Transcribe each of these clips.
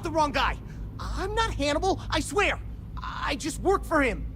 got the wrong guy. I'm not Hannibal, I swear. I just work for him.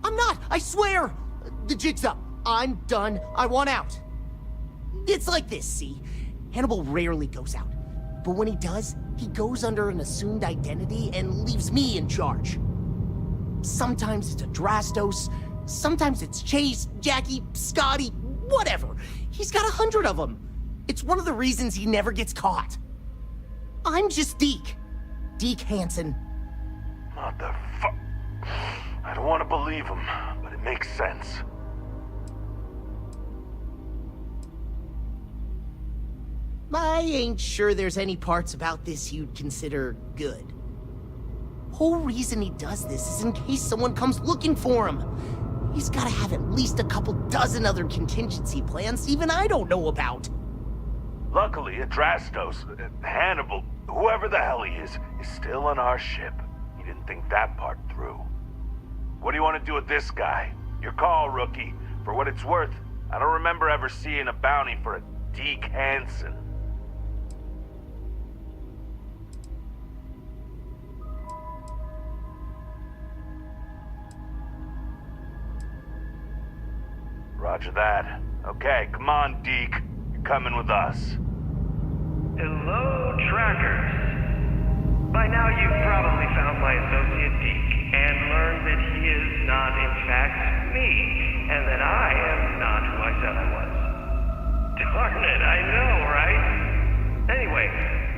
I'm not, I swear! The jig's up. I'm done. I want out. It's like this, see? Hannibal rarely goes out. But when he does, he goes under an assumed identity and leaves me in charge. Sometimes it's Adrastos, sometimes it's Chase, Jackie, Scotty, whatever. He's got 100 of them. It's one of the reasons he never gets caught. I'm just Deke. Deke Hansen. Motherfuck. I don't want to believe him, but it makes sense. I ain't sure there's any parts about this you'd consider good. Whole reason he does this is in case someone comes looking for him. He's gotta have at least a couple dozen other contingency plans even I don't know about. Luckily, Adrastos, Hannibal, whoever the hell he is still on our ship. He didn't think that part through. What do you want to do with this guy? Your call, rookie. For what it's worth, I don't remember ever seeing a bounty for a Deke Hansen. Roger that. Okay, come on, Deke. You're coming with us. Hello, trackers. By now you've probably found my associate Deke and learned that he is not in fact me, and that I am not who I said I was. Darn it, I know, right? Anyway,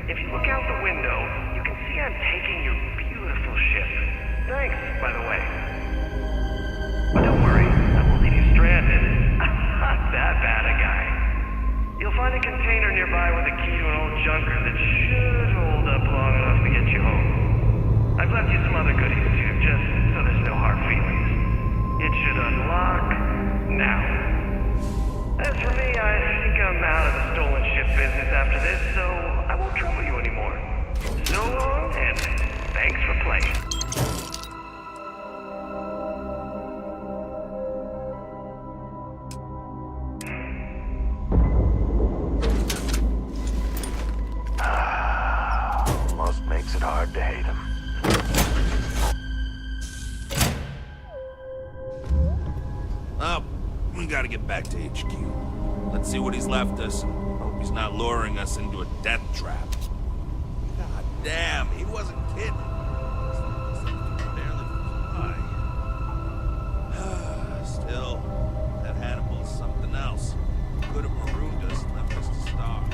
if you look out the window, you can see I'm taking your beautiful ship. Thanks, by the way. But don't worry, I won't leave you stranded. I'm not that bad a guy. You'll find a container nearby with a key to an old junker that should hold up long enough to get you home. I've left you some other goodies too, just so there's no hard feelings. It should unlock now. As for me, I think I'm out of the stolen ship business after this, so I won't trouble you anymore. So long, and thanks for playing. Almost makes it hard to hate him. Oh, we gotta get back to HQ. Let's see what he's left us. Hope he's not luring us into a death trap. God damn, he wasn't kidding. Barely fly. Still, that Hannibal's something else. Could have marooned us and left us to starve.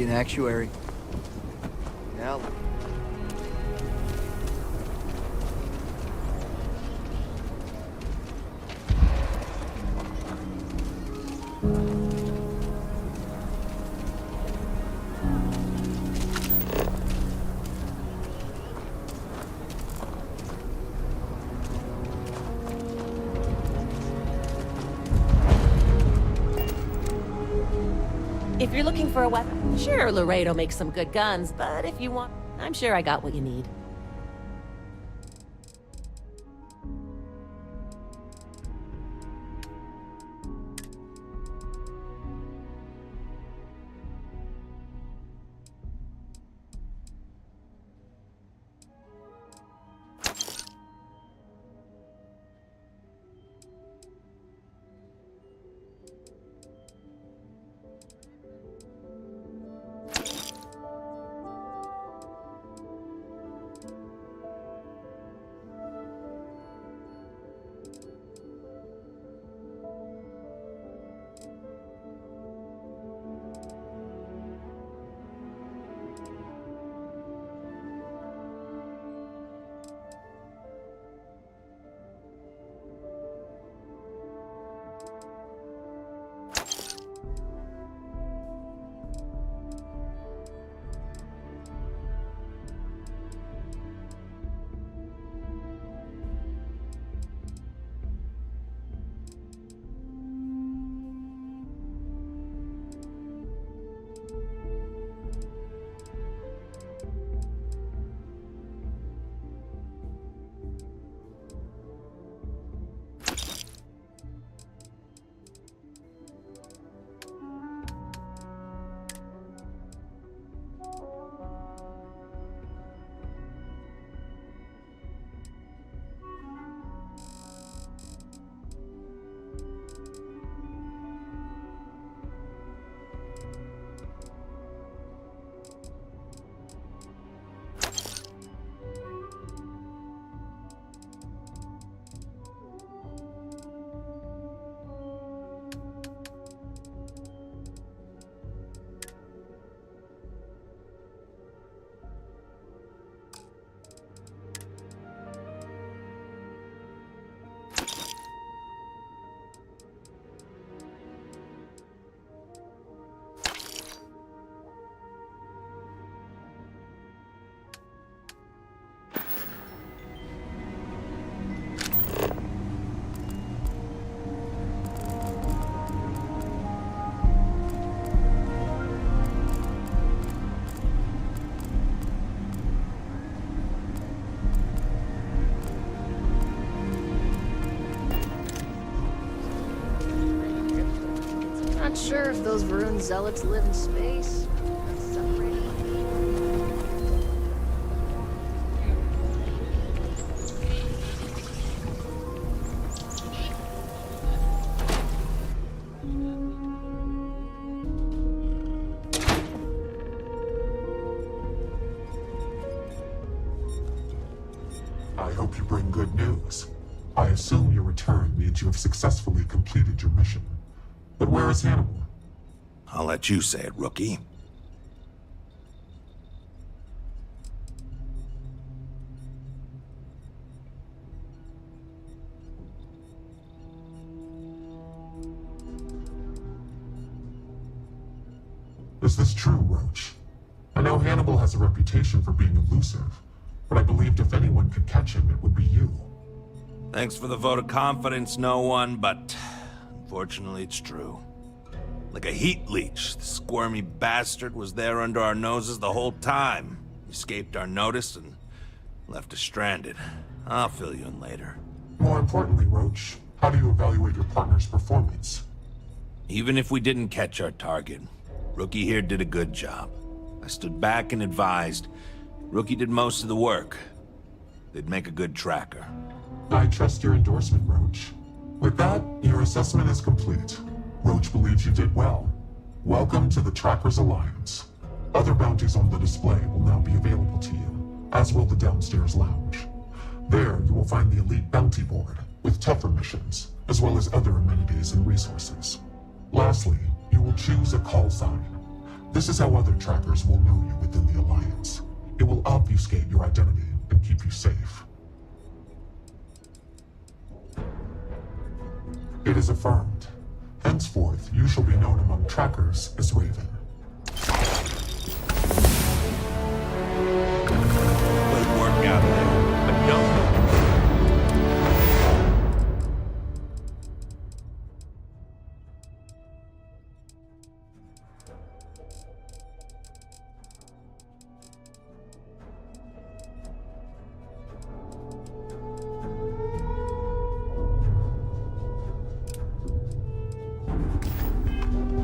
be an actuary. Now, if you're looking for a weapon, sure, Laredo makes some good guns, but if you want, I'm sure I got what you need. Not sure if those Varun zealots live in space. That's separated. I hope you bring good news. I assume your return means you have successfully completed your mission. But where is Hannibal? I'll let you say it, rookie. Is this true, Roach? I know Hannibal has a reputation for being elusive, but I believed if anyone could catch him, it would be you. Thanks for the vote of confidence, no one, but unfortunately it's true. Like a heat leech, the squirmy bastard was there under our noses the whole time. Escaped our notice and left us stranded. I'll fill you in later. More importantly, Roach, how do you evaluate your partner's performance? Even if we didn't catch our target, Rookie here did a good job. I stood back and advised. Rookie did most of the work. They'd make a good tracker. I trust your endorsement, Roach. With that, your assessment is complete. Roach believes you did well. Welcome to the Trackers Alliance. Other bounties on the display will now be available to you, as will the downstairs lounge. There, you will find the elite bounty board, with tougher missions, as well as other amenities and resources. Lastly, you will choose a call sign. This is how other trackers will know you within the Alliance. It will obfuscate your identity and keep you safe. It is affirmed. Henceforth, you shall be known among trackers as Raven. Good work out there, but don't.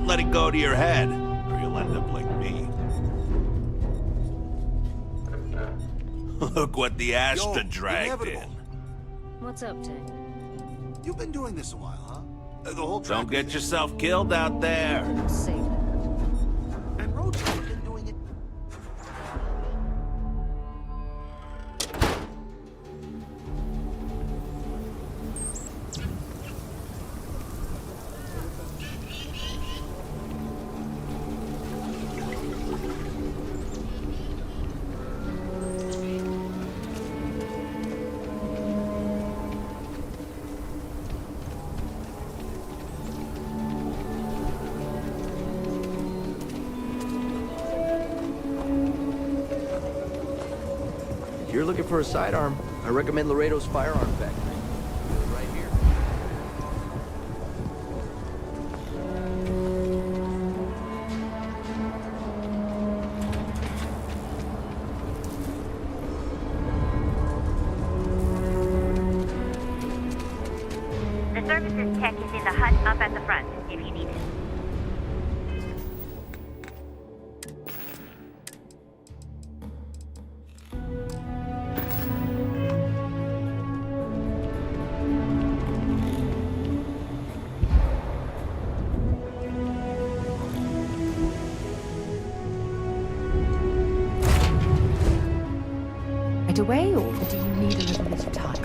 Let it go to your head, or you'll end up like me. Look what the Astra dragged in. What's up, Tank? You've been doing this a while, huh? The whole Don't track get yourself killed out there. Say that. And Roach has been doing it. If you're looking for a sidearm, I recommend Laredo's Firearm Factory. Right here. The services tech is in the hut up at the front, if you need it. Right away, or do you need a little bit of time?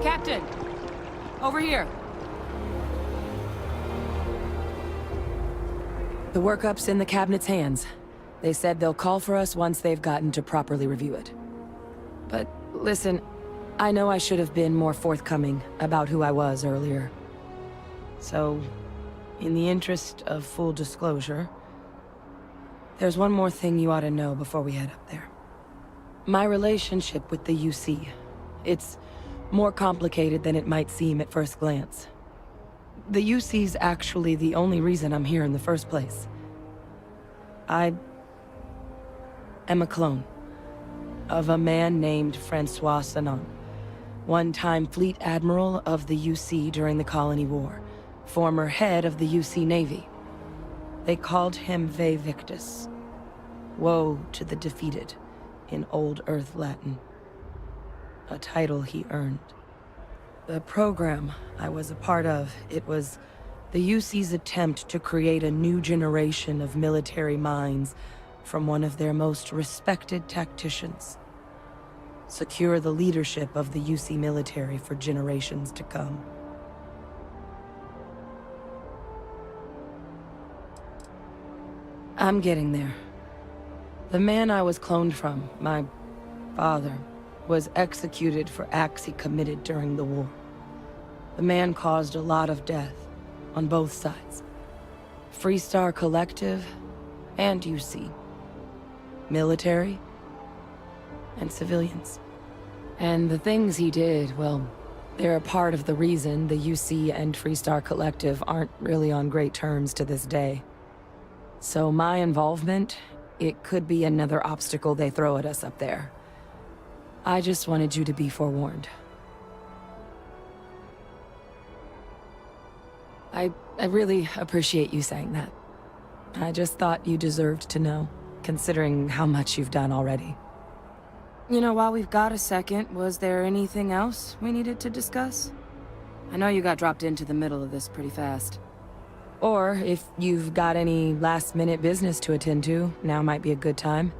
Captain! Over here! The workup's in the cabinet's hands. They said they'll call for us once they've gotten to properly review it. But listen, I know I should have been more forthcoming about who I was earlier. So, in the interest of full disclosure, there's one more thing you ought to know before we head up there. My relationship with the UC, it's more complicated than it might seem at first glance. The UC's actually the only reason I'm here in the first place. I am a clone of a man named Francois Sanon, one-time fleet admiral of the UC during the Colony War, former head of the UC Navy. They called him Ve Victus. Woe to the defeated, in Old Earth Latin. A title he earned. The program I was a part of, it was the UC's attempt to create a new generation of military minds from one of their most respected tacticians. Secure the leadership of the UC military for generations to come. I'm getting there. The man I was cloned from, my father, was executed for acts he committed during the war. The man caused a lot of death, on both sides. Freestar Collective and UC. Military and civilians. And the things he did, well, they're a part of the reason the UC and Freestar Collective aren't really on great terms to this day. So my involvement, it could be another obstacle they throw at us up there. I just wanted you to be forewarned. I really appreciate you saying that. I just thought you deserved to know, considering how much you've done already. You know, while we've got a second, was there anything else we needed to discuss? I know you got dropped into the middle of this pretty fast. Or, if you've got any last-minute business to attend to, now might be a good time.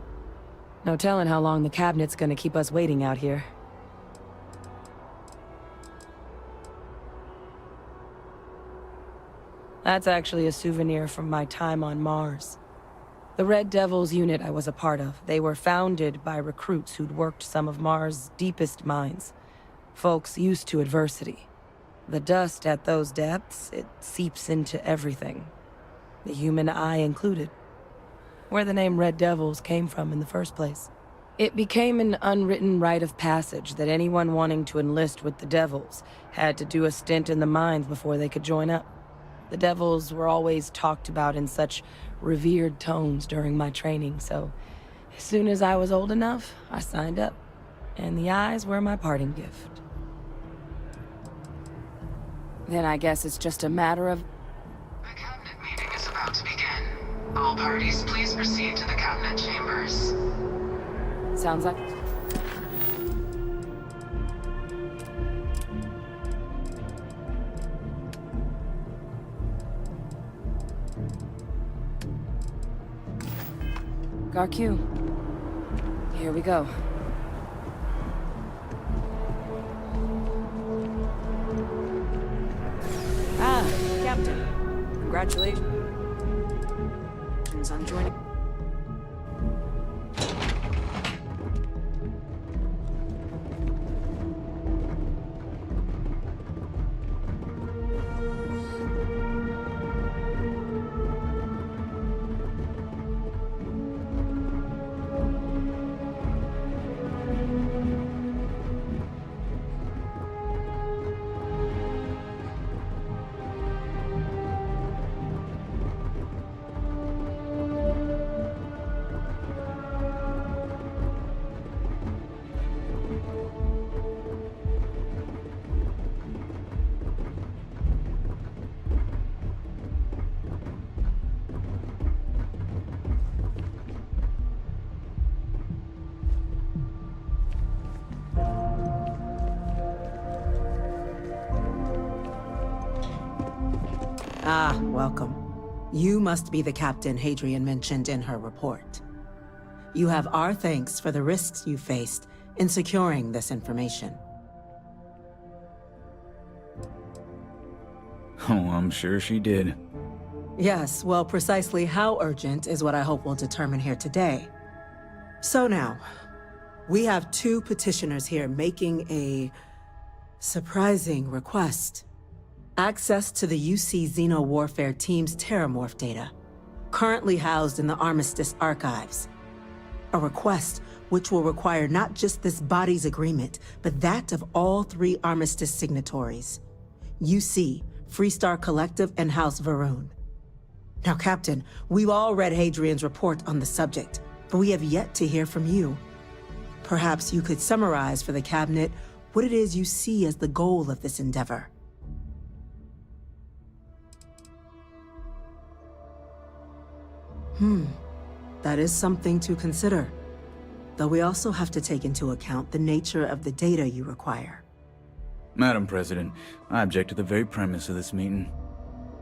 No telling how long the cabinet's gonna keep us waiting out here. That's actually a souvenir from my time on Mars. The Red Devils unit I was a part of, they were founded by recruits who'd worked some of Mars' deepest mines. Folks used to adversity. The dust at those depths, it seeps into everything. The human eye included. Where the name Red Devils came from in the first place. It became an unwritten rite of passage that anyone wanting to enlist with the Devils had to do a stint in the mines before they could join up. The Devils were always talked about in such revered tones during my training, so as soon as I was old enough, I signed up. And the eyes were my parting gift. Then I guess it's just a matter of... The cabinet meeting is about to begin. All parties, please proceed to the cabinet chambers. Sounds like... Garq, here we go. Ah, Captain. Congratulations on joining. Ah, welcome. You must be the captain Hadrian mentioned in her report. You have our thanks for the risks you faced in securing this information. Oh, I'm sure she did. Yes, well, precisely how urgent is what I hope we'll determine here today. So now, we have two petitioners here making a surprising request. Access to the UC Xeno Warfare Team's Terramorph data, currently housed in the Armistice archives. A request which will require not just this body's agreement, but that of all three Armistice signatories. UC, Freestar Collective, and House Varun. Now, Captain, we've all read Hadrian's report on the subject, but we have yet to hear from you. Perhaps you could summarize for the cabinet what it is you see as the goal of this endeavor. That is something to consider. Though we also have to take into account the nature of the data you require. Madam President, I object to the very premise of this meeting.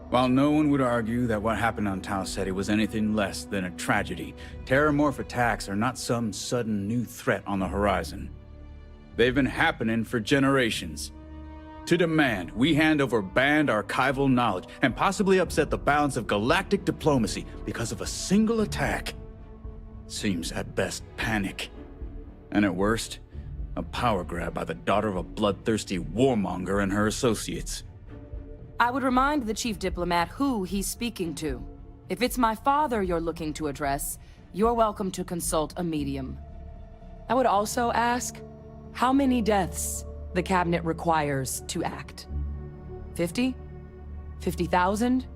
While no one would argue that what happened on Tau Ceti was anything less than a tragedy, terramorph attacks are not some sudden new threat on the horizon. They've been happening for generations. To demand we hand over banned archival knowledge and possibly upset the balance of galactic diplomacy because of a single attack seems at best panic. And at worst, a power grab by the daughter of a bloodthirsty warmonger and her associates. I would remind the chief diplomat who he's speaking to. If it's my father you're looking to address, you're welcome to consult a medium. I would also ask how many deaths the cabinet requires to act. 50? 50,000?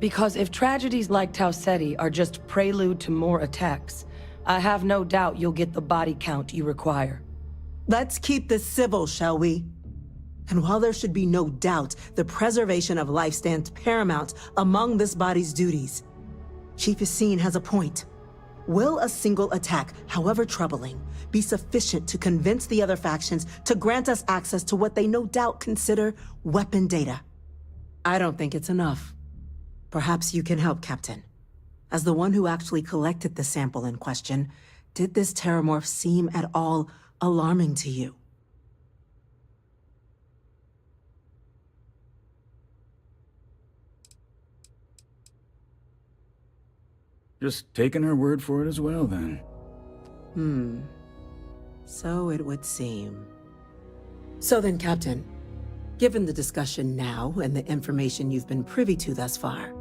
Because if tragedies like Tau Ceti are just prelude to more attacks, I have no doubt you'll get the body count you require. Let's keep this civil, shall we? And while there should be no doubt the preservation of life stands paramount among this body's duties, Chief Yassine has a point. Will a single attack, however troubling, be sufficient to convince the other factions to grant us access to what they no doubt consider weapon data? I don't think it's enough. Perhaps you can help, Captain. As the one who actually collected the sample in question, did this terramorph seem at all alarming to you? Just taking her word for it as well, then. So it would seem. So then, Captain, given the discussion now and the information you've been privy to thus far,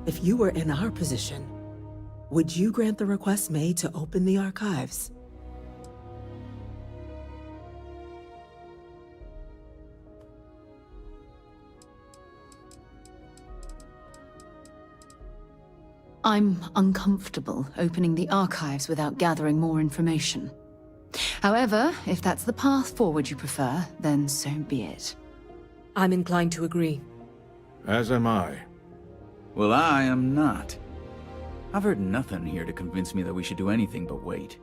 if you were in our position, would you grant the request made to open the archives? I'm uncomfortable opening the archives without gathering more information. However, if that's the path forward you prefer, then so be it. I'm inclined to agree. As am I. Well, I am not. I've heard nothing here to convince me that we should do anything but wait.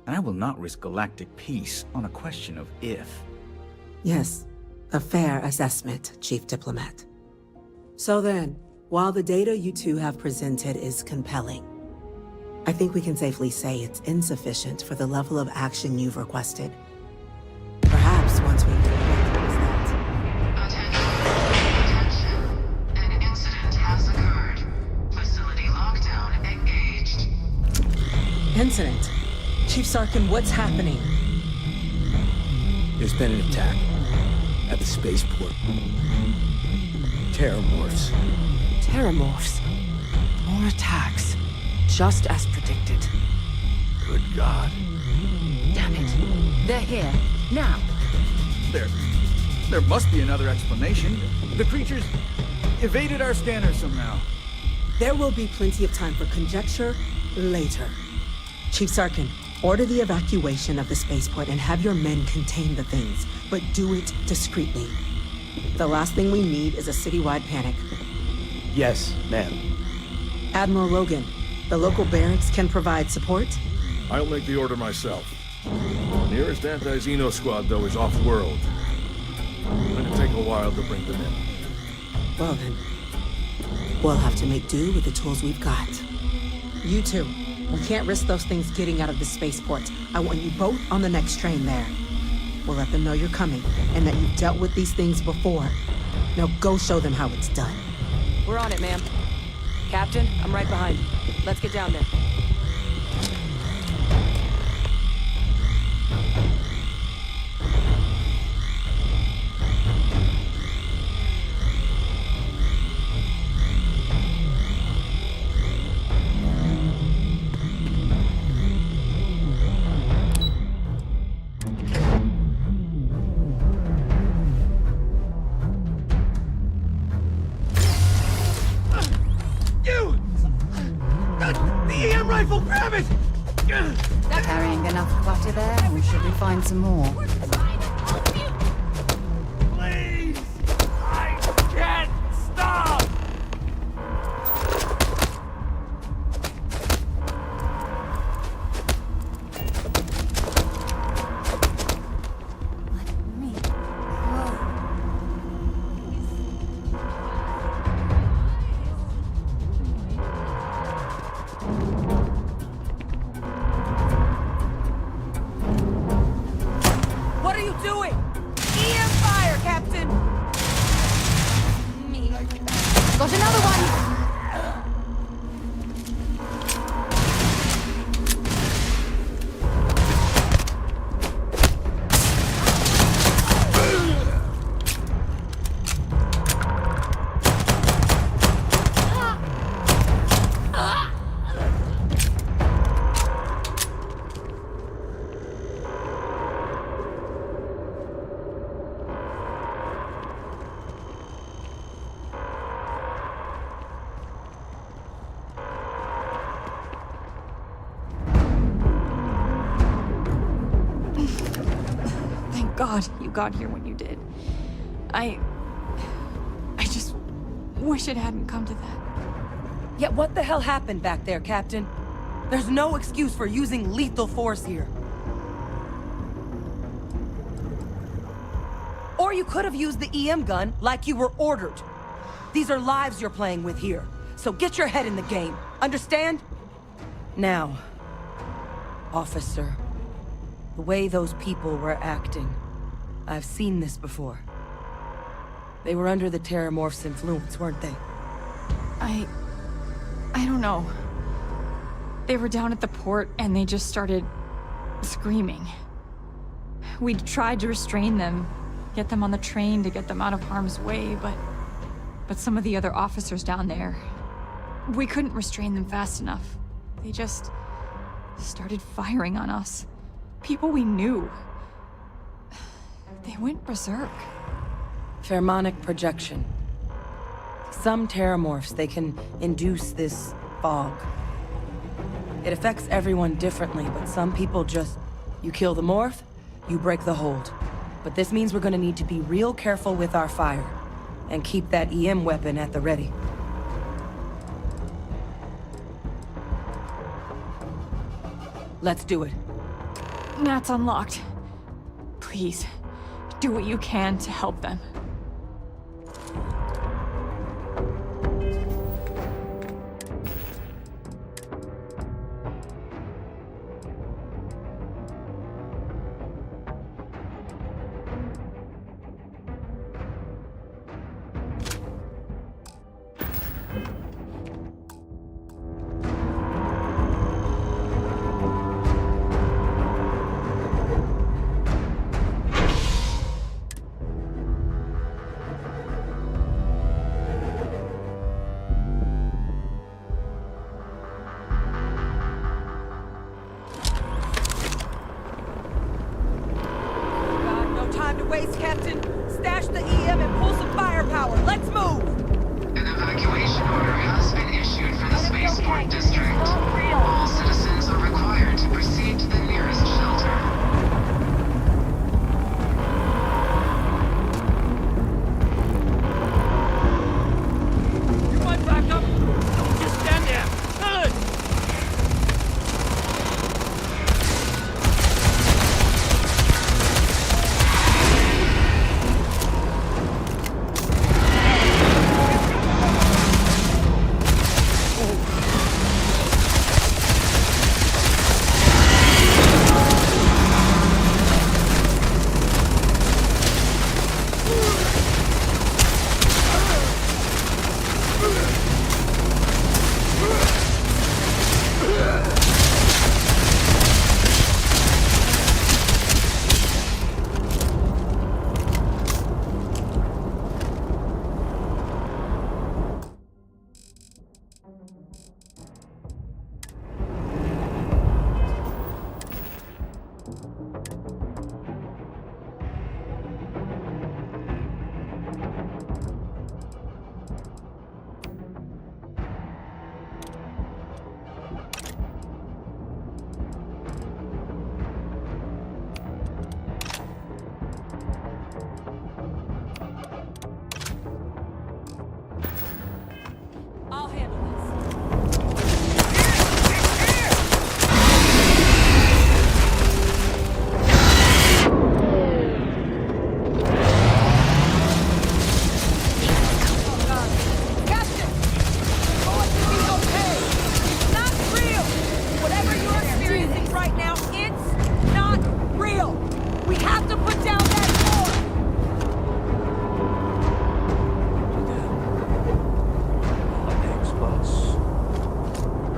And I will not risk galactic peace on a question of if. Yes, a fair assessment, Chief Diplomat. So then, while the data you two have presented is compelling, I think we can safely say it's insufficient for the level of action you've requested. Perhaps once we recognize that. Attention. An incident has occurred. Facility lockdown engaged. Incident? Chief Sarkin, what's happening? There's been an attack at the spaceport. Terramorphs. Terramorphs. More attacks. Just as predicted. Good God. Damn it. They're here. Now. There must be another explanation. The creatures evaded our scanner somehow. There will be plenty of time for conjecture later. Chief Sarkin, order the evacuation of the spaceport and have your men contain the things, but do it discreetly. The last thing we need is a citywide panic. Yes, ma'am. Admiral Logan, the local barracks can provide support? I'll make the order myself. The nearest anti-Xeno squad, though, is off-world. It's going to take a while to bring them in. Well then, we'll have to make do with the tools we've got. You two, we can't risk those things getting out of the spaceport. I want you both on the next train there. We'll let them know you're coming, and that you've dealt with these things before. Now go show them how it's done. We're on it, ma'am. Captain, I'm right behind you. Let's get down there. Carrying enough clutter there, or should we find some more? Please! I can't stop! What are you doing? EM fire, Captain! Got another one! God you got here when you did. I just wish it hadn't come to that. Yeah, what the hell happened back there, Captain? There's no excuse for using lethal force here. Or you could have used the EM gun like you were ordered. These are lives you're playing with here, so get your head in the game. Understand? Now, officer, the way those people were acting, I've seen this before. They were under the Terramorph's influence, weren't they? I don't know. They were down at the port and they just started screaming. We tried to restrain them, get them on the train to get them out of harm's way, but some of the other officers down there, we couldn't restrain them fast enough. They just started firing on us. People we knew. They went berserk. Pheromonic projection. Some Terramorphs, they can induce this fog. It affects everyone differently, but some people just... You kill the morph, you break the hold. But this means we're gonna need to be real careful with our fire, and keep that EM weapon at the ready. Let's do it. Nat's unlocked. Please, do what you can to help them.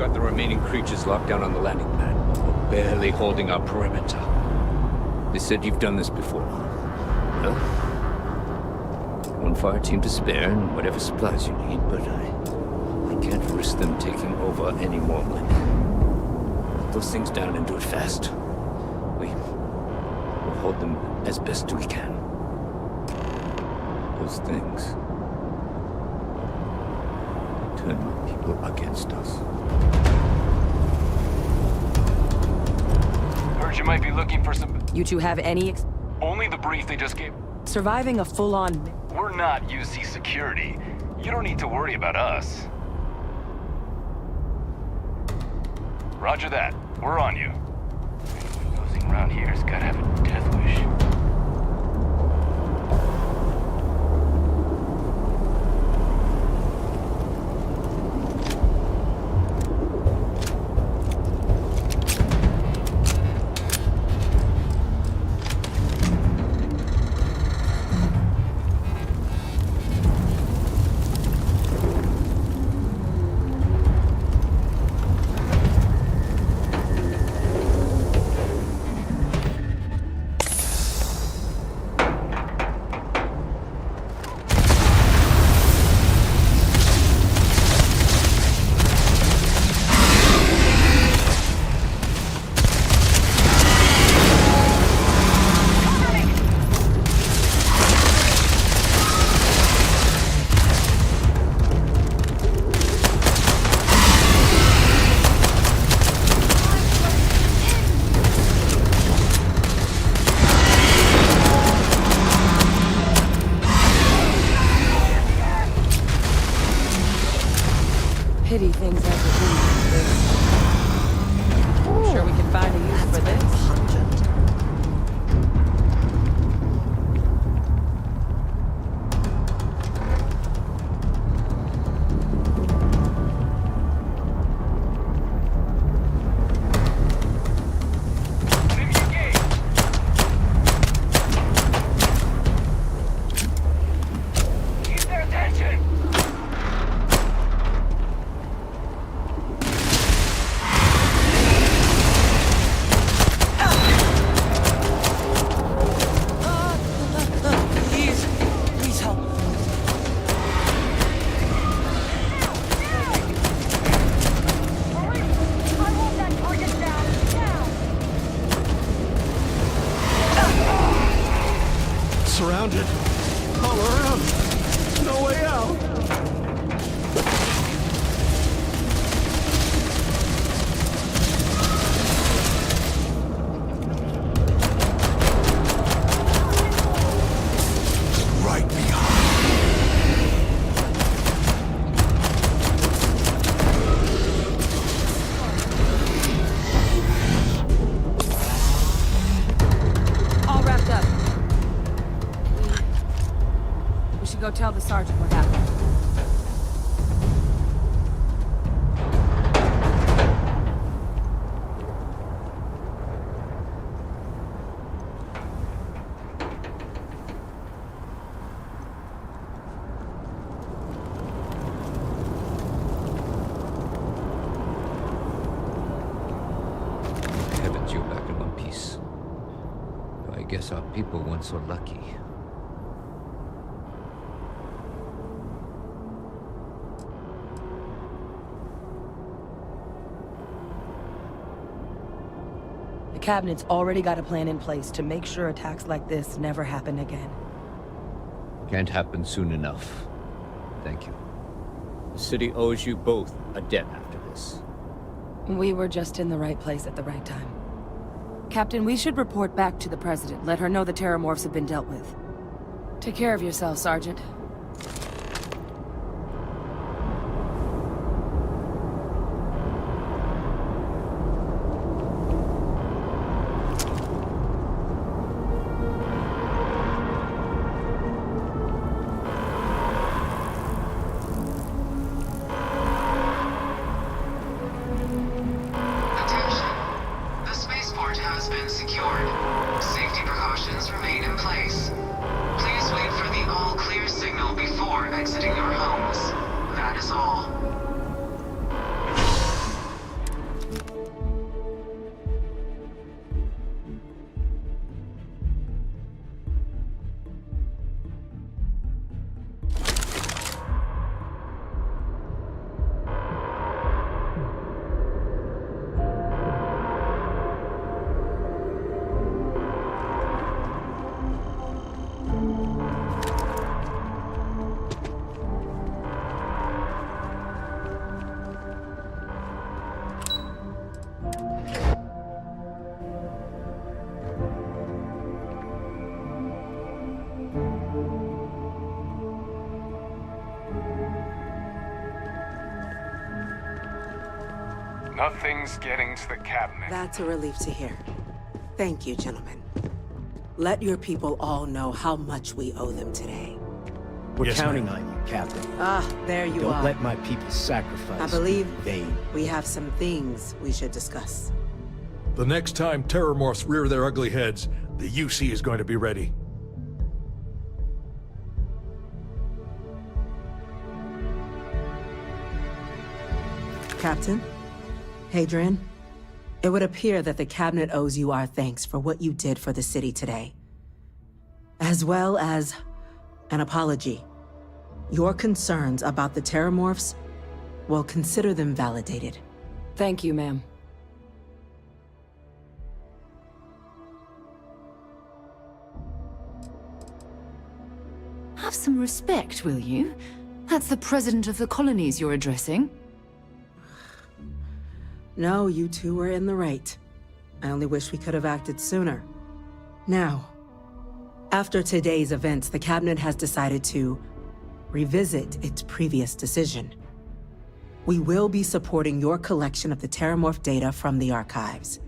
got the remaining creatures locked down on the landing pad. We're barely holding our perimeter. They said you've done this before. Well, one fire team to spare and whatever supplies you need, but I can't risk them taking over any more men. Put those things down and do it fast. We'll hold them as best we can. Those things turn people against us. Heard you might be looking for some... You two have any Only the brief they just gave. Surviving a full-on... We're not UC security. You don't need to worry about us. Roger that. We're on you. Anyone nosing around here's gotta have a death wish. Pity things like this. I'm sure we can find a use for this. Surrounded. All around. No way out. Right behind. All wrapped up. We should go tell the sergeant what happened. Heavens, you're back in one piece. I guess our people weren't so lucky. The Cabinet's already got a plan in place to make sure attacks like this never happen again. Can't happen soon enough. Thank you. The city owes you both a debt after this. We were just in the right place at the right time. Captain, we should report back to the President. Let her know the Terramorphs have been dealt with. Take care of yourself, Sergeant. Nothing's getting to the cabinet. That's a relief to hear. Thank you, gentlemen. Let your people all know how much we owe them today. We're counting on you, Captain. Ah, there you are. Don't let my people sacrifice I believe in vain. we have some things we should discuss. The next time terrormorphs rear their ugly heads, the UC is going to be ready. Captain, Hadrian, it would appear that the cabinet owes you our thanks for what you did for the city today, as well as an apology. Your concerns about the terrormorphs, well, consider them validated. Thank you, ma'am. Have some respect, will you? That's the president of the colonies you're addressing. No, you two were in the right. I only wish we could have acted sooner. Now, after today's events, the cabinet has decided to revisit its previous decision. We will be supporting your collection of the terramorph data from the archives,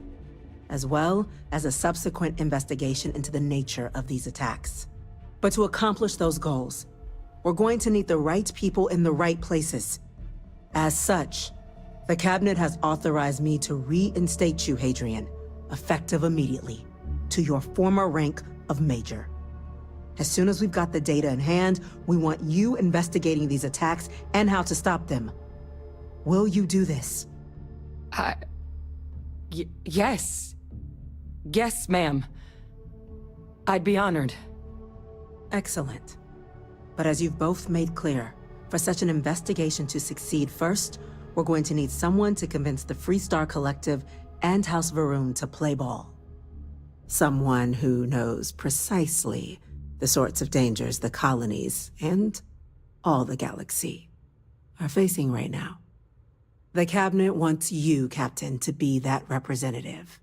as well as a subsequent investigation into the nature of these attacks. But to accomplish those goals, we're going to need the right people in the right places. As such, the cabinet has authorized me to reinstate you, Hadrian, effective immediately, to your former rank of Major. As soon as we've got the data in hand, we want you investigating these attacks and how to stop them. Will you do this? Yes. Yes, ma'am. I'd be honored. Excellent. But as you've both made clear, for such an investigation to succeed first, we're going to need someone to convince the Freestar Collective and House Varun to play ball. Someone who knows precisely the sorts of dangers the colonies and all the galaxy are facing right now. The cabinet wants you, Captain, to be that representative.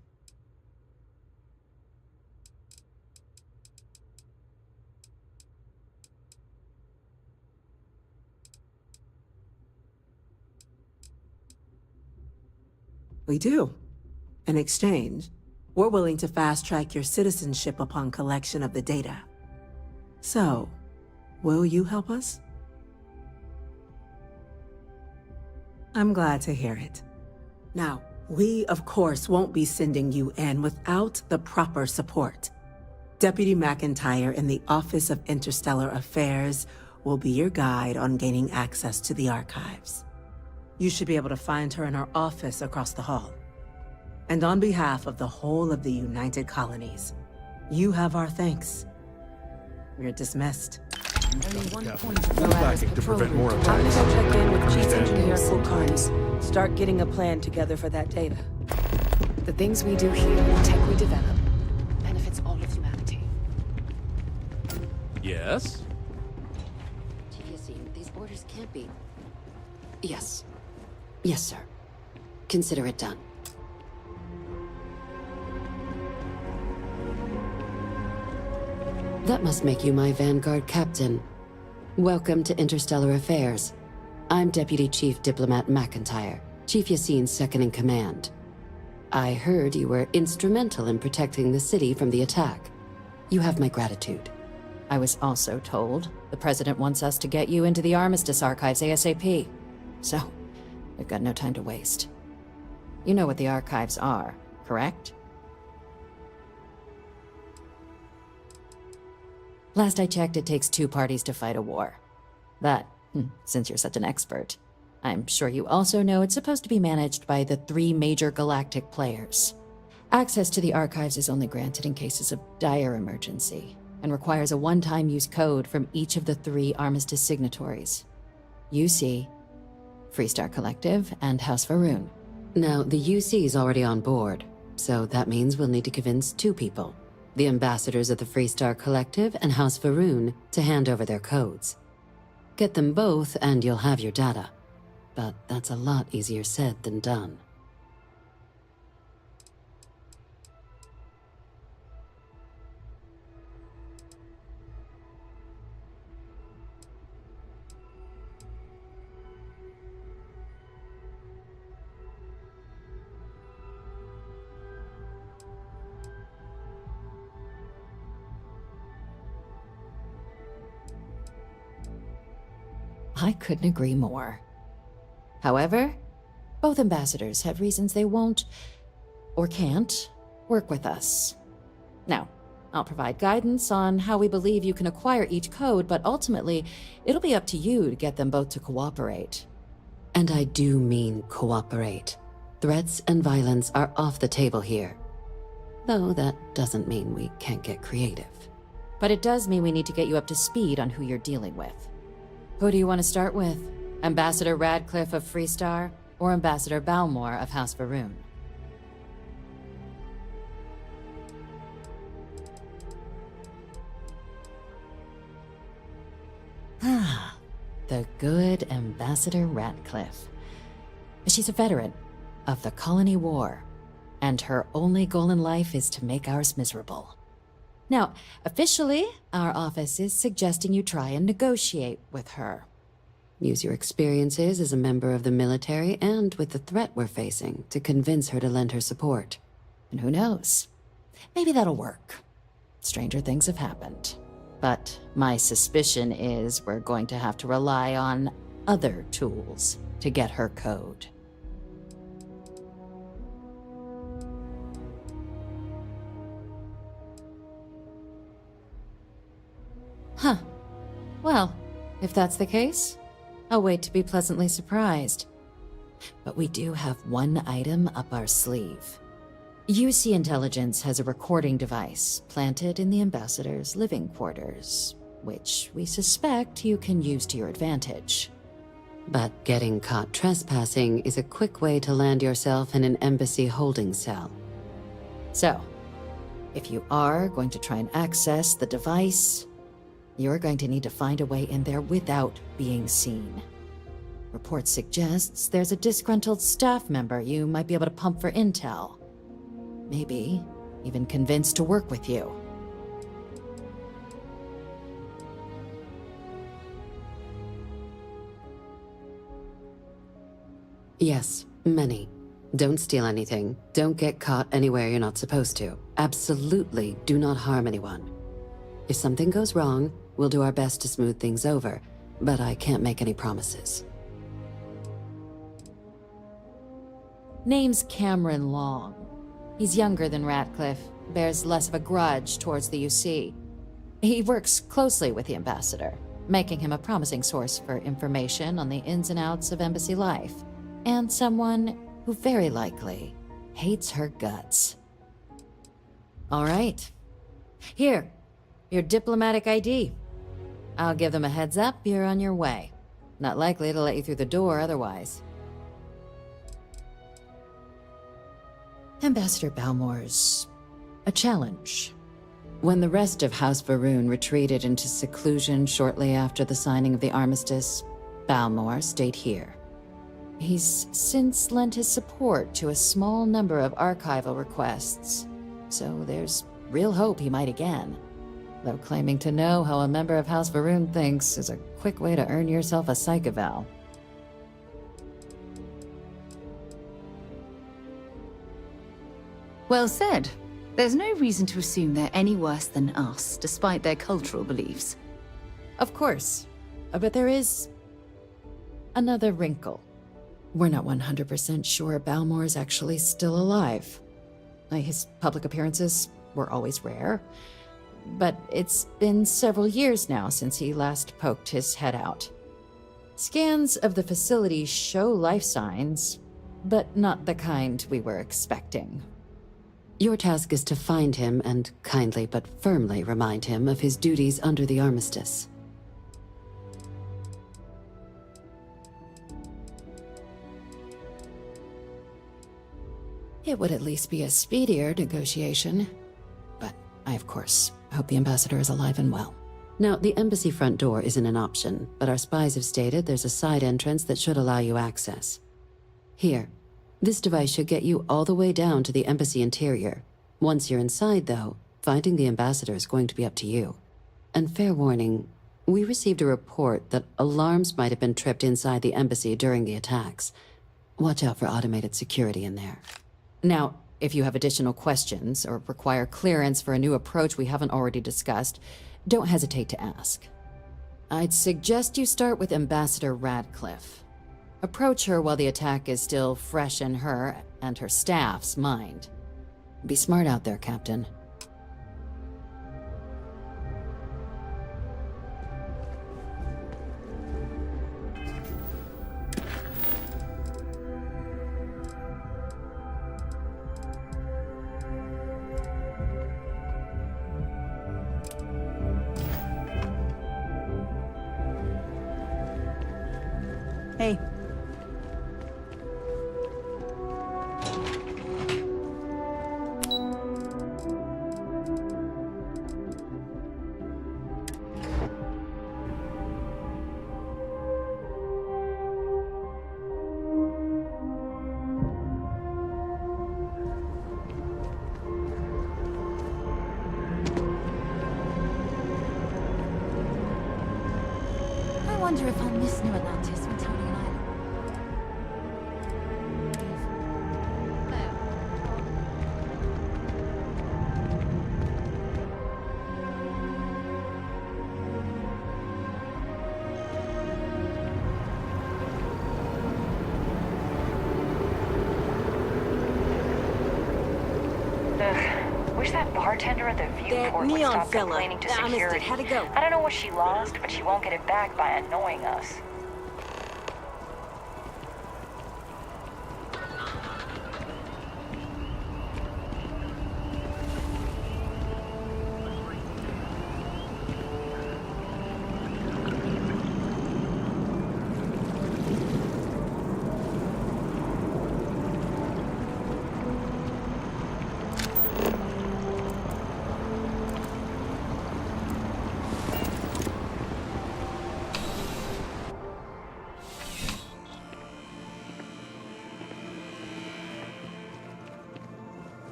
We do. In exchange, we're willing to fast-track your citizenship upon collection of the data. So, will you help us? I'm glad to hear it. Now, we, of course, won't be sending you in without the proper support. Deputy McIntyre in the Office of Interstellar Affairs will be your guide on gaining access to the archives. You should be able to find her in her office across the hall. And on behalf of the whole of the United Colonies, you have our thanks. You're dismissed. Backing to prevent more attacks. I'm gonna go check in with Chief Engineer Fulcarnes. Start getting a plan together for that data. The things we do here, the tech we develop, benefits all of humanity. Yes? Chief Yassine, these orders can't be... Yes. Yes, sir. Consider it done. That must make you my Vanguard captain. Welcome to Interstellar Affairs. I'm Deputy Chief Diplomat McIntyre, Chief Yassine's second-in-command. I heard you were instrumental in protecting the city from the attack. You have my gratitude. I was also told the President wants us to get you into the Armistice Archives ASAP. So, we've got no time to waste. You know what the archives are, correct? Last I checked, it takes 2 parties to fight a war. But, since you're such an expert, I'm sure you also know it's supposed to be managed by the 3 major galactic players. Access to the archives is only granted in cases of dire emergency, and requires a one-time use code from each of the 3 Armistice signatories. UC, Freestar Collective, and House Varun. Now, the UC is already on board, so that means we'll need to convince 2 people. The ambassadors of the Freestar Collective and House Varun to hand over their codes. Get them both and you'll have your data. But that's a lot easier said than done. I couldn't agree more. However, both ambassadors have reasons they won't, or can't, work with us. Now, I'll provide guidance on how we believe you can acquire each code, but ultimately, it'll be up to you to get them both to cooperate. And I do mean cooperate. Threats and violence are off the table here. Though that doesn't mean we can't get creative. But it does mean we need to get you up to speed on who you're dealing with. Who do you want to start with? Ambassador Radcliffe of Freestar, or Ambassador Balmore of House Varun? Ah, the good Ambassador Radcliffe. She's a veteran of the Colony War, and her only goal in life is to make ours miserable. Now, officially, our office is suggesting you try and negotiate with her. Use your experiences as a member of the military and with the threat we're facing to convince her to lend her support. And who knows? Maybe that'll work. Stranger things have happened. But my suspicion is we're going to have to rely on other tools to get her code. Huh. Well, if that's the case, I'll wait to be pleasantly surprised. But we do have one item up our sleeve. UC Intelligence has a recording device planted in the Ambassador's living quarters, which we suspect you can use to your advantage. But getting caught trespassing is a quick way to land yourself in an embassy holding cell. So, if you are going to try and access the device, you're going to need to find a way in there without being seen. Report suggests there's a disgruntled staff member you might be able to pump for intel. Maybe even convinced to work with you. Yes, many. Don't steal anything. Don't get caught anywhere you're not supposed to. Absolutely do not harm anyone. If something goes wrong, we'll do our best to smooth things over, but I can't make any promises. Name's Cameron Long. He's younger than Ratcliffe, bears less of a grudge towards the UC. He works closely with the Ambassador, making him a promising source for information on the ins and outs of embassy life, and someone who very likely hates her guts. All right. Here, your diplomatic ID. I'll give them a heads up you're on your way. Not likely to let you through the door otherwise. Ambassador Balmore's a challenge. When the rest of House Varun retreated into seclusion shortly after the signing of the armistice, Balmore stayed here. He's since lent his support to a small number of archival requests, so there's real hope he might again. Though claiming to know how a member of House Varun thinks is a quick way to earn yourself a psych eval. Well said. There's no reason to assume they're any worse than us, despite their cultural beliefs. Of course. But there is another wrinkle. We're not 100% sure Balmore's actually still alive. His public appearances were always rare, but it's been several years now since he last poked his head out. Scans of the facility show life signs, but not the kind we were expecting. Your task is to find him and kindly but firmly remind him of his duties under the armistice. It would at least be a speedier negotiation. But I, of course, hope the Ambassador is alive and well. Now, the embassy front door isn't an option, but our spies have stated there's a side entrance that should allow you access. Here. This device should get you all the way down to the embassy interior. Once you're inside, though, finding the Ambassador is going to be up to you. And fair warning, we received a report that alarms might have been tripped inside the embassy during the attacks. Watch out for automated security in there. Now, if you have additional questions or require clearance for a new approach we haven't already discussed, don't hesitate to ask. I'd suggest you start with Ambassador Radcliffe. Approach her while the attack is still fresh in her and her staff's mind. Be smart out there, Captain. Hey. I wonder if I'll miss New Atlantis when Tony and I... Wish that bartender at the viewport would stop complaining to security. How'd it go? I don't know what she lost, but she won't get it back by annoying us.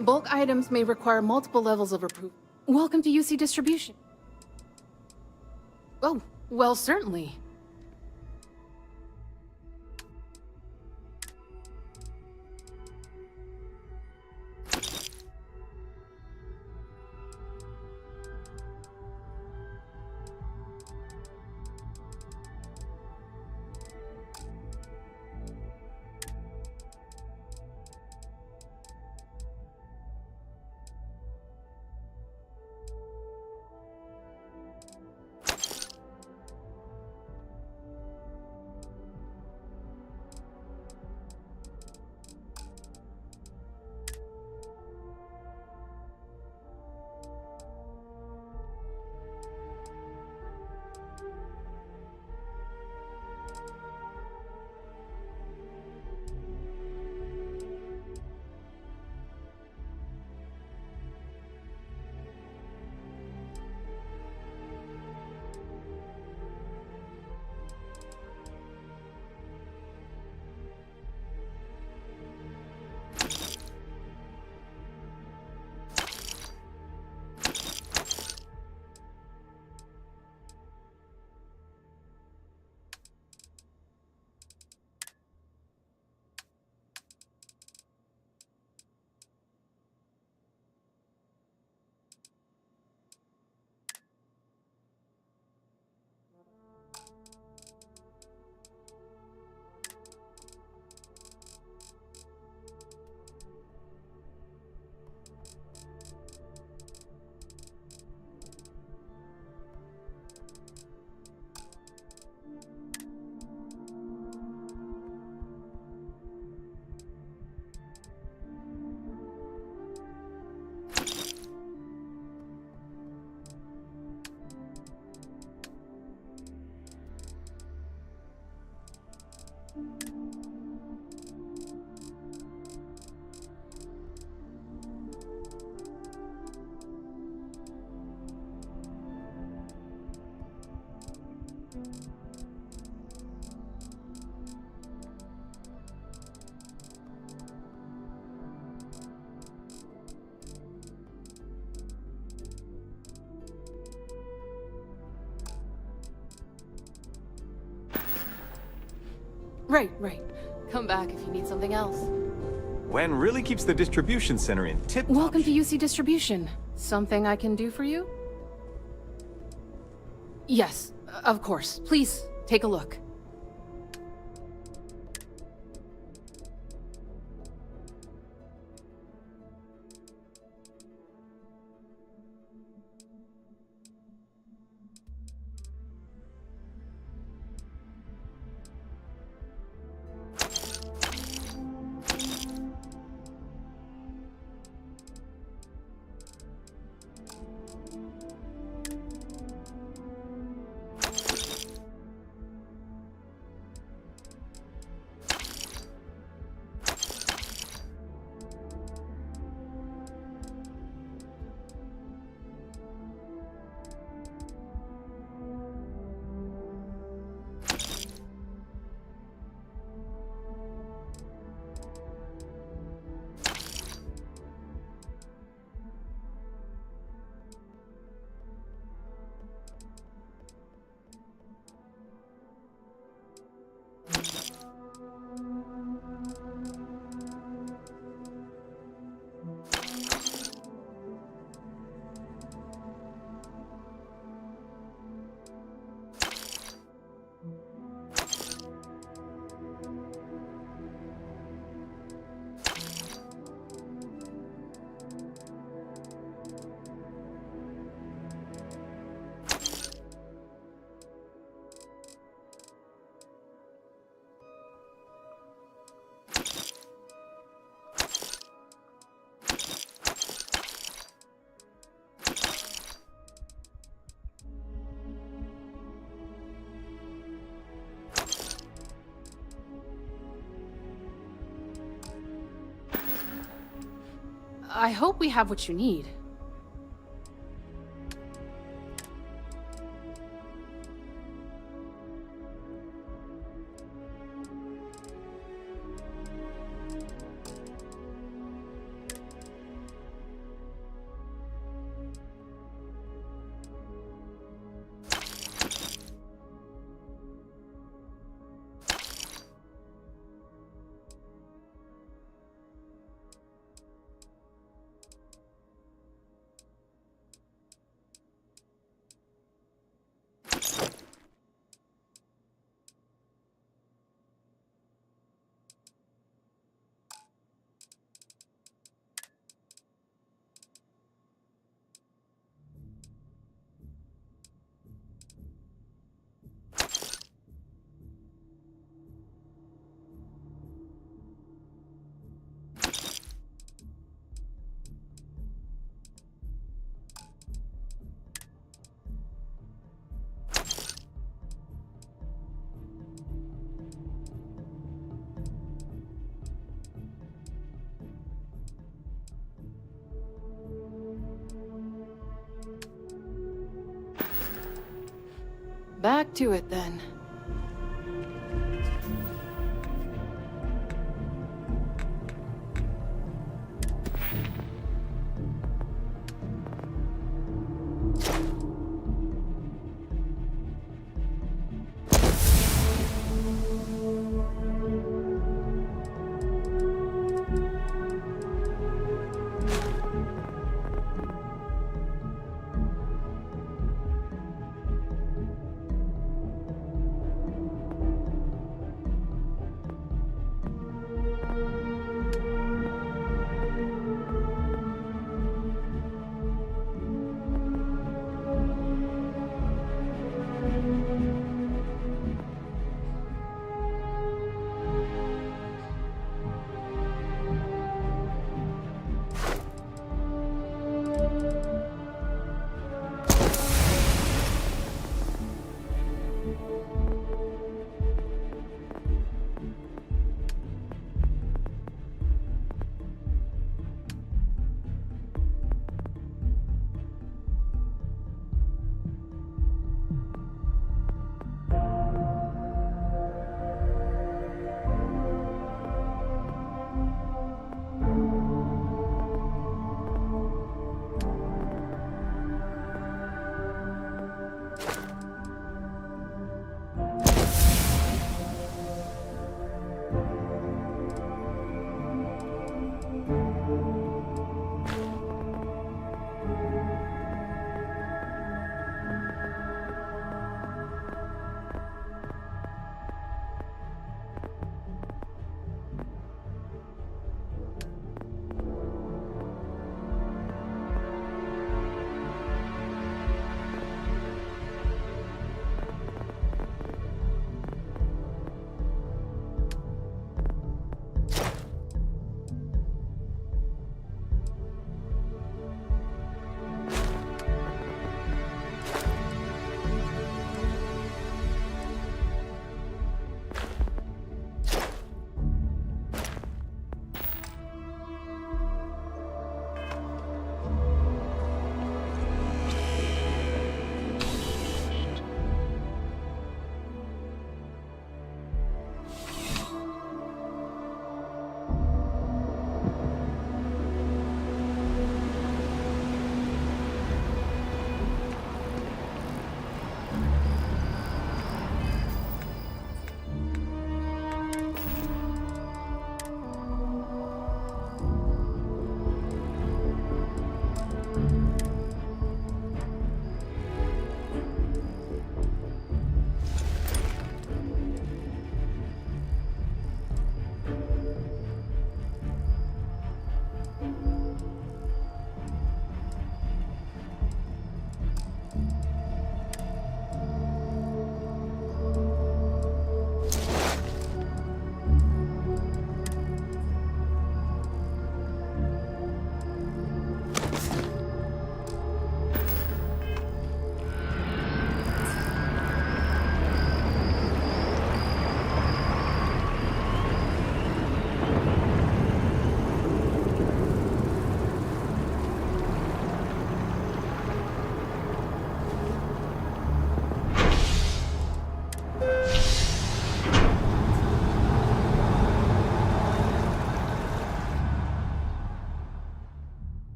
Bulk items may require multiple levels of approval. Welcome to UC Distribution. Oh, well, certainly. Right. Come back if you need something else. Wen really keeps the distribution center in tip-top Welcome to UC Distribution. Something I can do for you? Yes, Of course. Please, take a look. I hope we have what you need. Back to it then.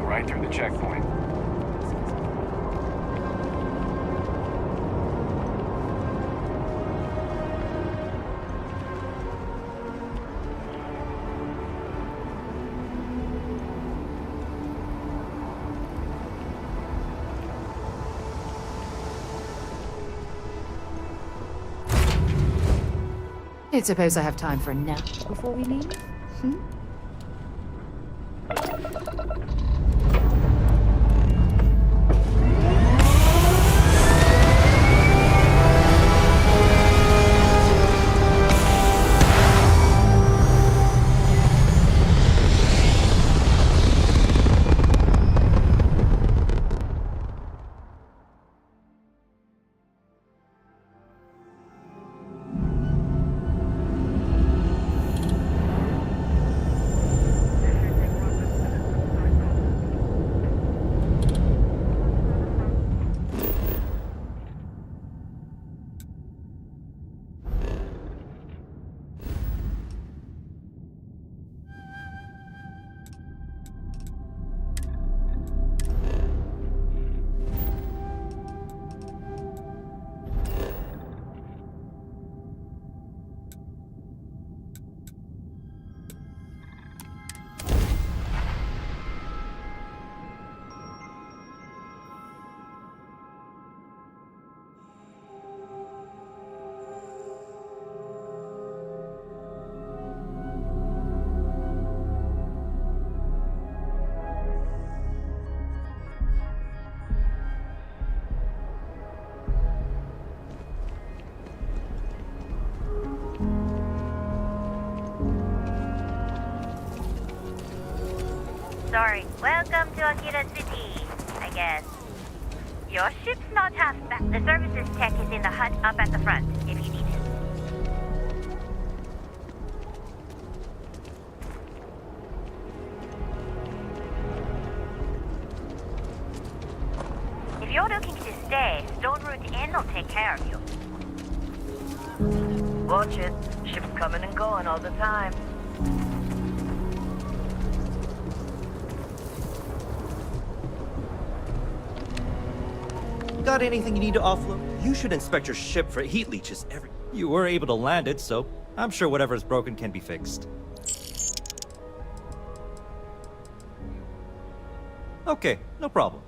right through the checkpoint. I suppose I have time for a nap before we leave? Sorry. Welcome to Akira City, I guess. Your ship's not half bad. The services tech is in the hut up at the front, if you need it. If you're looking to stay, Stone Route Inn will take care of you. Watch it. Ships coming and going all the time. Got anything you need to offload? You should inspect your ship for heat leeches every... You were able to land it, so I'm sure whatever is broken can be fixed. Okay, no problem.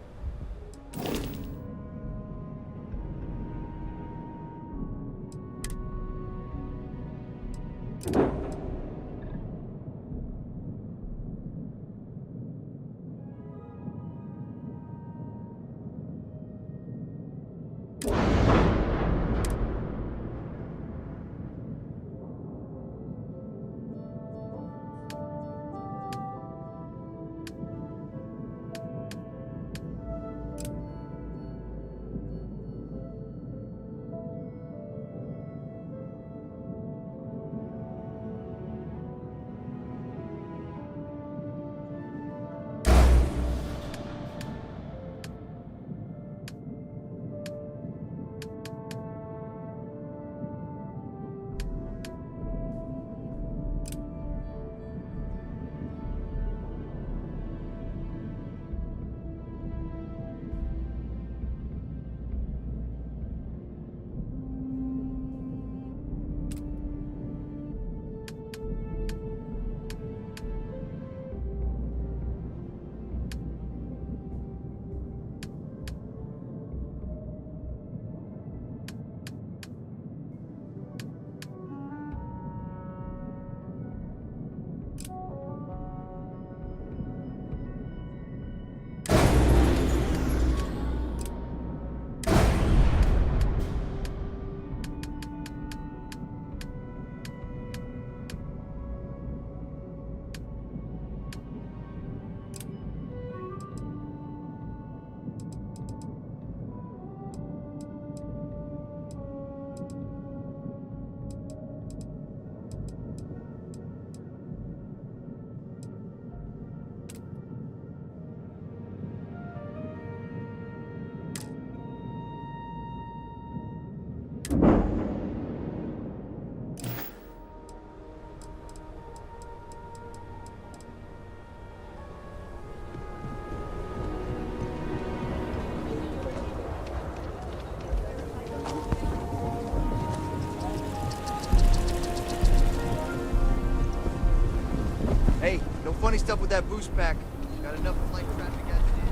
funny stuff with that boost pack. Got enough flight traffic as it is.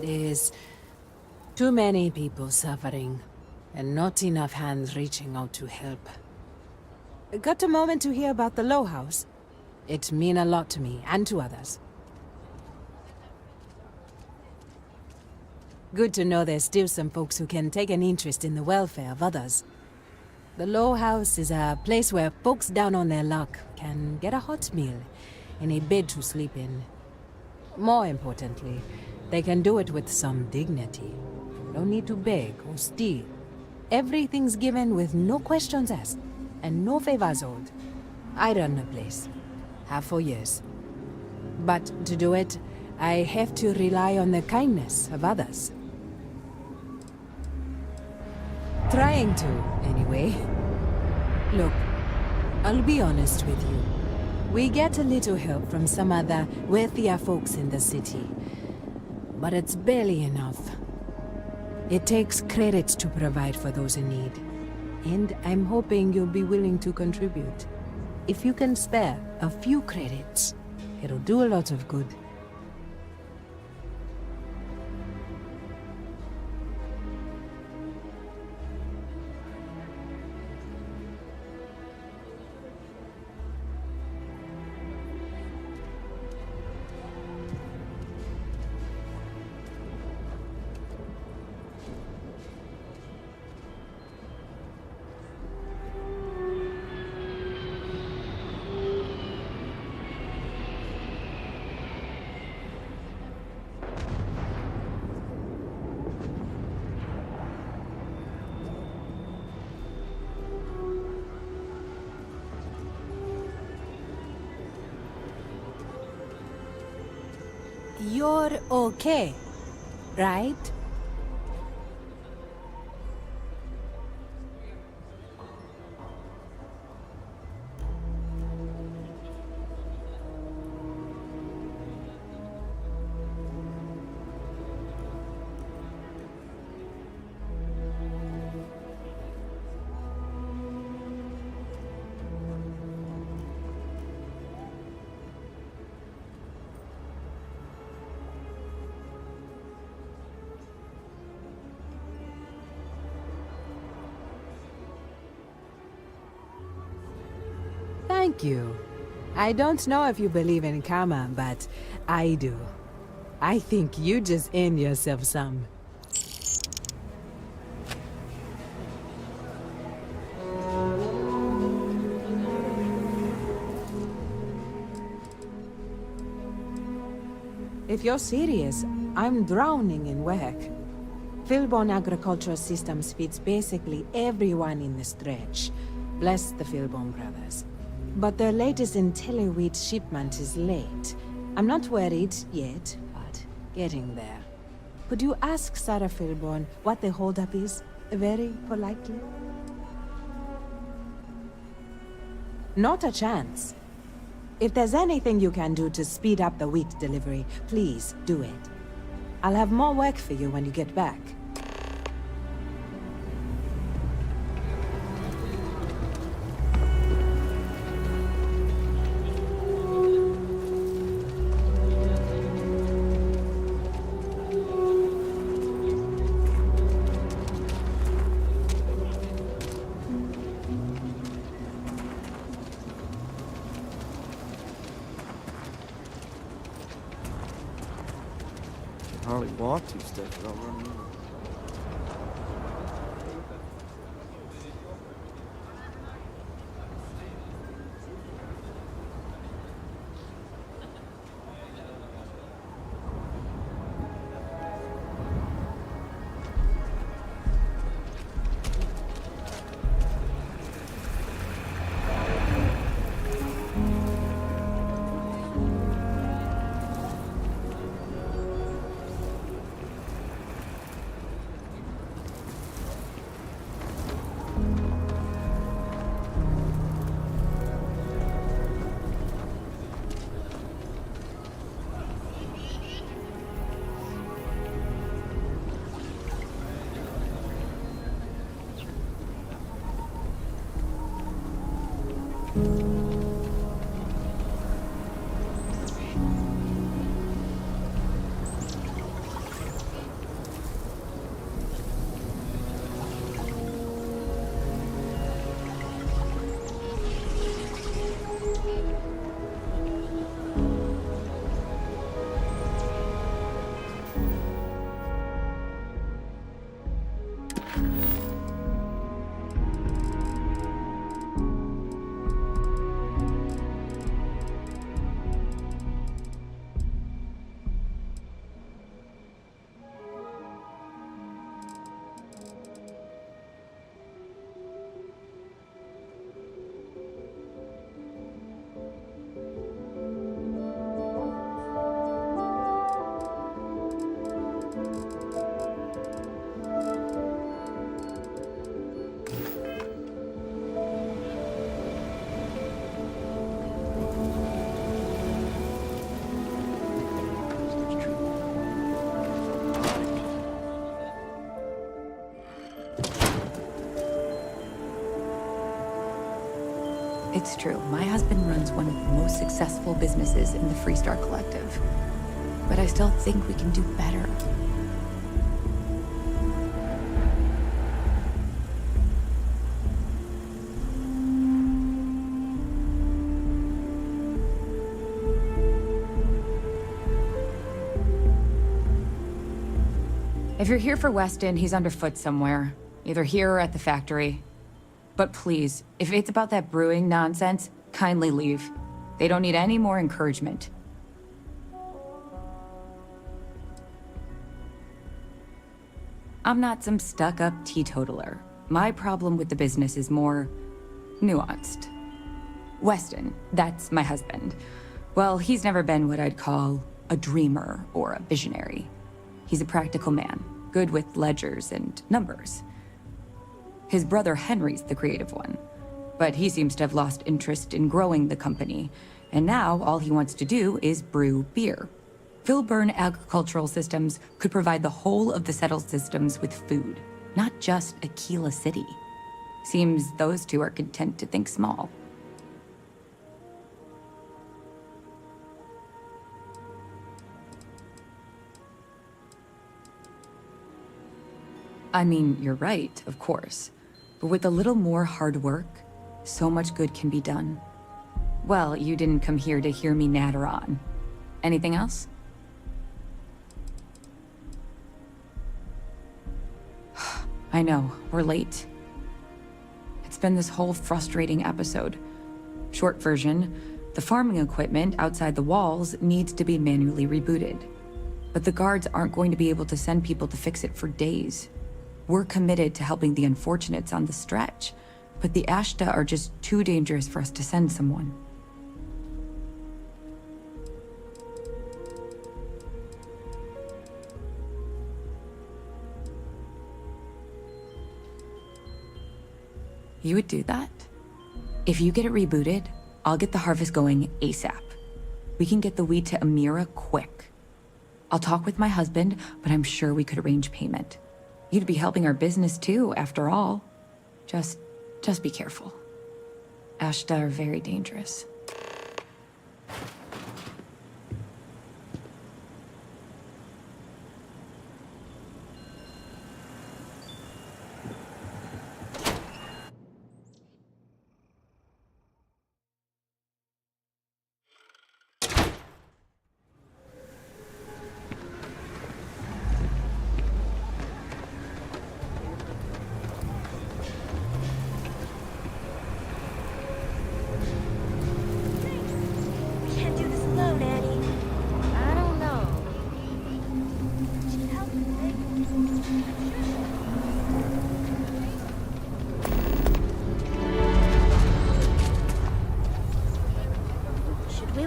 There's too many people suffering, and not enough hands reaching out to help. Got a moment to hear about the Low House? It mean a lot to me, and to others. Good to know there's still some folks who can take an interest in the welfare of others. The Low House is a place where folks down on their luck can get a hot meal and a bed to sleep in. More importantly, they can do it with some dignity. No need to beg or steal. Everything's given with no questions asked, and no favors owed. I run the place. Have for years. But to do it, I have to rely on the kindness of others. Trying to, anyway. Look, I'll be honest with you. We get a little help from some other wealthier folks in the city. But it's barely enough. It takes credits to provide for those in need. And I'm hoping you'll be willing to contribute. If you can spare a few credits, it'll do a lot of good. You're okay, right? Thank you. I don't know if you believe in karma, but I do. I think you just earned yourself some. If you're serious, I'm drowning in work. Philbon Agricultural Systems feeds basically everyone in the stretch. Bless the Philbon brothers. But their latest IntelliWheat shipment is late. I'm not worried yet, but getting there. Could you ask Sarah Philbon what the holdup is? Very politely? Not a chance. If there's anything you can do to speed up the wheat delivery, please do it. I'll have more work for you when you get back. Hardly walk 2 steps without running over. It's true. My husband runs one of the most successful businesses in the Freestar Collective. But I still think we can do better. If you're here for Weston, he's underfoot somewhere. Either here or at the factory. But please, if it's about that brewing nonsense, kindly leave. They don't need any more encouragement. I'm not some stuck-up teetotaler. My problem with the business is more nuanced. Weston, that's my husband. Well, he's never been what I'd call a dreamer or a visionary. He's a practical man, good with ledgers and numbers. His brother Henry's the creative one, but he seems to have lost interest in growing the company, and now all he wants to do is brew beer. Filburn Agricultural Systems could provide the whole of the settled systems with food, not just Aquila City. Seems those two are content to think small. I mean, you're right, of course. But with a little more hard work, so much good can be done. Well, you didn't come here to hear me natter on. Anything else? I know, we're late. It's been this whole frustrating episode. Short version, the farming equipment outside the walls needs to be manually rebooted. But the guards aren't going to be able to send people to fix it for days. We're committed to helping the unfortunates on the stretch, but the Ashta are just too dangerous for us to send someone. You would do that? If you get it rebooted, I'll get the harvest going ASAP. We can get the wheat to Amira quick. I'll talk with my husband, but I'm sure we could arrange payment. You'd be helping our business too, after all. Just be careful. Ashta are very dangerous.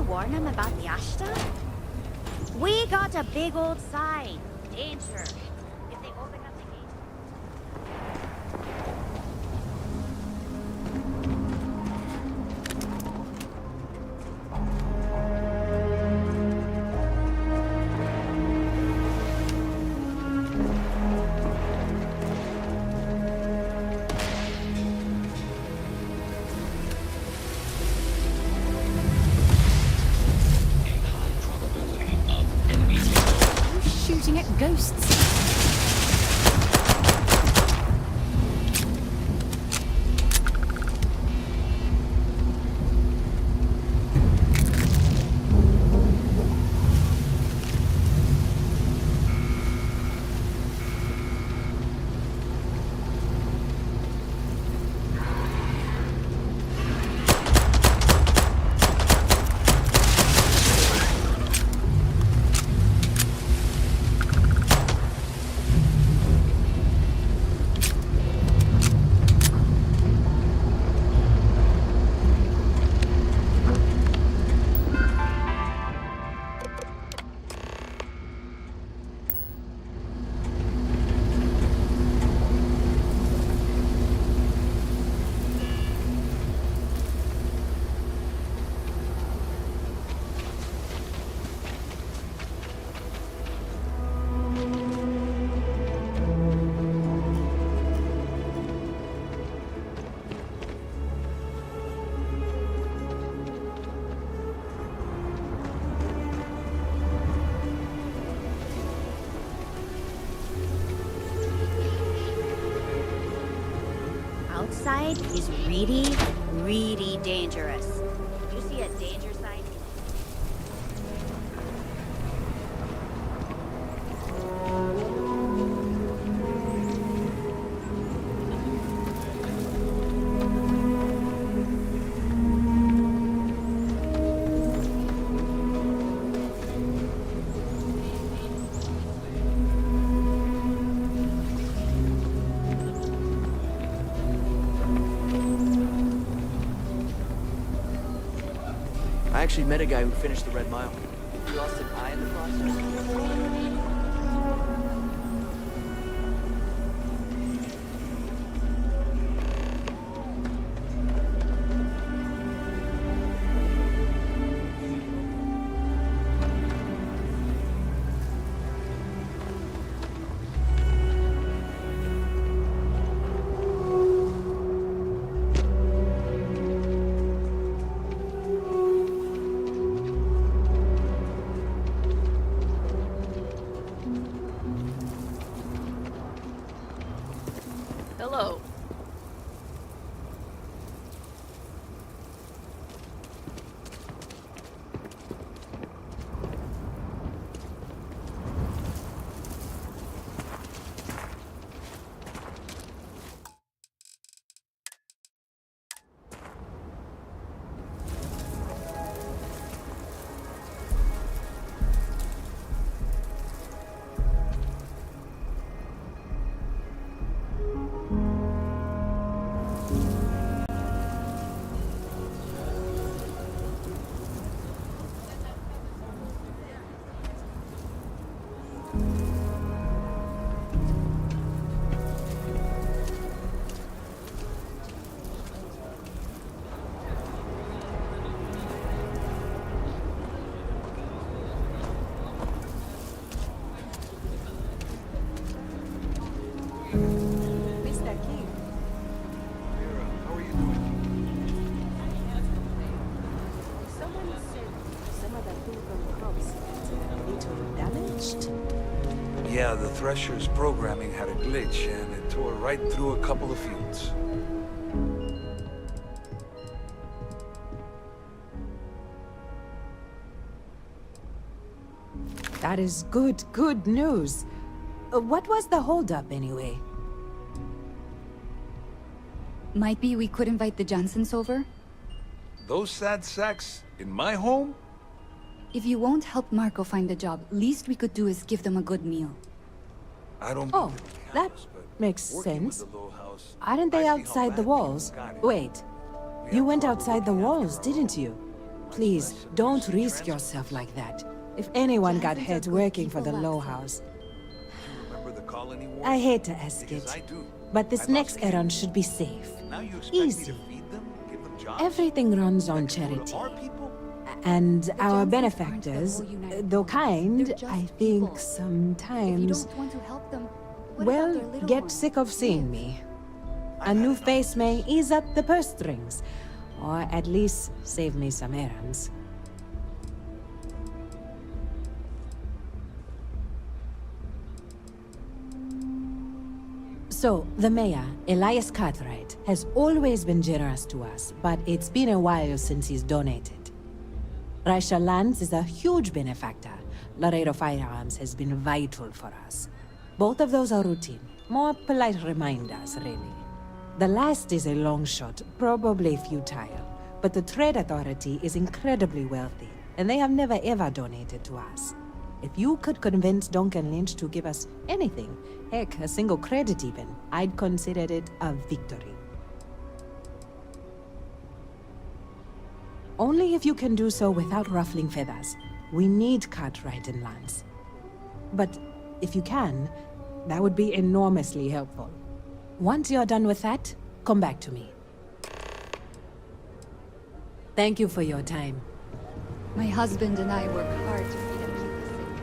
Warn them about the Ashta? We got a big old sign. Danger. If they open up the gate. outside is really, really dangerous. If you see a danger sign... I actually met a guy who finished the Red Mile. He lost an eye in the process. Hello. Yeah, the Thresher's programming had a glitch, and it tore right through a couple of fields. That is good news. What was the holdup anyway? Might be we could invite the Johnsons over? Those sad sacks in my home? If you won't help Marco find a job, least we could do is give them a good meal. I don't... Oh, that makes sense. Aren't they outside the walls? Wait, you went outside the walls, didn't you? Please, don't risk yourself like that. If anyone got hurt working for the Low House. I hate to ask it, but this next errand should be safe. Easy. Everything runs on charity. And our benefactors, though kind, I think sometimes... Well, get sick of seeing me. A new face may ease up the purse strings, or at least save me some errands. So, the mayor, Elias Cartwright, has always been generous to us, but it's been a while since he's donated. Raisha Lands is a huge benefactor. Laredo Firearms has been vital for us. Both of those are routine, more polite reminders, really. The last is a long shot, probably futile, but the Trade Authority is incredibly wealthy, and they have never ever donated to us. If you could convince Duncan Lynch to give us anything, heck, a single credit even, I'd consider it a victory. Only if you can do so without ruffling feathers. We need Cartwright and Lance. But if you can, that would be enormously helpful. Once you're done with that, come back to me. Thank you for your time. My husband and I work hard to feed and keep us safe.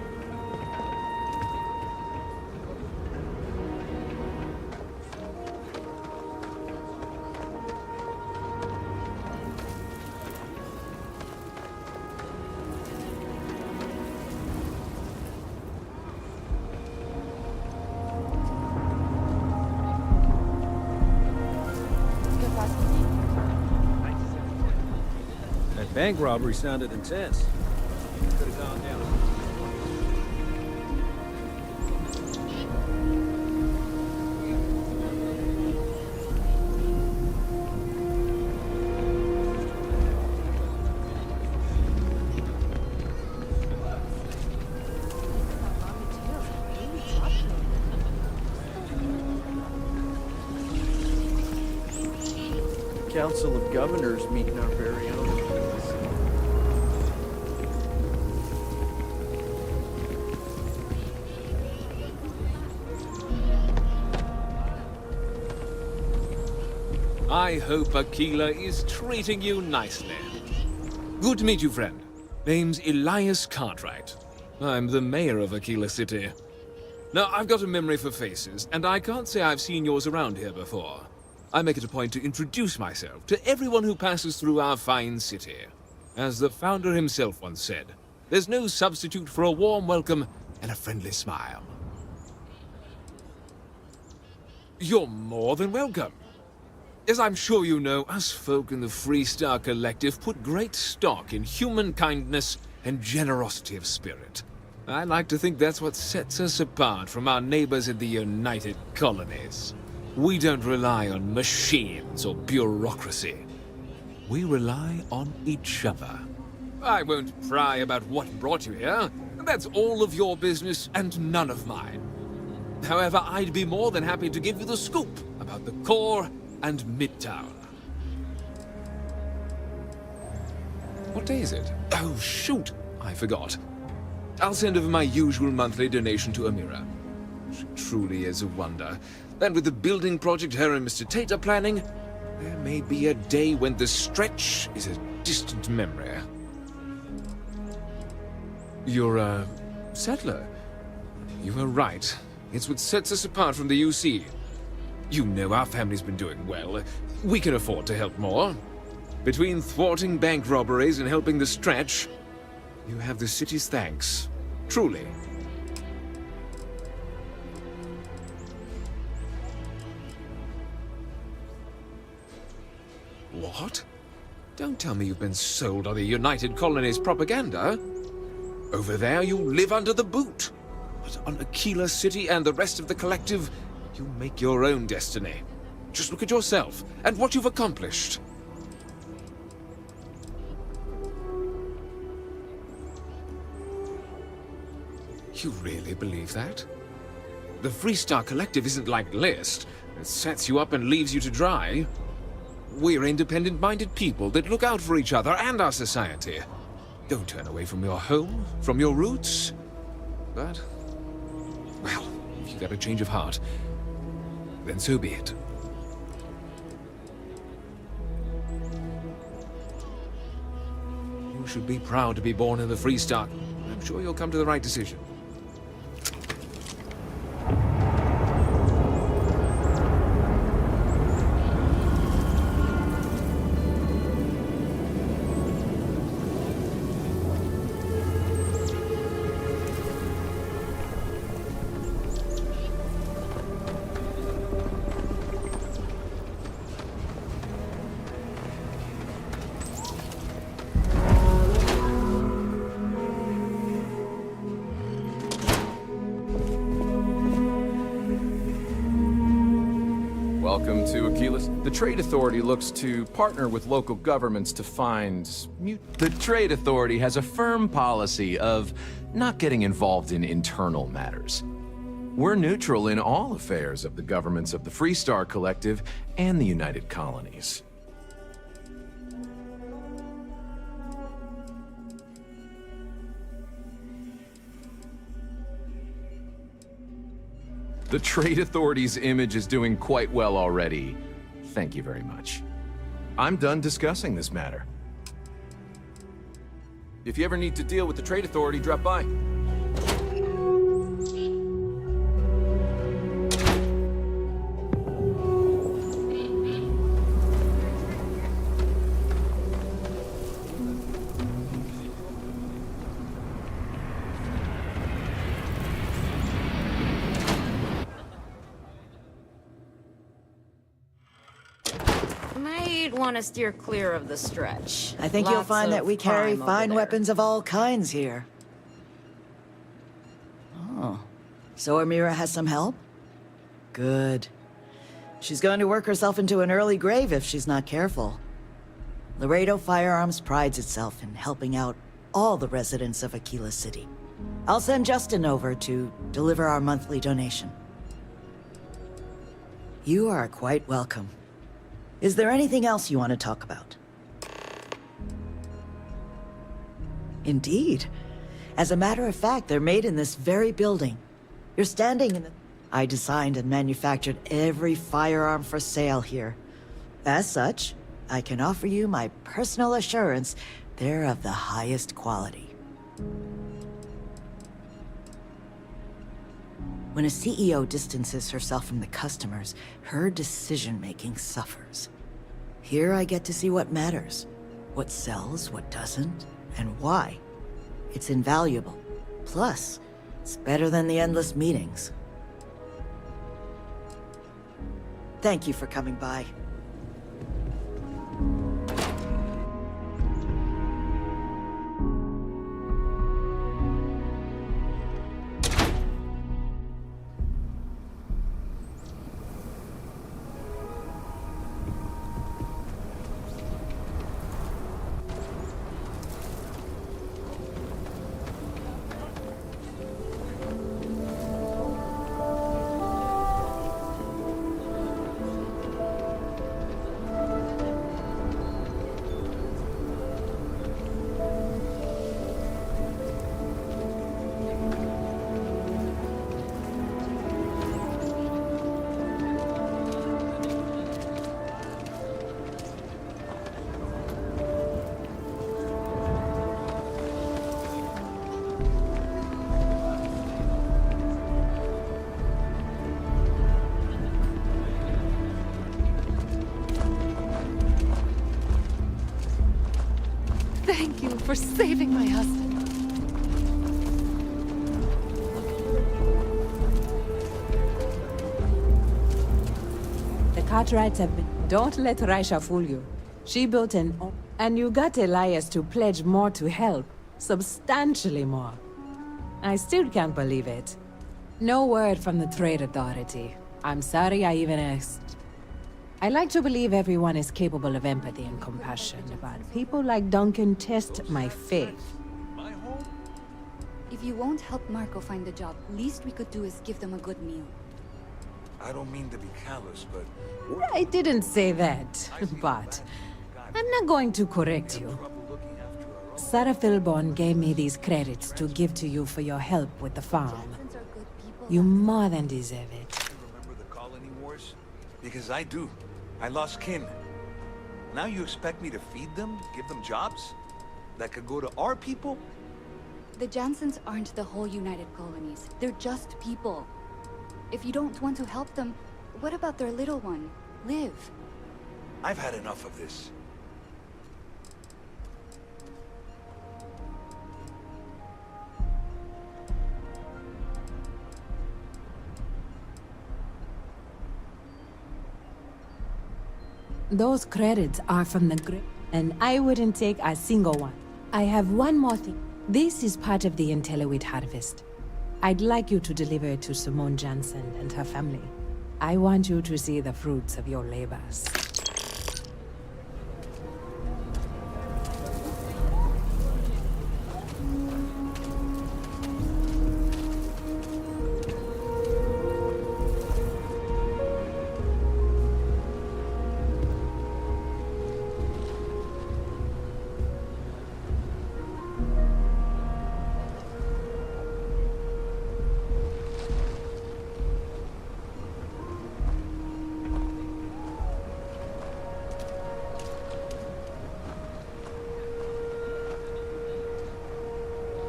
Bank robbery sounded intense. Could have gone down. Council of Governors meeting our very own. I hope Aquila is treating you nicely. Good to meet you, friend. Name's Elias Cartwright. I'm the mayor of Aquila City. Now, I've got a memory for faces, and I can't say I've seen yours around here before. I make it a point to introduce myself to everyone who passes through our fine city. As the founder himself once said, there's no substitute for a warm welcome and a friendly smile. You're more than welcome. As I'm sure you know, us folk in the Freestar Collective put great stock in human kindness and generosity of spirit. I like to think that's what sets us apart from our neighbors in the United Colonies. We don't rely on machines or bureaucracy. We rely on each other. I won't pry about what brought you here. That's all of your business and none of mine. However, I'd be more than happy to give you the scoop about the core and Midtown. What day is it? Oh, shoot! I forgot. I'll send over my usual monthly donation to Amira. She truly is a wonder. And with the building project her and Mr. Tate are planning, there may be a day when the stretch is a distant memory. You're a settler. You were right. It's what sets us apart from the UC. You know our family's been doing well. We can afford to help more. Between thwarting bank robberies and helping the stretch, you have the city's thanks. Truly. What? Don't tell me you've been sold on the United Colonies propaganda. Over there, you live under the boot. But on Aquila City and the rest of the collective, you make your own destiny. Just look at yourself and what you've accomplished. You really believe that? The Freestar Collective isn't like List. It sets you up and leaves you to dry. We're independent-minded people that look out for each other and our society. Don't turn away from your home, from your roots. But, well, if you got a change of heart, then so be it. You should be proud to be born in the Freestar. I'm sure you'll come to the right decision. Welcome to Aquila. The Trade Authority looks to partner with local governments to find... The Trade Authority has a firm policy of not getting involved in internal matters. We're neutral in all affairs of the governments of the Freestar Collective and the United Colonies. The Trade Authority's image is doing quite well already. Thank you very much. I'm done discussing this matter. If you ever need to deal with the Trade Authority, drop by. might want to steer clear of the stretch. I think you'll Lots find that of we carry crime over fine there. weapons of all kinds here. Oh. So Amira has some help? Good. She's going to work herself into an early grave if she's not careful. Laredo Firearms prides itself in helping out all the residents of Aquila City. I'll send Justin over to deliver our monthly donation. You are quite welcome. Is there anything else you want to talk about? Indeed. As a matter of fact, they're made in this very building. You're standing in the... I designed and manufactured every firearm for sale here. As such, I can offer you my personal assurance they're of the highest quality. When a CEO distances herself from the customers, her decision-making suffers. Here I get to see what matters, what sells, what doesn't, and why. It's invaluable. Plus, it's better than the endless meetings. Thank you for coming by. Thank you for saving my husband. The Cartwrights have been... Don't let Raisha fool you. She built an... And you got Elias to pledge more to help. Substantially more. I still can't believe it. No word from the Trade Authority. I'm sorry I even asked. I like to believe everyone is capable of empathy and compassion, but people like Duncan test my faith. If you won't help Marco find a job, least we could do is give them a good meal. I don't mean to be callous, but... I didn't say that, but I'm not going to correct you. Sarah Philborn gave me these credits to give to you for your help with the farm. You more than deserve it. Remember the colony wars? Because I do. I lost kin. Now you expect me to feed them? Give them jobs? That could go to our people? The Jansons aren't the whole United Colonies. They're just people. If you don't want to help them, what about their little one, Liv? I've had enough of this. Those credits are from the grip, and I wouldn't take a single one. I have one more thing. This is part of the Intelliwit harvest. I'd like you to deliver it to Simone Jansen and her family. I want you to see the fruits of your labors.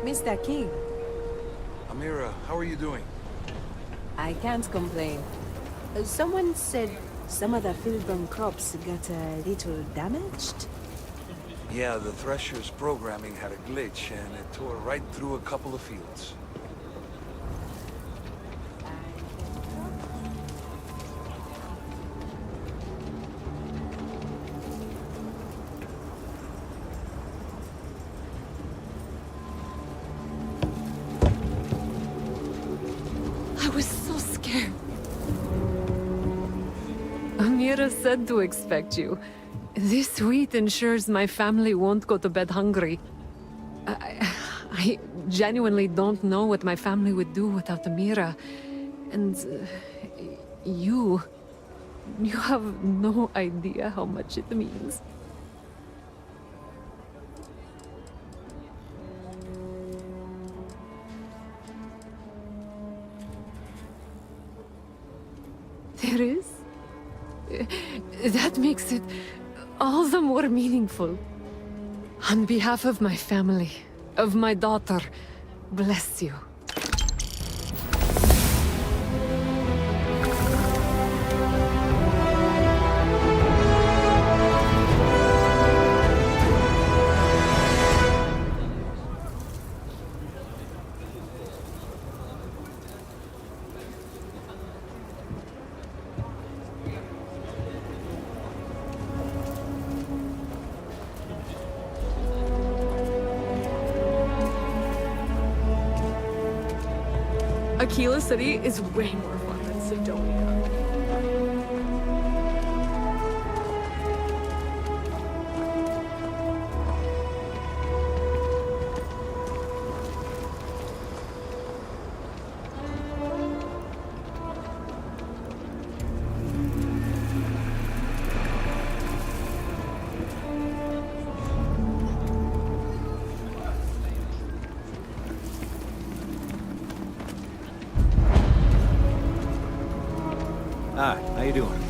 Mr. King. Amira, how are you doing? I can't complain. Someone said some of the Philbrum crops got a little damaged? Yeah, the Thresher's programming had a glitch, and it tore right through a couple of fields. Mira said to expect you. This sweet ensures my family won't go to bed hungry. I genuinely don't know what my family would do without Mira. And you have no idea how much it means. There is? That makes it all the more meaningful. On behalf of my family, of my daughter, bless you. Aquila City is way more fun than Sidonia. Hi, how you doing?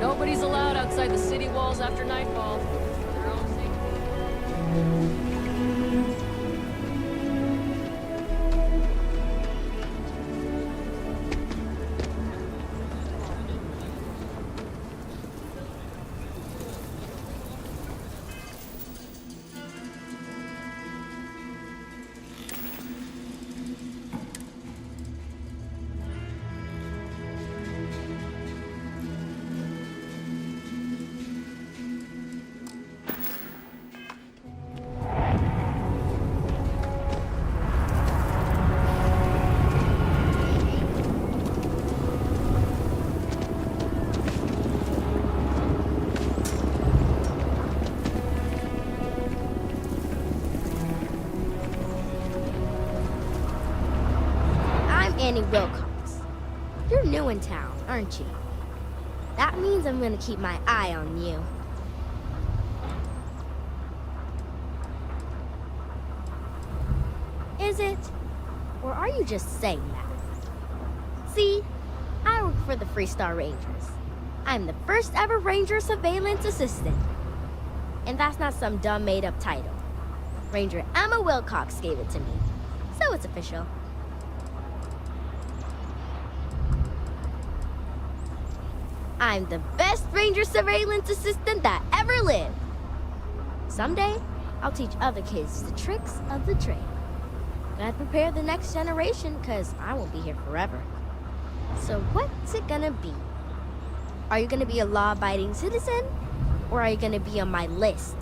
Nobody's allowed outside the city walls after nightfall. For their own safety. Annie Wilcox. You're new in town, aren't you? That means I'm gonna keep my eye on you. Is it? Or are you just saying that? See, I work for the Freestar Rangers. I'm the first ever Ranger Surveillance Assistant. And that's not some dumb made-up title. Ranger Emma Wilcox gave it to me, so it's official. I'm the best Ranger Surveillance Assistant that ever lived. Someday, I'll teach other kids the tricks of the trade. Gotta prepare the next generation, because I won't be here forever. So what's it gonna be? Are you gonna be a law-abiding citizen? Or are you gonna be on my list?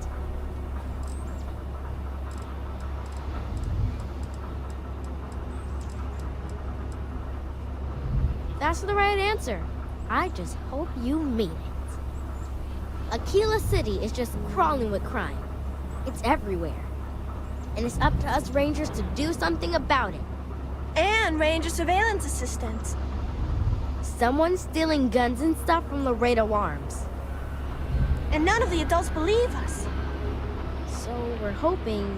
That's the right answer. I just hope you mean it. Aquila City is just crawling with crime. It's everywhere. And it's up to us Rangers to do something about it. And Ranger Surveillance Assistants. Someone's stealing guns and stuff from Laredo Arms. And none of the adults believe us. So we're hoping,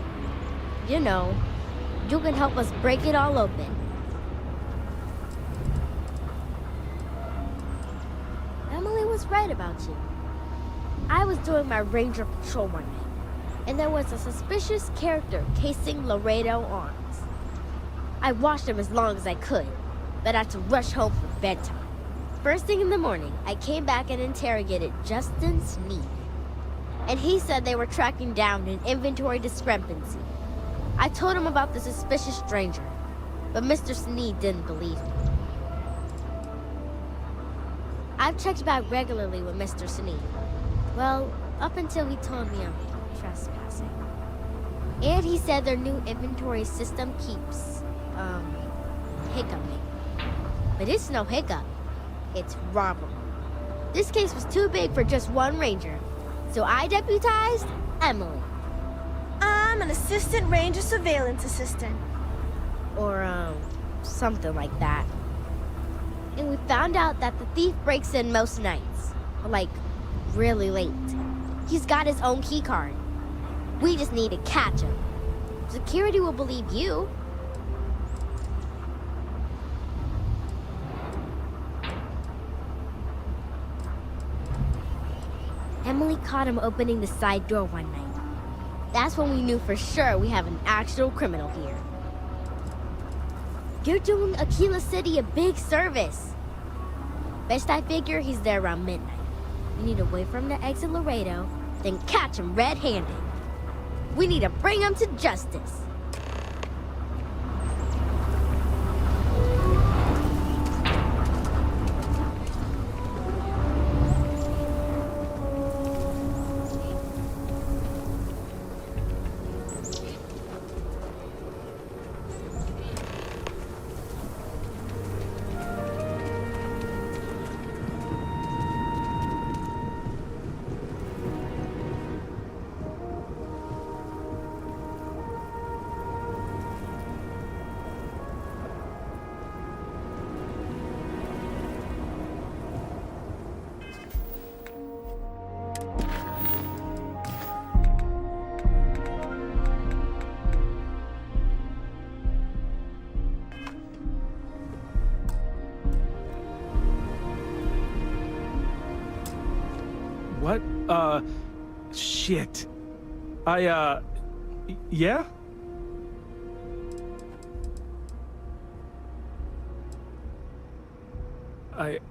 you know, you can help us break it all open. Emily was right about you. I was doing my ranger patrol one night, and there was a suspicious character casing Laredo Arms. I watched him as long as I could, but I had to rush home for bedtime. First thing in the morning, I came back and interrogated Justin Sneed. And he said they were tracking down an inventory discrepancy. I told him about the suspicious stranger, but Mr. Sneed didn't believe me. I've checked back regularly with Mr. Sneed. Well, up until he told me I'm trespassing. And he said their new inventory system keeps, hiccuping. But it's no hiccup. It's robbery. This case was too big for just one ranger, so I deputized Emily. I'm an assistant ranger surveillance assistant. Or, something like that. And we found out that the thief breaks in most nights, but like, really late. He's got his own key card. We just need to catch him. Security will believe you. Emily caught him opening the side door one night. That's when we knew for sure we have an actual criminal here. You're doing Aquila City a big service. Best I figure he's there around midnight. We need to wait for him to exit Laredo, then catch him red-handed. We need to bring him to justice. What? Shit. Yeah?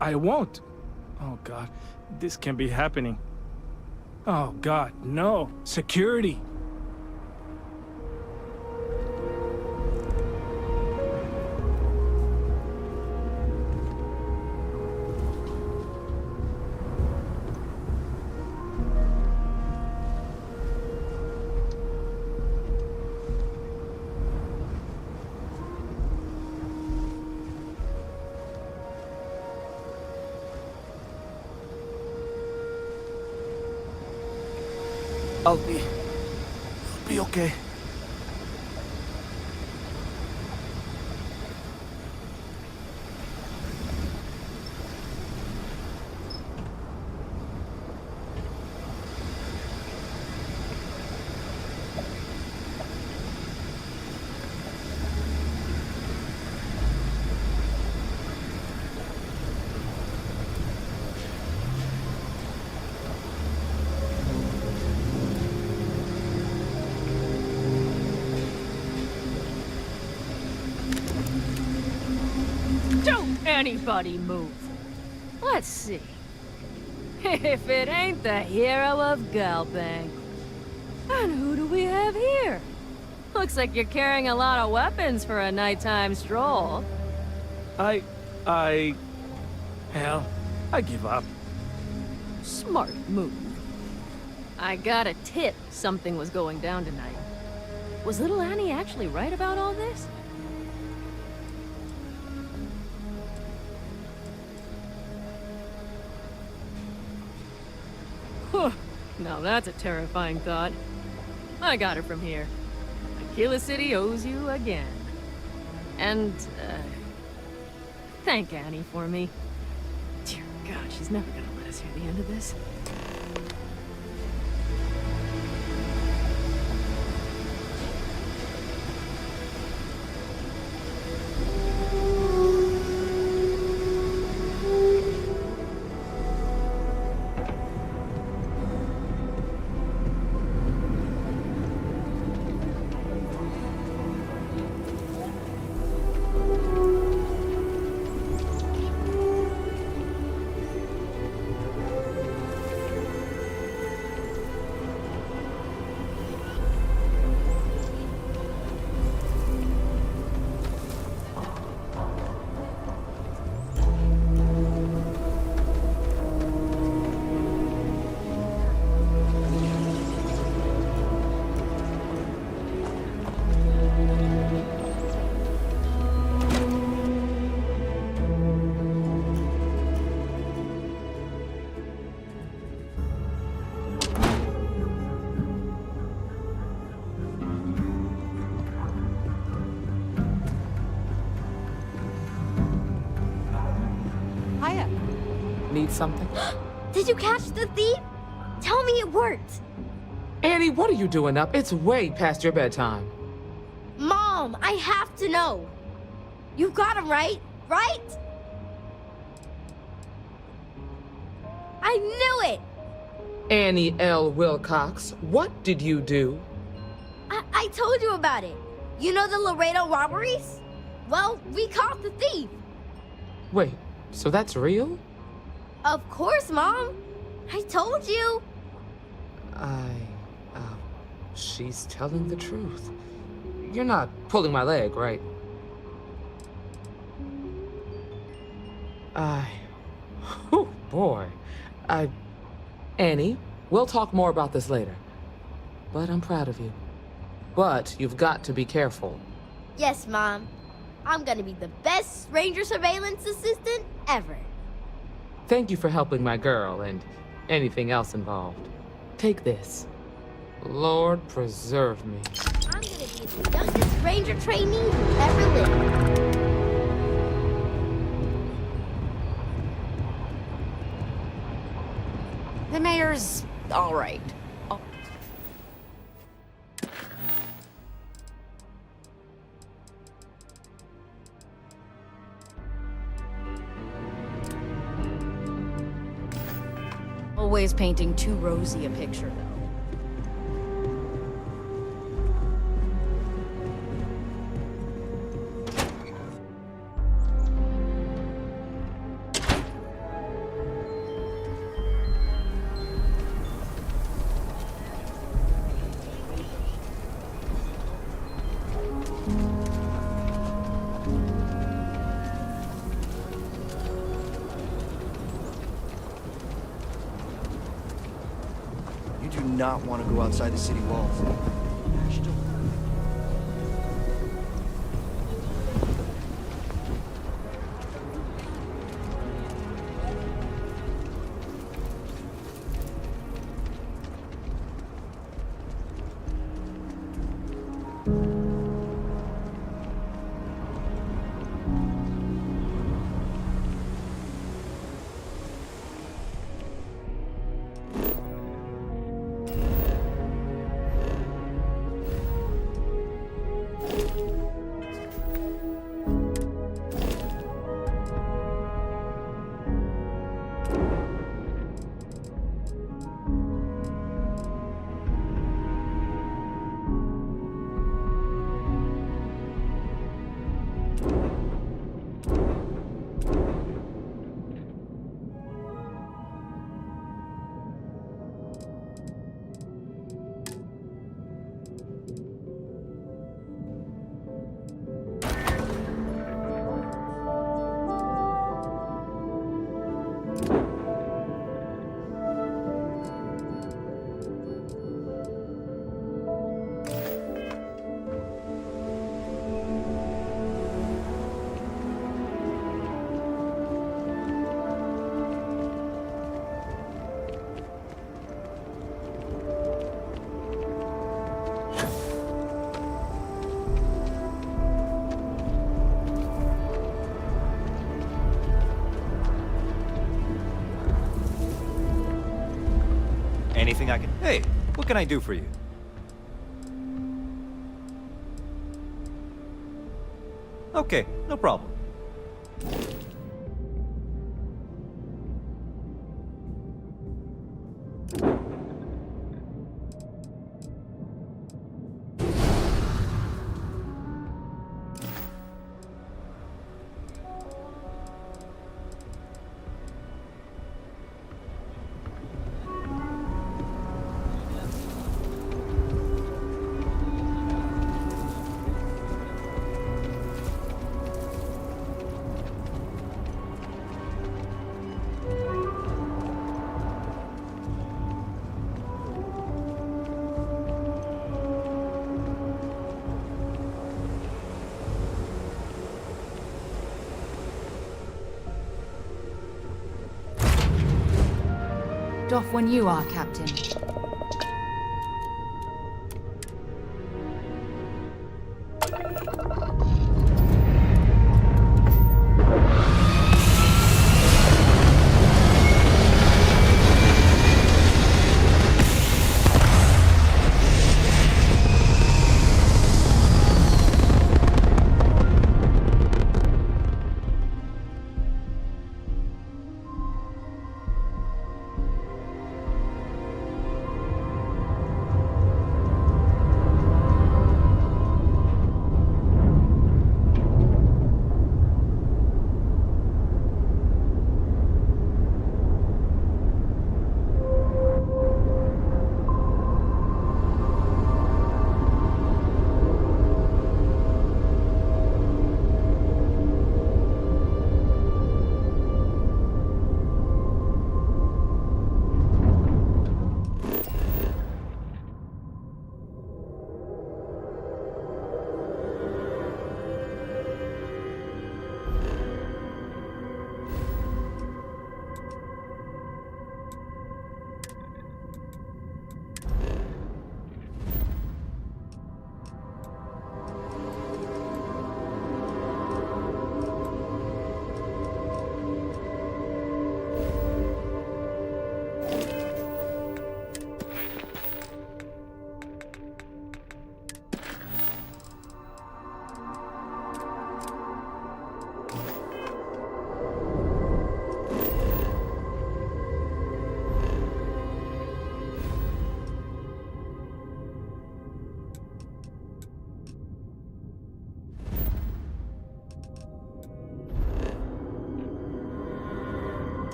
I won't. Oh, God. This can't be happening. Oh, God, no. Security. I'll be okay. Anybody move. Let's see. If it ain't the hero of Galbang. And who do we have here? Looks like you're carrying a lot of weapons for a nighttime stroll. Hell, I give up. Smart move. I got a tip something was going down tonight. Was little Annie actually right about all this? Now that's a terrifying thought. I got it from here. Aquila City owes you again. And, thank Annie for me. Dear God, she's never gonna let us hear the end of this. something? Did you catch the thief? Tell me it worked. Annie, what are you doing up? It's way past your bedtime. Mom, I have to know. You got him right? Right? I knew it! Annie L. Wilcox, what did you do? I told you about it. You know the Laredo robberies? Well, we caught the thief. Wait, so that's real? Of course, Mom. I told you. She's telling the truth. You're not pulling my leg, right? Oh boy. Annie, we'll talk more about this later. But I'm proud of you. But you've got to be careful. Yes, Mom. I'm gonna be the best stranger surveillance assistant ever. Thank you for helping my girl and anything else involved. Take this. Lord preserve me. I'm gonna be the youngest ranger trainee who ever lived. The mayor's all right. Always painting too rosy a picture, though. Not want to go outside the city walls. Anything I can... Hey, what can I do for you? Okay, no problem. Off when you are, Captain.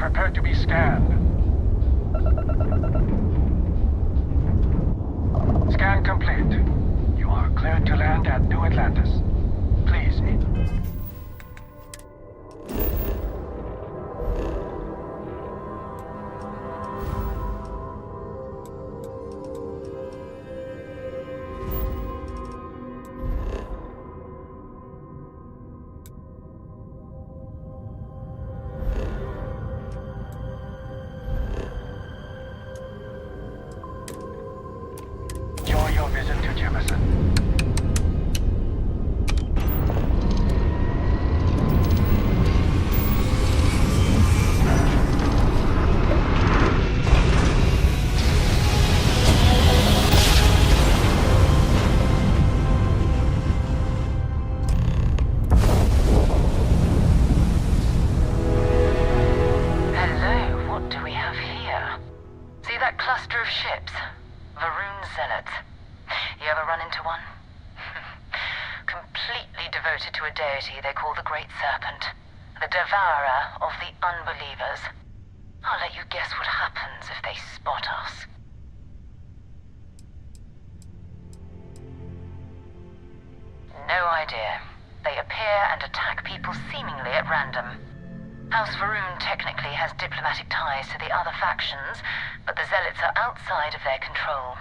Prepare to be scanned. Scan complete. You are cleared to land at New Atlantis. Please. Enjoy your visit to Jefferson. Hello, what do we have here? See that cluster of ships? Varun Zealots. You ever run into one? Completely devoted to a deity they call the Great Serpent. The devourer of the unbelievers. I'll let you guess what happens if they spot us. No idea. They appear and attack people seemingly at random. House Varun technically has diplomatic ties to the other factions, but the Zealots are outside of their control.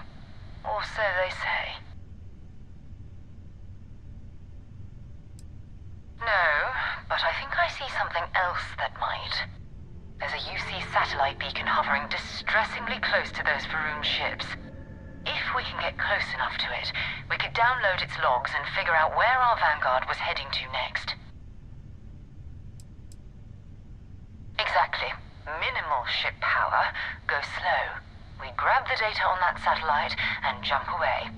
Or so they say. No, but I think I see something else that might. There's a UC satellite beacon hovering distressingly close to those Varun ships. If we can get close enough to it, we could download its logs and figure out where our vanguard was heading to next. Exactly. Minimal ship power, go slow. We grab the data on that satellite and jump away.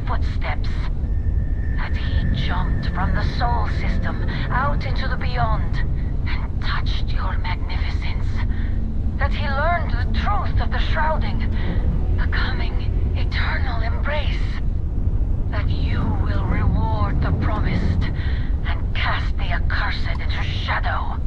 Footsteps. That he jumped from the soul system out into the beyond and touched your magnificence. That he learned the truth of the shrouding, the coming eternal embrace. That you will reward the promised and cast the accursed into shadow.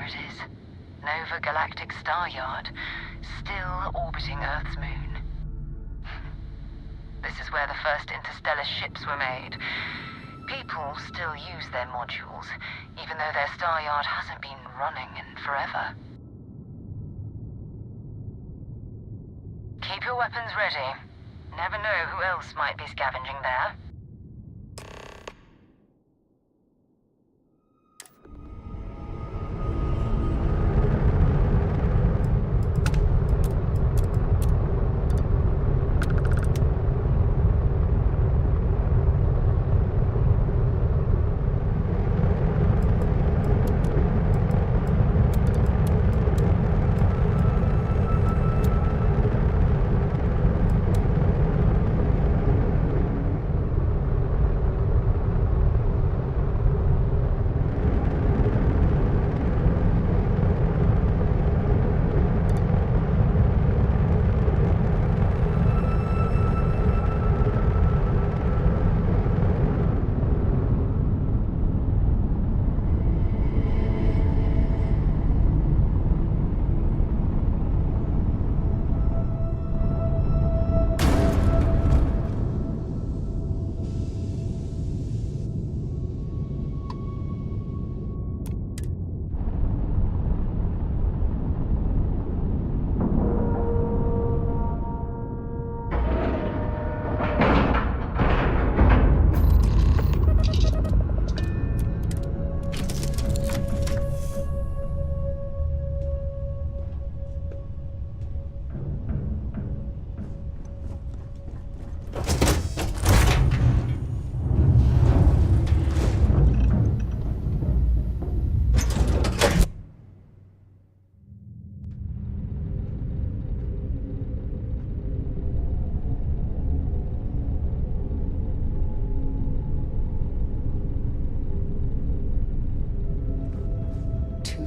it is. Nouveau Galactic Star Yard, still orbiting Earth's moon. This is where the first interstellar ships were made. People still use their modules, even though their star yard hasn't been running in forever. Keep your weapons ready. Never know who else might be scavenging there.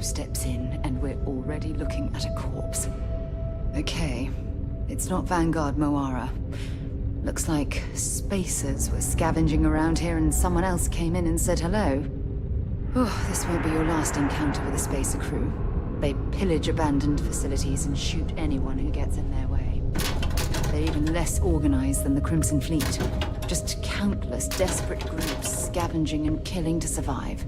Steps in, and we're already looking at a corpse. Okay, it's not Vanguard Moara. Looks like spacers were scavenging around here and someone else came in and said hello. Oh, this won't be your last encounter with a spacer crew. They pillage abandoned facilities and shoot anyone who gets in their way. They're even less organized than the Crimson Fleet. Just countless desperate groups scavenging and killing to survive.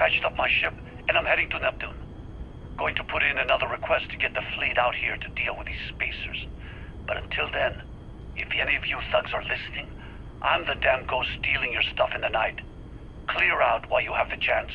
patched up my ship, and I'm heading to Neptune. Going to put in another request to get the fleet out here to deal with these spacers. But until then, if any of you thugs are listening, I'm the damn ghost stealing your stuff in the night. Clear out while you have the chance.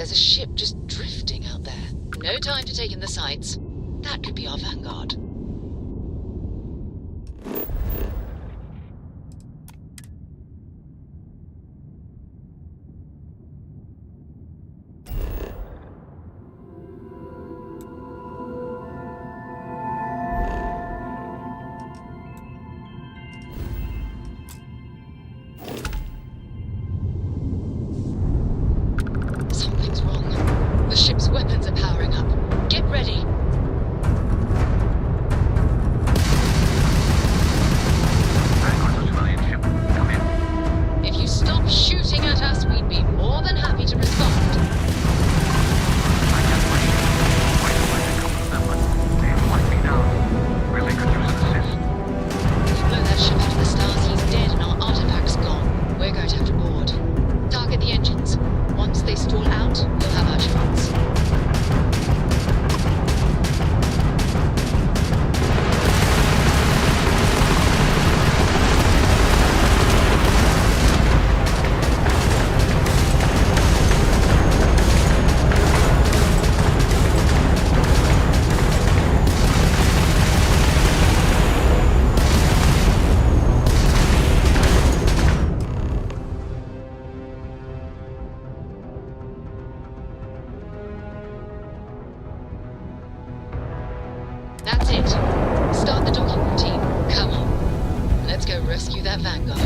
There's a ship just drifting out there. No time to take in the sights. That could be our vanguard. Something's wrong. The ship's weapons are powering up. Get ready. Start the docking routine. Come on. Let's go rescue that Vanguard.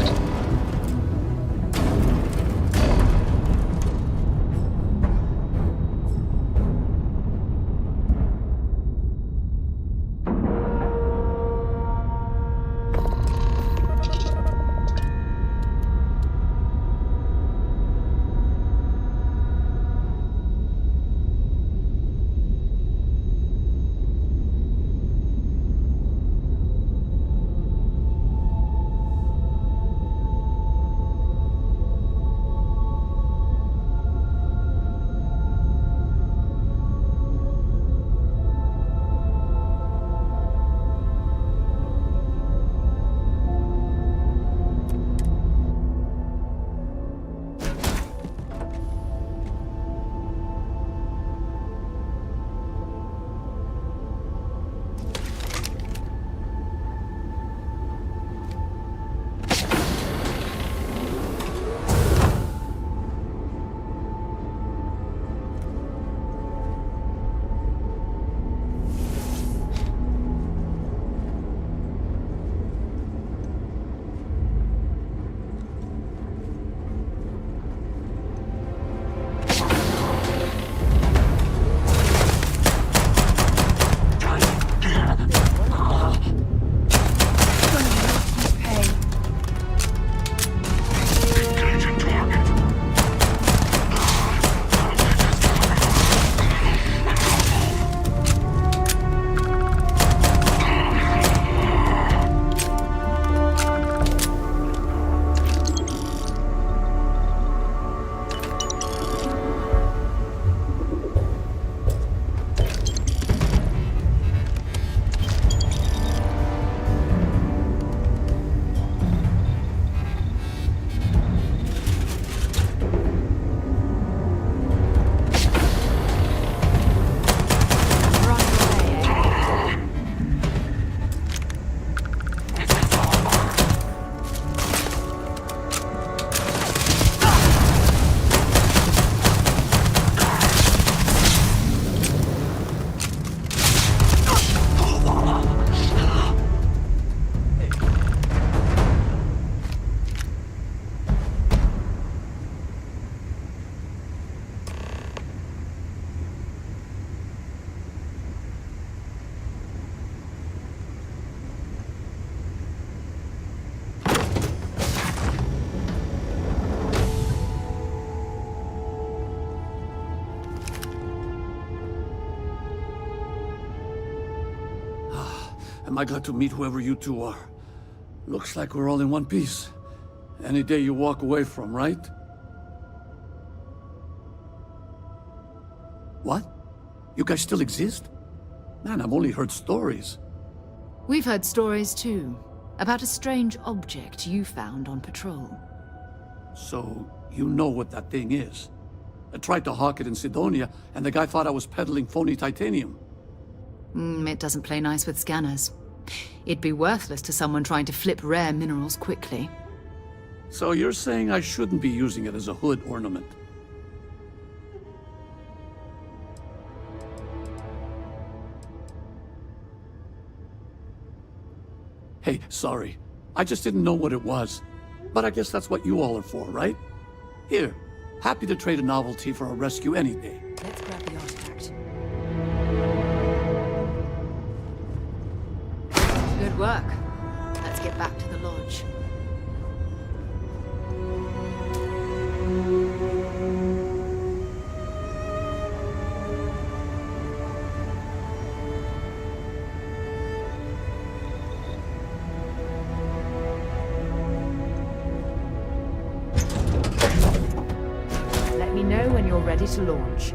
Am I glad to meet whoever you two are. Looks like we're all in one piece. Any day you walk away from, right? What? You guys still exist? Man, I've only heard stories. We've heard stories too, about a strange object you found on patrol. So, you know what that thing is? I tried to hawk it in Sidonia, and the guy thought I was peddling phony titanium. It doesn't play nice with scanners. It'd be worthless to someone trying to flip rare minerals quickly. So you're saying I shouldn't be using it as a hood ornament? Hey, sorry. I just didn't know what it was. But I guess that's what you all are for, right? Here, happy to trade a novelty for a rescue any day. Let's grab the artifact. Good work. Let's get back to the lodge. Let me know when you're ready to launch.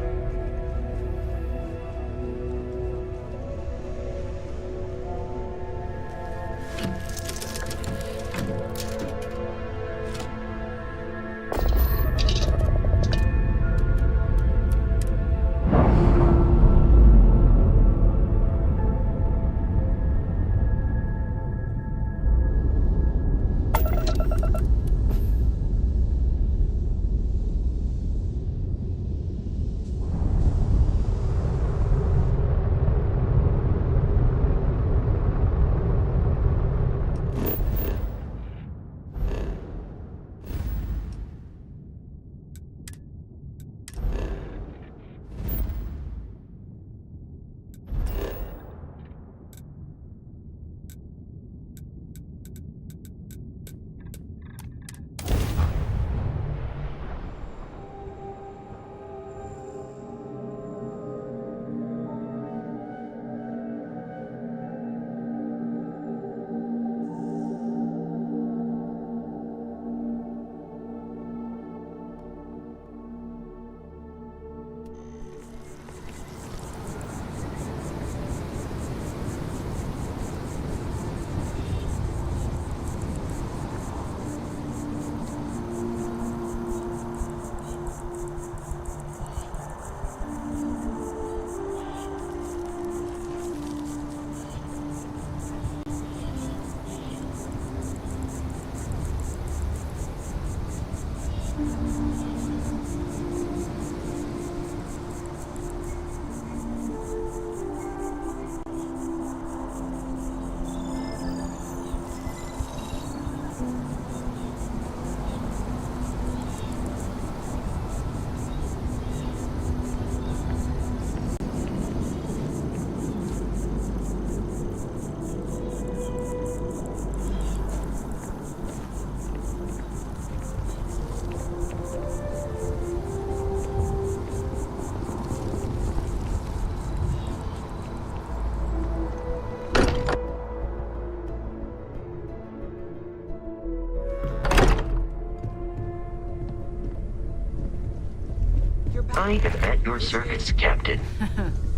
I am at your service, Captain.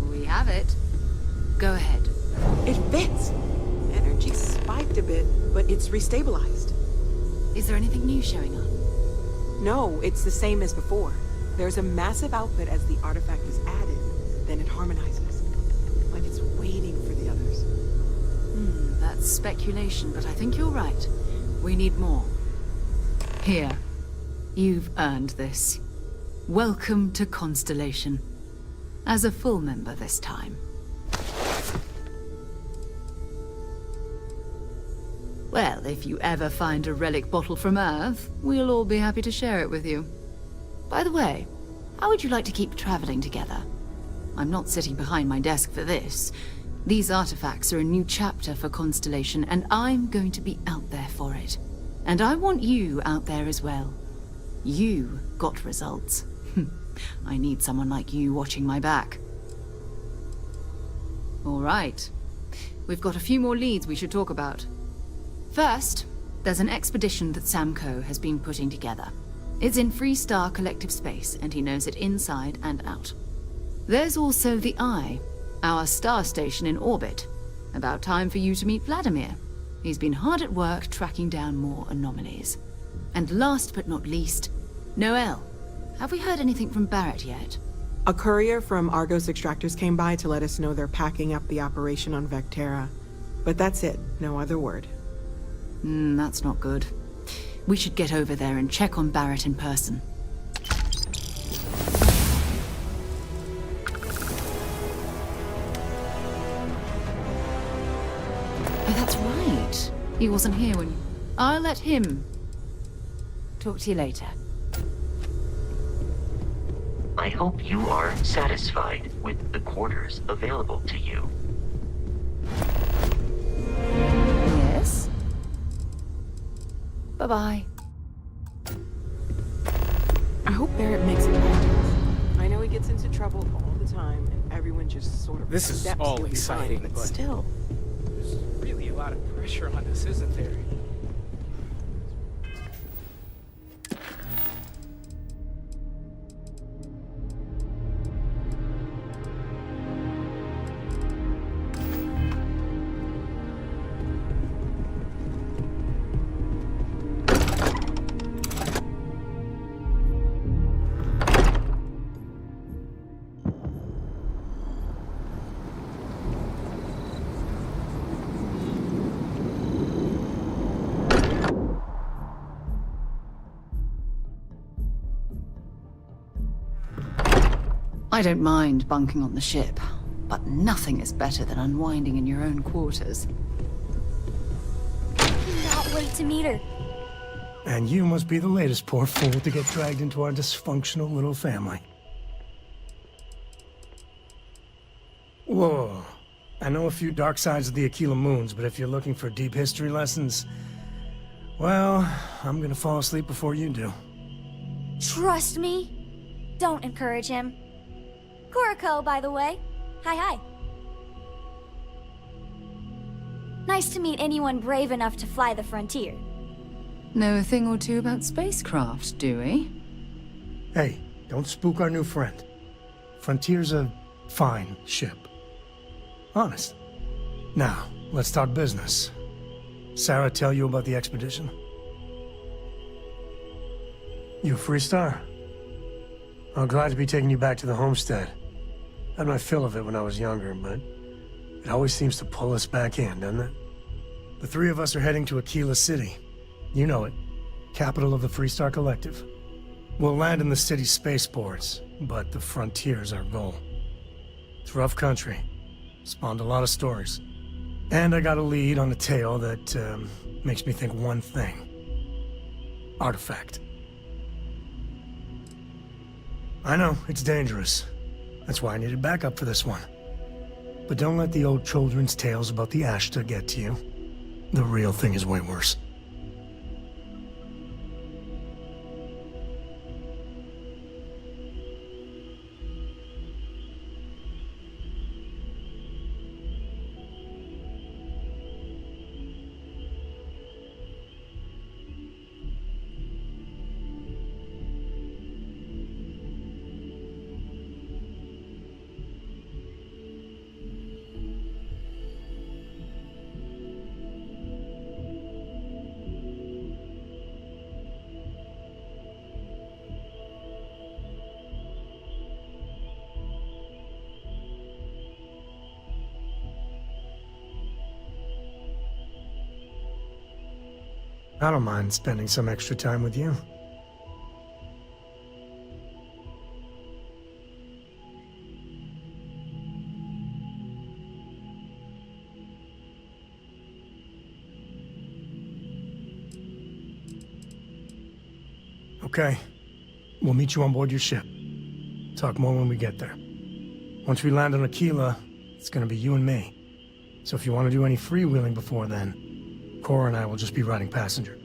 We have it. Go ahead. It fits. Energy spiked a bit, but it's restabilized. Is there anything new showing up? No, it's the same as before. There's a massive output as the artifact is added, then it harmonizes. Like it's waiting for the others. That's speculation, but I think you're right. We need more. Here. You've earned this. Welcome to Constellation. As a full member this time. Well, if you ever find a relic bottle from Earth, we'll all be happy to share it with you. By the way, how would you like to keep traveling together? I'm not sitting behind my desk for this. These artifacts are a new chapter for Constellation, and I'm going to be out there for it. And I want you out there as well. You got results. I need someone like you watching my back. All right. We've got a few more leads we should talk about. First, there's an expedition that Samco has been putting together. It's in Freestar Collective Space, and he knows it inside and out. There's also the Eye, our star station in orbit. About time for you to meet Vladimir. He's been hard at work tracking down more anomalies. And last but not least, Noel. Have we heard anything from Barrett yet? A courier from Argos Extractors came by to let us know they're packing up the operation on Vectera. But that's it, no other word. That's not good. We should get over there and check on Barrett in person. Oh, that's right. He wasn't here when you... I'll let him. Talk to you later. I hope you are satisfied with the quarters available to you. Yes? Bye-bye. I hope Barrett makes it back. I know he gets into trouble all the time, and everyone just sort of... This is all exciting, but but still... there's really a lot of pressure on us, isn't there? I don't mind bunking on the ship, but nothing is better than unwinding in your own quarters. Cannot wait to meet her. And you must be the latest poor fool to get dragged into our dysfunctional little family. Whoa. I know a few dark sides of the Aquila Moons, but if you're looking for deep history lessons, well, I'm gonna fall asleep before you do. Trust me. Don't encourage him. Kuriko, by the way. Hi. Nice to meet anyone brave enough to fly the frontier. Know a thing or two about spacecraft, do we? Hey, don't spook our new friend. Frontier's a fine ship. Honest. Now, let's talk business. Sarah tell you about the expedition? You a Freestar? I'm glad to be taking you back to the homestead. Had my fill of it when I was younger, but it always seems to pull us back in, doesn't it? The three of us are heading to Aquila City. You know it. Capital of the Freestar Collective. We'll land in the city's spaceports, but the frontier's our goal. It's rough country. Spawned a lot of stories. And I got a lead on a tale that makes me think one thing. Artifact. I know, it's dangerous. That's why I needed backup for this one. But don't let the old children's tales about the Ashta get to you. The real thing is way worse. I don't mind spending some extra time with you. Okay. We'll meet you on board your ship. Talk more when we get there. Once we land on Aquila, it's gonna be you and me. So if you want to do any freewheeling before then, Cora and I will just be riding passenger.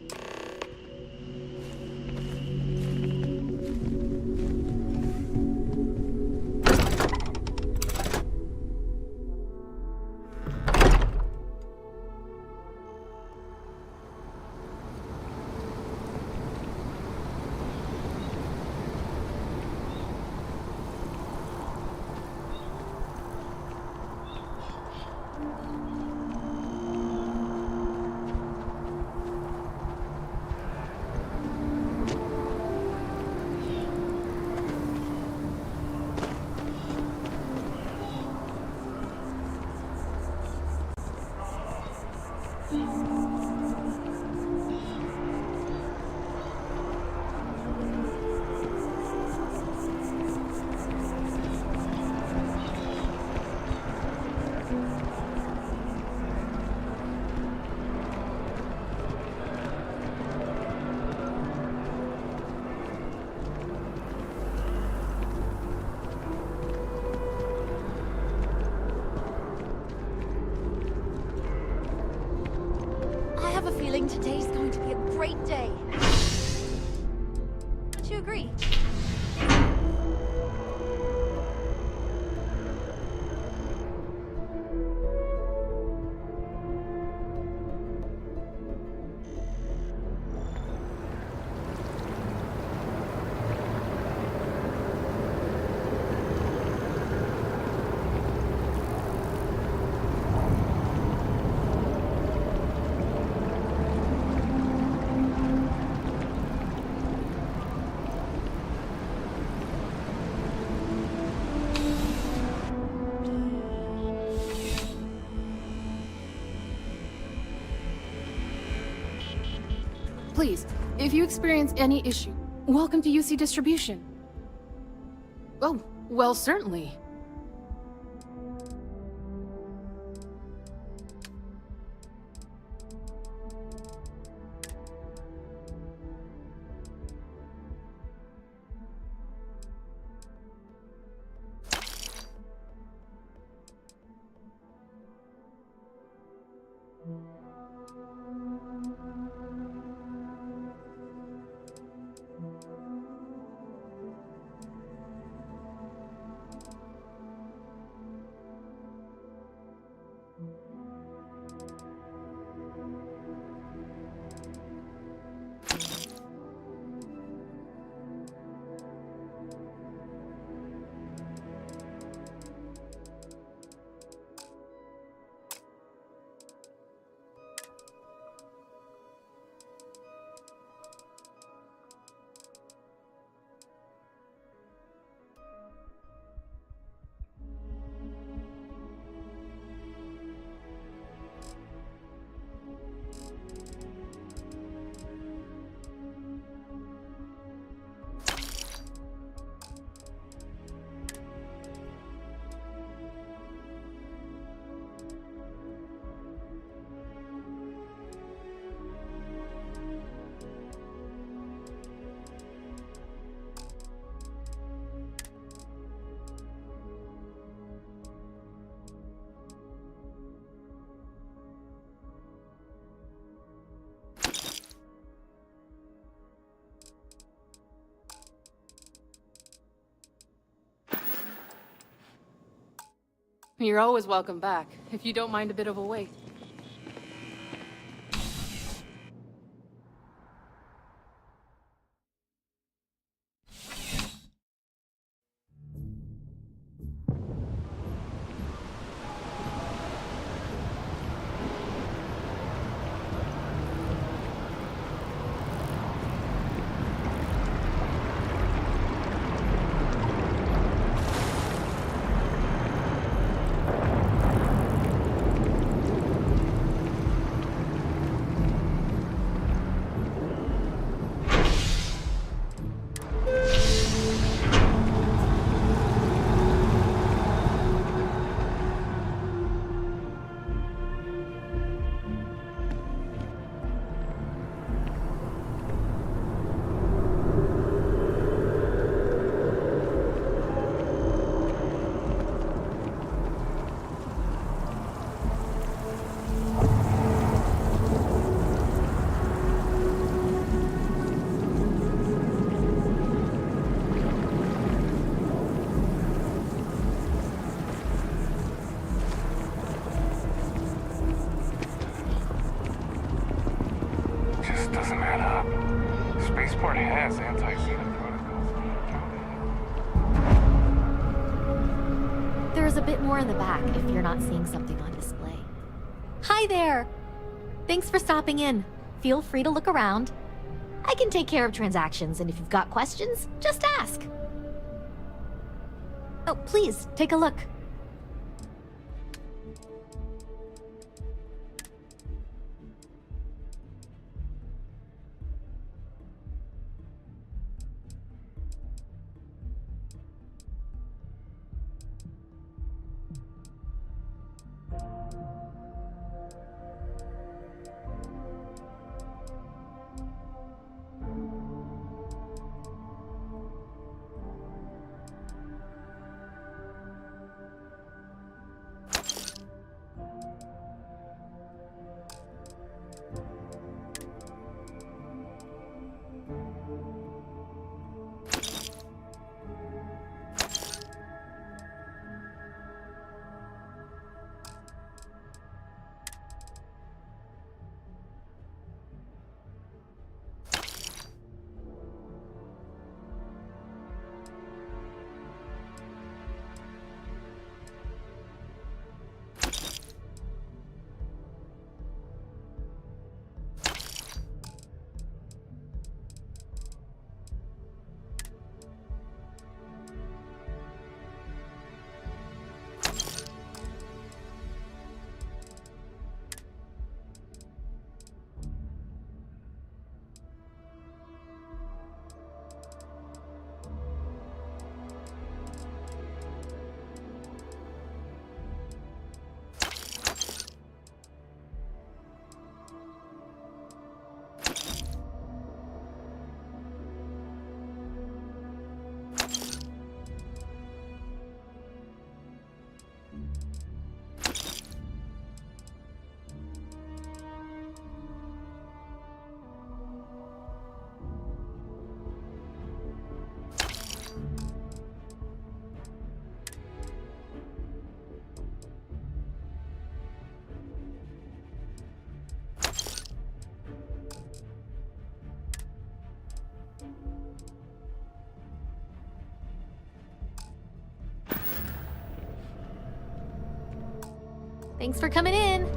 Today's going to be a great day. Don't you agree? Please, if you experience any issue, welcome to UC Distribution. Oh, well, certainly. You're always welcome back, if you don't mind a bit of a wait. has anti-Xenon protocols. There's a bit more in the back if you're not seeing something on display. Hi there! Thanks for stopping in. Feel free to look around. I can take care of transactions, and if you've got questions, just ask. Oh, please, take a look. Thanks for coming in.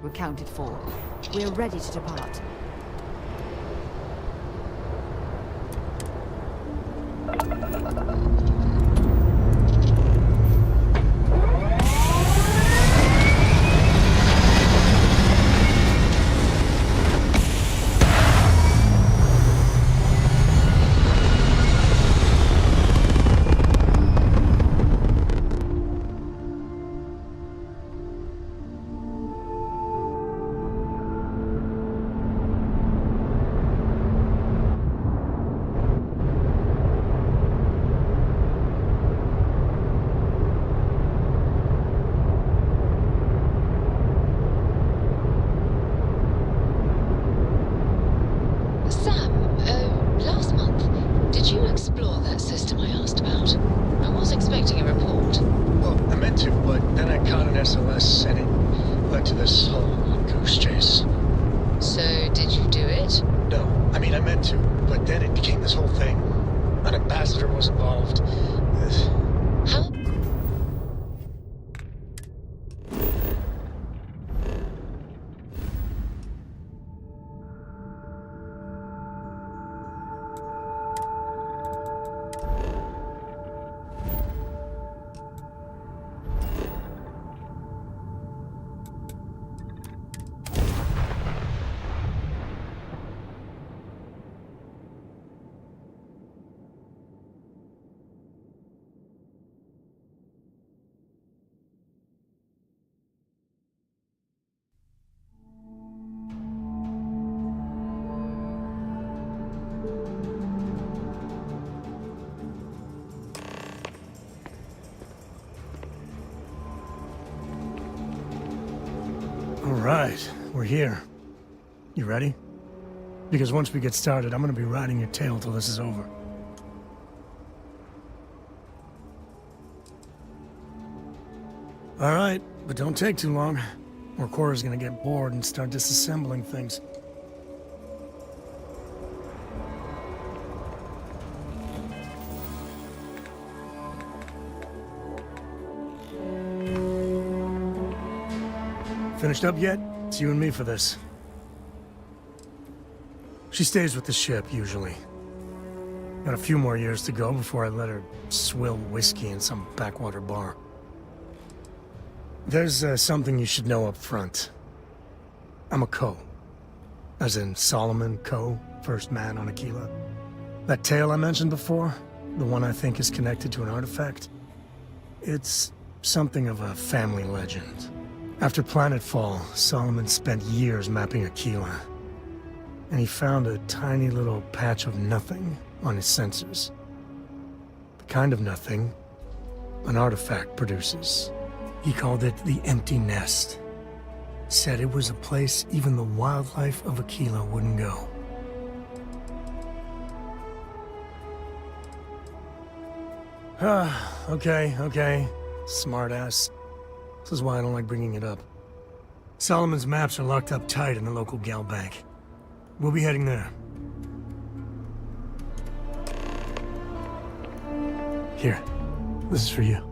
We're counted for. We're ready to depart. SOS, and it led to this whole goose chase. So, did you do it? No. I mean, I meant to, but then it became this whole thing. An ambassador was involved. How? right, we're here. You ready? Because once we get started, I'm gonna be riding your tail till this is over. All right, but don't take too long, or Cora's gonna get bored and start disassembling things. Finished up yet? It's you and me for this. She stays with the ship, usually. Got a few more years to go before I let her swill whiskey in some backwater bar. There's something you should know up front. I'm a Co. As in Solomon Co., first man on Aquila. That tale I mentioned before, the one I think is connected to an artifact, it's something of a family legend. After planetfall, Solomon spent years mapping Aquila, and he found a tiny little patch of nothing on his sensors. The kind of nothing an artifact produces. He called it the Empty Nest. Said it was a place even the wildlife of Aquila wouldn't go. Okay. Smartass. This is why I don't like bringing it up. Solomon's maps are locked up tight in the local gal bank. We'll be heading there. Here, this is for you.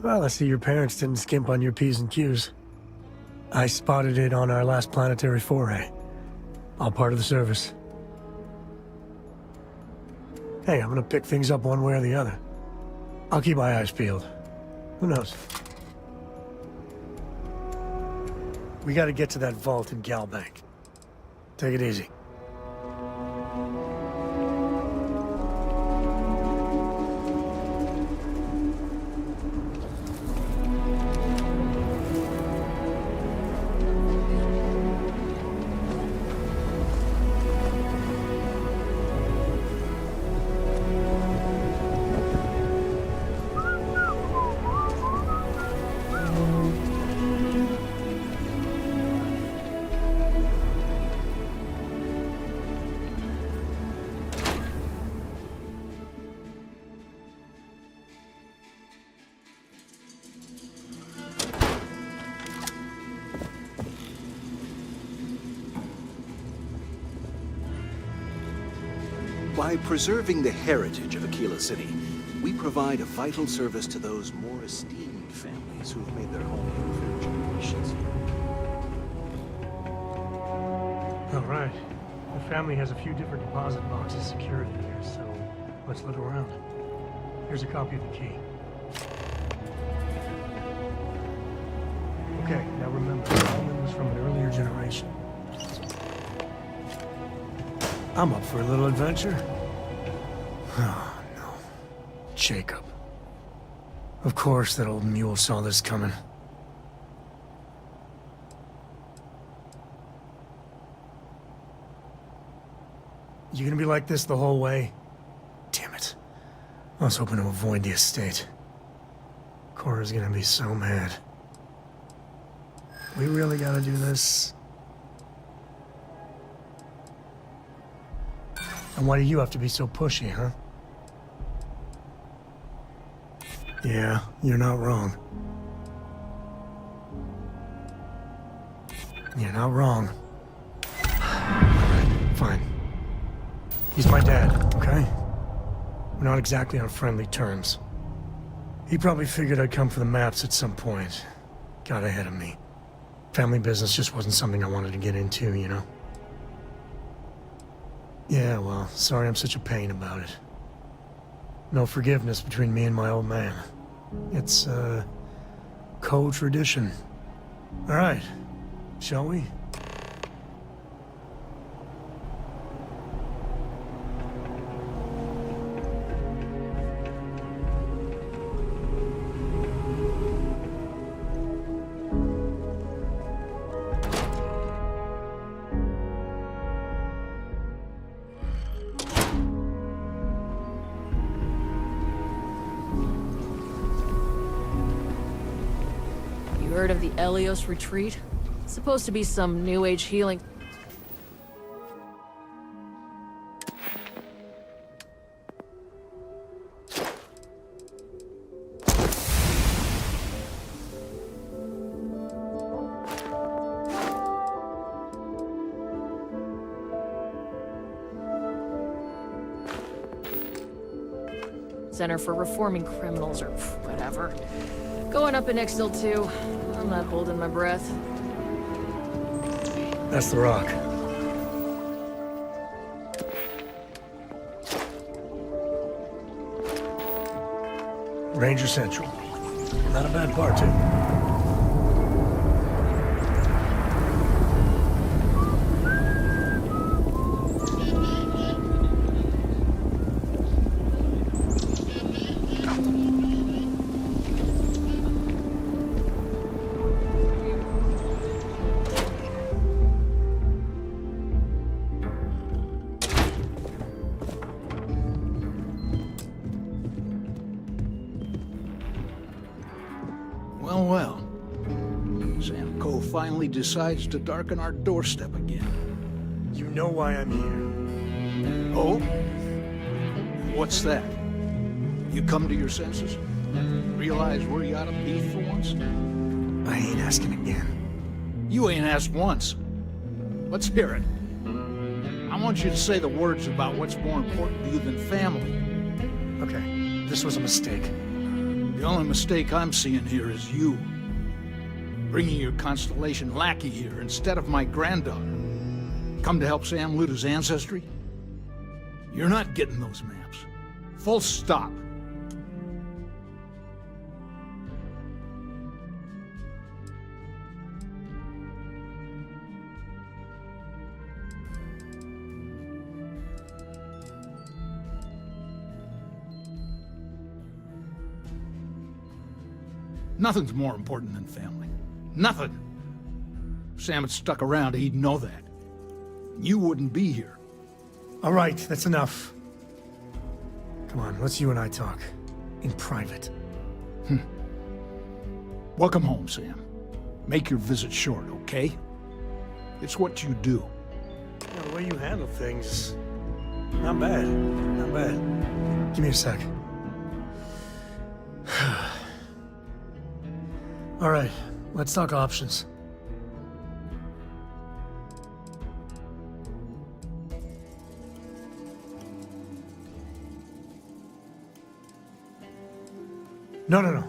Well, I see your parents didn't skimp on your P's and Q's. I spotted it on our last planetary foray. All part of the service. Hey, I'm gonna pick things up one way or the other. I'll keep my eyes peeled. Who knows? We gotta get to that vault in Galbank. Take it easy. By preserving the heritage of Aquila City, we provide a vital service to those more esteemed families who've made their home here for generations. All right. The family has a few different deposit boxes secured in here, so let's look around. Here's a copy of the key. Okay, now remember, Solomon was from an earlier generation. I'm up for a little adventure. Oh, no. Jacob. Of course that old mule saw this coming. You gonna be like this the whole way? Damn it. I was hoping to avoid the estate. Cora's gonna be so mad. We really gotta do this? And why do you have to be so pushy, huh? Yeah, you're not wrong. You're not wrong. Alright, fine. He's my dad, okay? We're not exactly on friendly terms. He probably figured I'd come for the maps at some point. Got ahead of me. Family business just wasn't something I wanted to get into, you know? Yeah, well, sorry I'm such a pain about it. No forgiveness between me and my old man. It's, co-tradition. All right, shall we? You heard of the Elios Retreat? It's supposed to be some new age healing. Center for Reforming Criminals, or whatever. Going up in Exfil too. I'm not holding my breath. That's the rock. Ranger Central. Not a bad bar, too. Well, well. Sam Coe finally decides to darken our doorstep again. You know why I'm here. Oh? What's that? You come to your senses? Realize where you ought to be for once? I ain't asking again. You ain't asked once. Let's hear it. I want you to say the words about what's more important to you than family. Okay, this was a mistake. The only mistake I'm seeing here is you. Bringing your Constellation lackey here instead of my granddaughter. Come to help Sam loot his ancestry? You're not getting those maps. Full stop. Nothing's more important than family. Nothing. If Sam had stuck around, he'd know that. You wouldn't be here. All right, that's enough. Come on, let's you and I talk. In private. Welcome home, Sam. Make your visit short, okay? It's what you do. Yeah, the way you handle things, not bad. Not bad. Give me a sec. All right, let's talk options. No.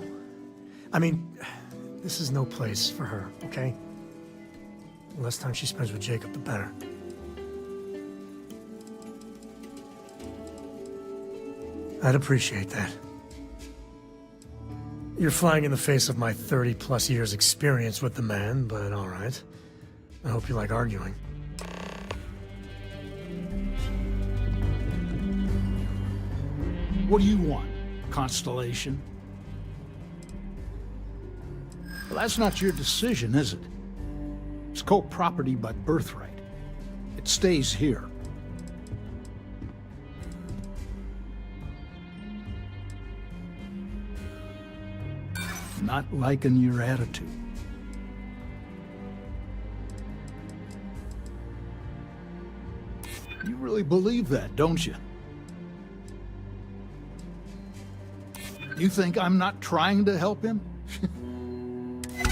I mean, this is no place for her, okay? The less time she spends with Jacob, the better. I'd appreciate that. You're flying in the face of my 30-plus years experience with the man, but all right. I hope you like arguing. What do you want, Constellation? Well, that's not your decision, is it? It's co-property by birthright. It stays here. Not liking your attitude. You really believe that, don't you? You think I'm not trying to help him?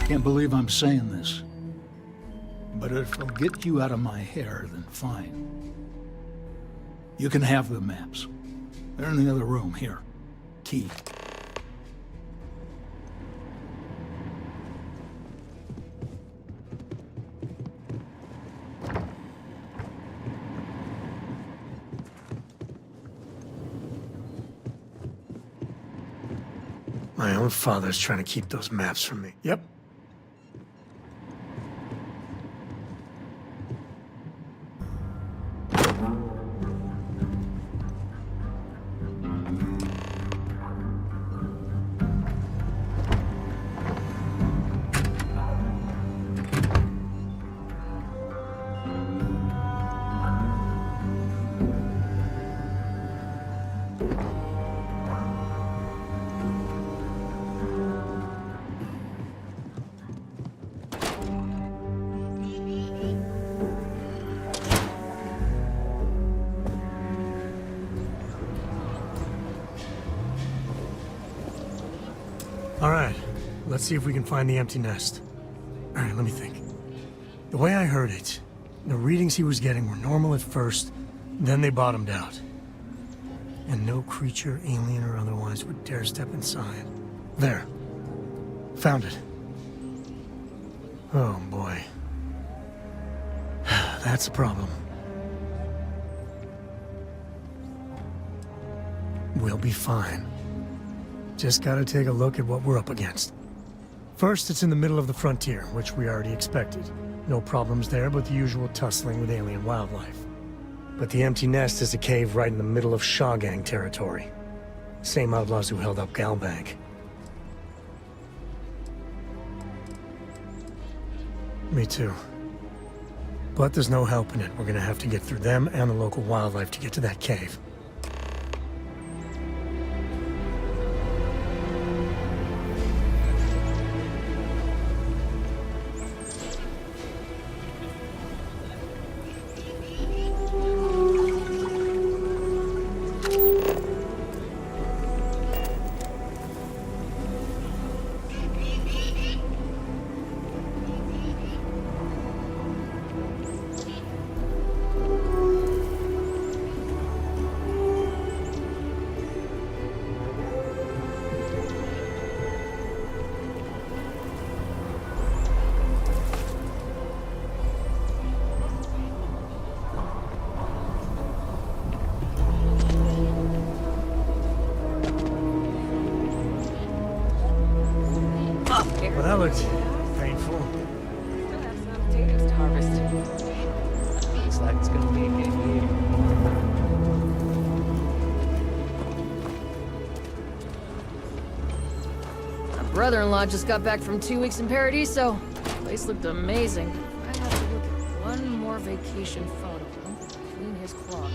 Can't believe I'm saying this. But if it'll get you out of my hair, then fine. You can have the maps. They're in the other room, here. Key. My own father's trying to keep those maps from me. Yep. All right, let's see if we can find the empty nest. All right, let me think. The way I heard it, the readings he was getting were normal at first, then they bottomed out. And no creature, alien or otherwise, would dare step inside. There. Found it. Oh, boy. That's a problem. We'll be fine. Just gotta take a look at what we're up against. First, it's in the middle of the frontier, which we already expected. No problems there, but the usual tussling with alien wildlife. But the empty nest is a cave right in the middle of Shaw Gang territory. Same outlaws who held up Galbank. Me too. But there's no helping it. We're gonna have to get through them and the local wildlife to get to that cave. Well, that looked painful. Still have some potatoes to harvest. Looks like it's gonna be a good year. My brother-in-law just got back from 2 weeks in Paradiso. The place looked amazing. I have to look at one more vacation photo. Clean his clock.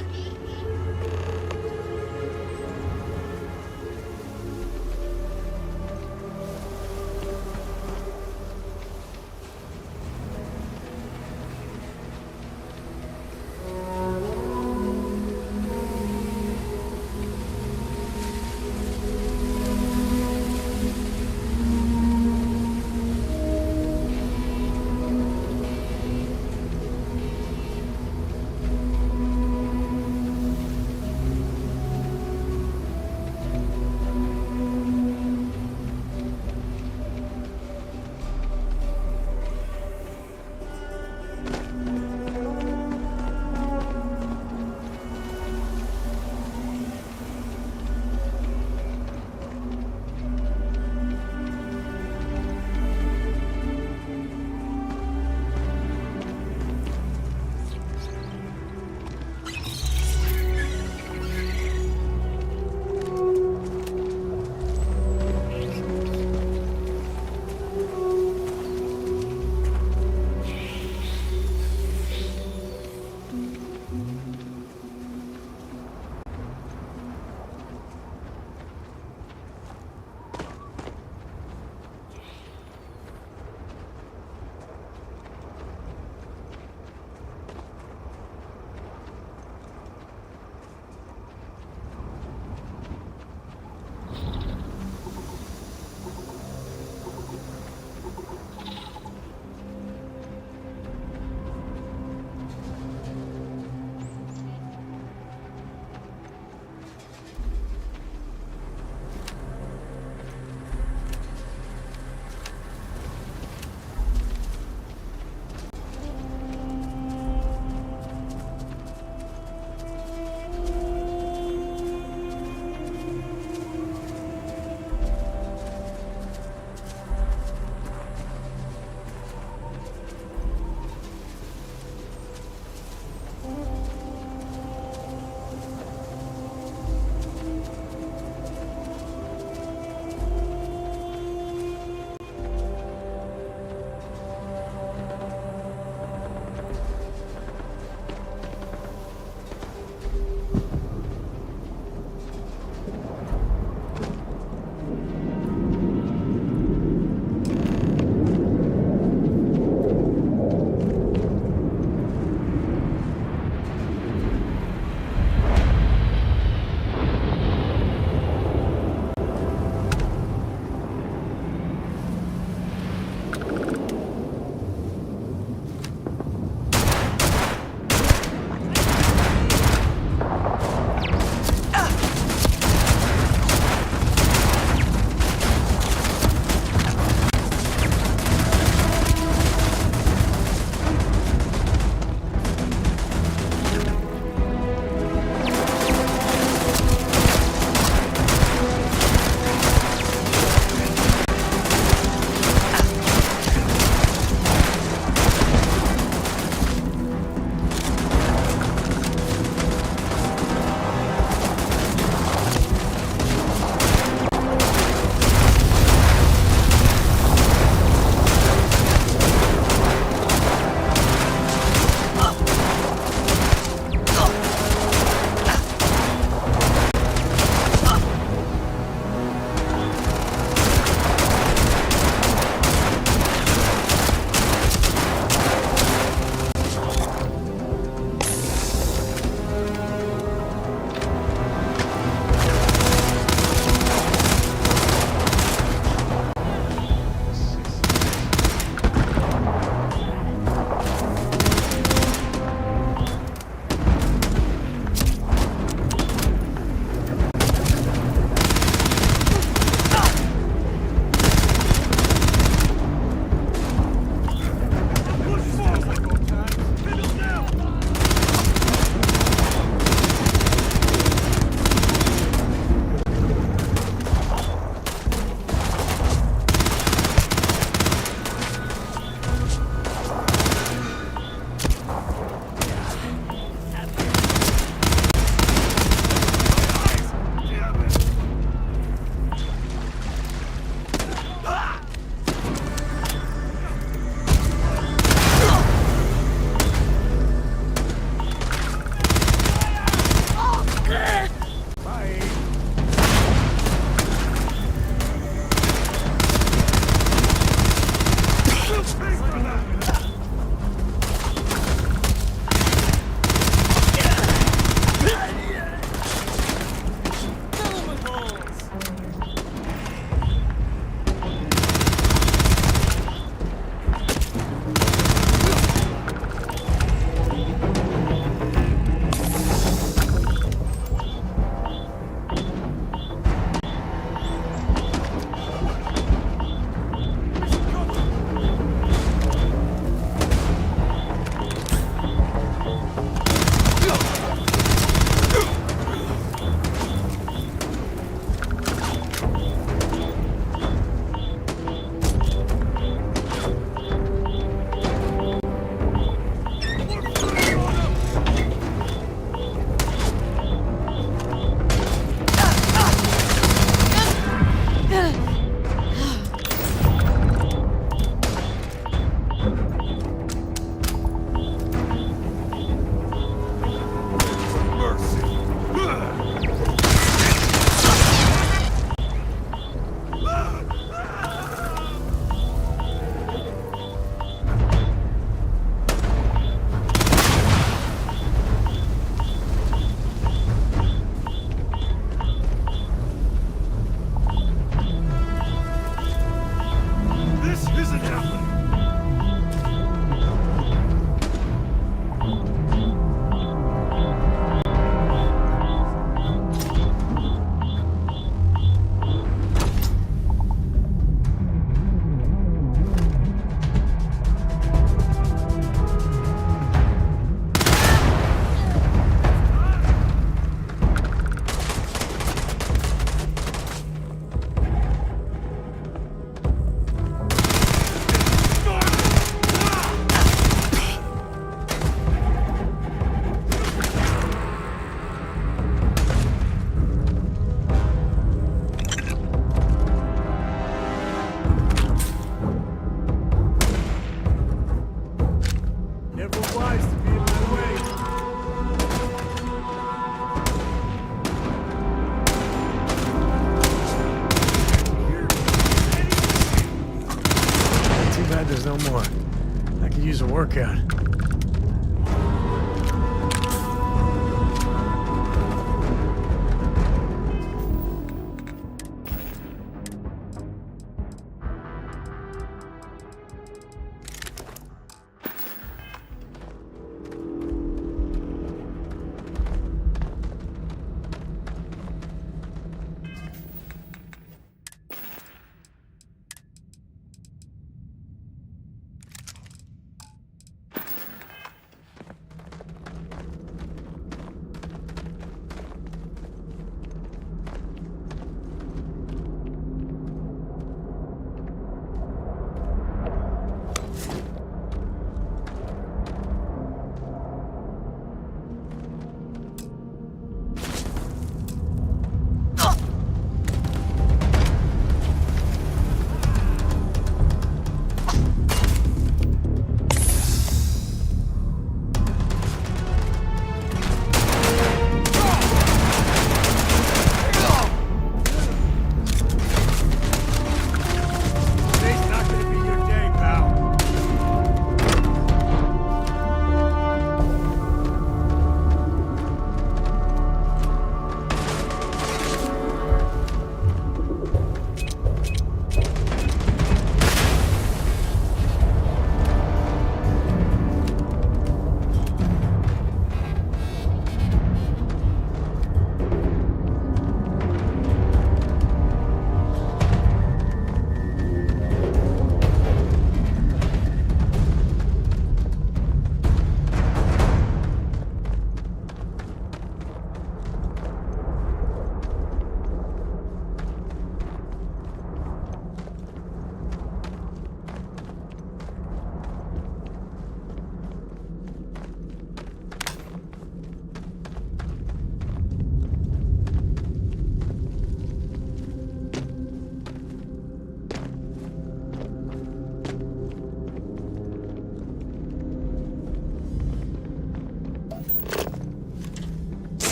exercise no more. I could use a workout.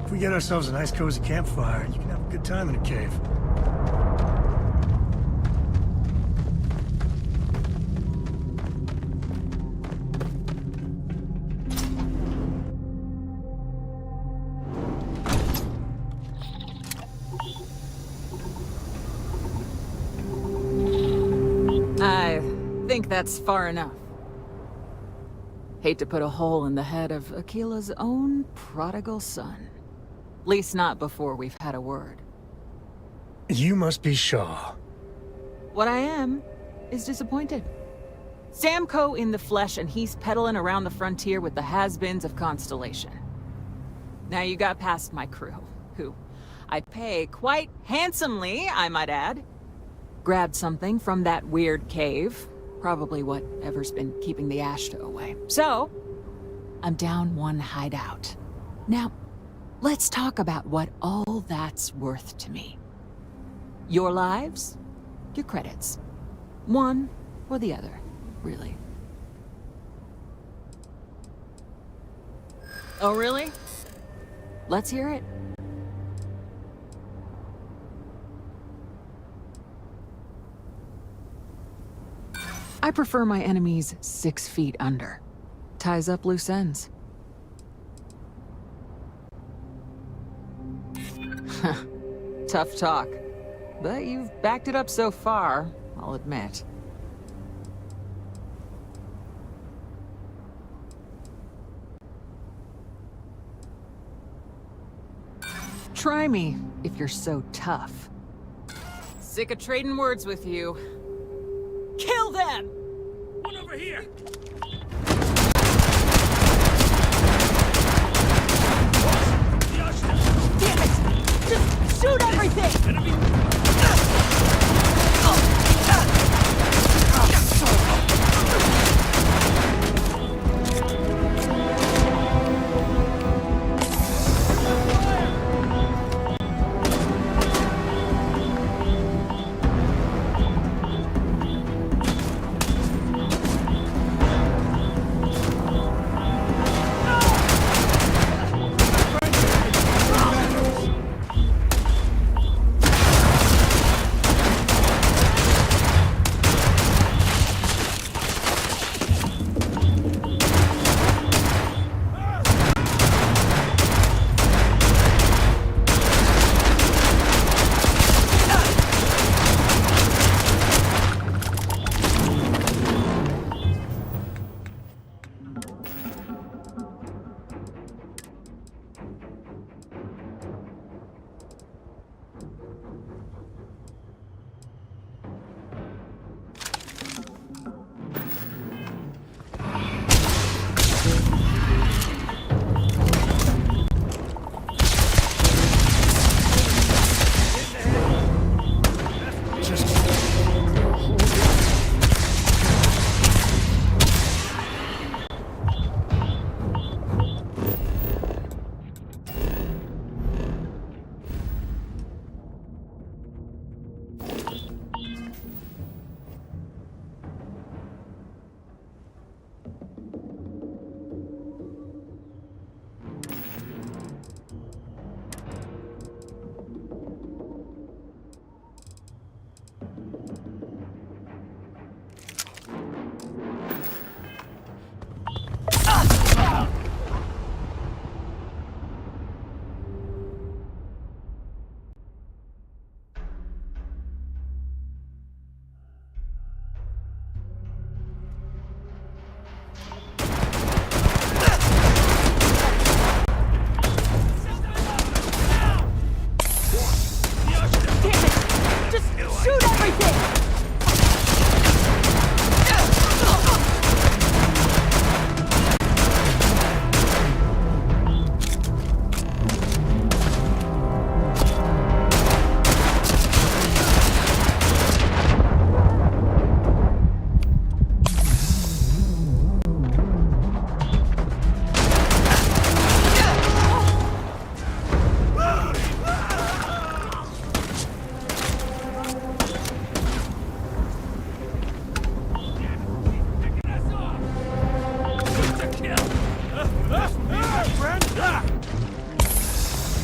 If we get ourselves a nice cozy campfire, you can have a good time in a cave. I think that's far enough. Hate to put a hole in the head of Akila's own prodigal son. Least not before we've had a word. You must be Shaw. What I am is disappointed. Samco in the flesh, and he's peddling around the frontier with the has-beens of Constellation. Now you got past my crew, who I pay quite handsomely, I might add. Grabbed something from that weird cave. Probably whatever's been keeping the Ashta away. So, I'm down one hideout. Now, let's talk about what all that's worth to me. Your lives, your credits. One or the other, really. Oh, really? Let's hear it. I prefer my enemies 6 feet under. Ties up loose ends. Tough talk. But you've backed it up so far, I'll admit. Try me, if you're so tough. Sick of trading words with you. Kill them! One over here! Damn it! Just shoot everything!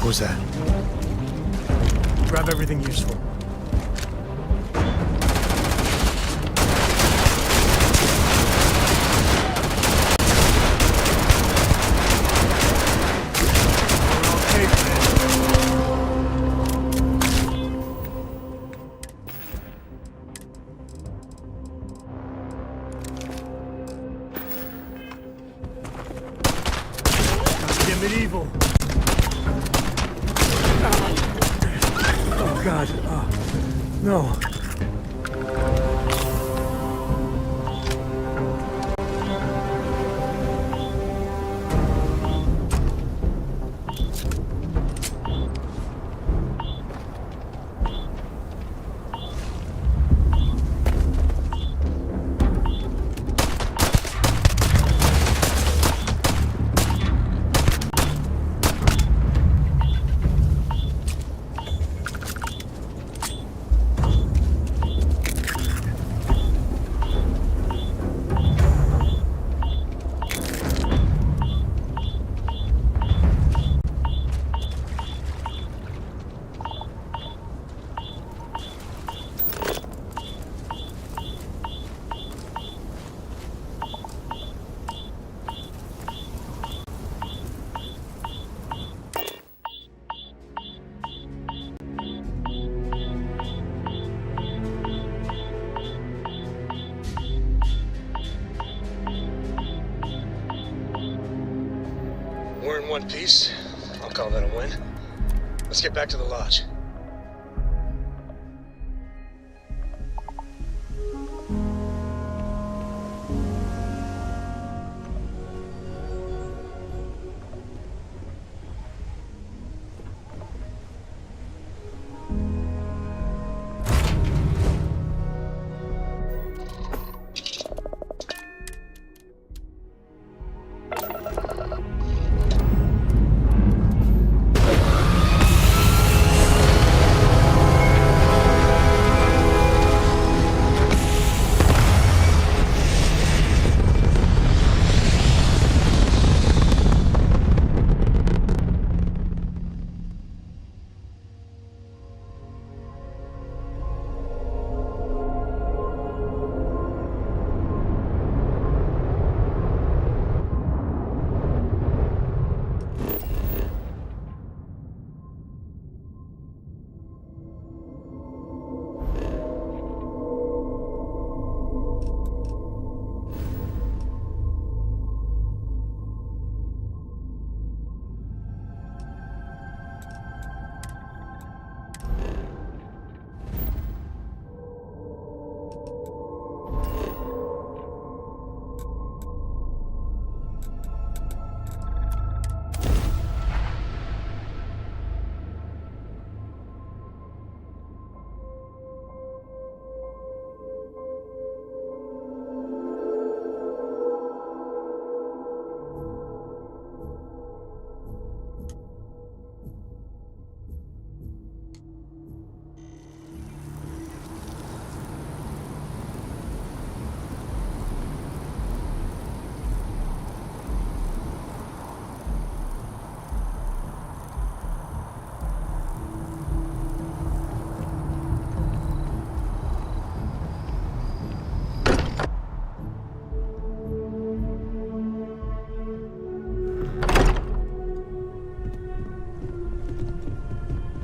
What was that? Grab everything useful. Medieval. Oh God. No. one piece. I'll call that a win. Let's get back to the lodge.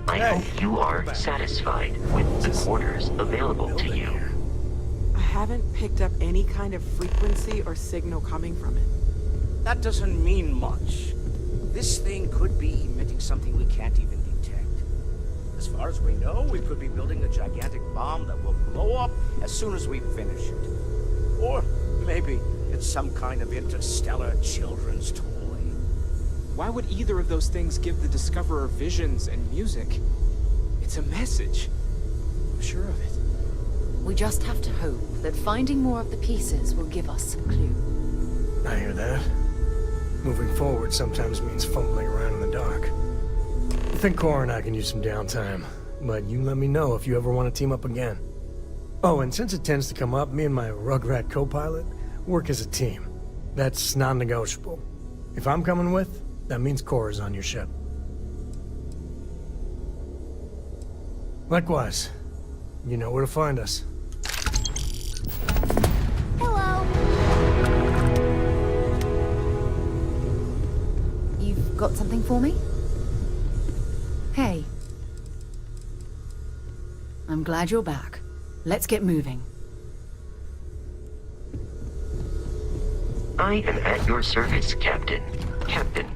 I hope you are satisfied with the quarters available to you. I haven't picked up any kind of frequency or signal coming from it. That doesn't mean much. This thing could be emitting something we can't even detect. As far as we know, we could be building a gigantic bomb that will blow up as soon as we finish it. Or maybe it's some kind of interstellar children's toy. Why would either of those things give the Discoverer visions and music? It's a message. I'm sure of it. We just have to hope that finding more of the pieces will give us some clue. I hear that. Moving forward sometimes means fumbling around in the dark. I think Cora and I can use some downtime, but you let me know if you ever want to team up again. Oh, and since it tends to come up, me and my Rugrat co-pilot work as a team. That's non-negotiable. If I'm coming with, that means Cora's on your ship. Likewise, you know where to find us. Hello. You've got something for me? Hey. I'm glad you're back. Let's get moving. I am at your service, Captain. Captain,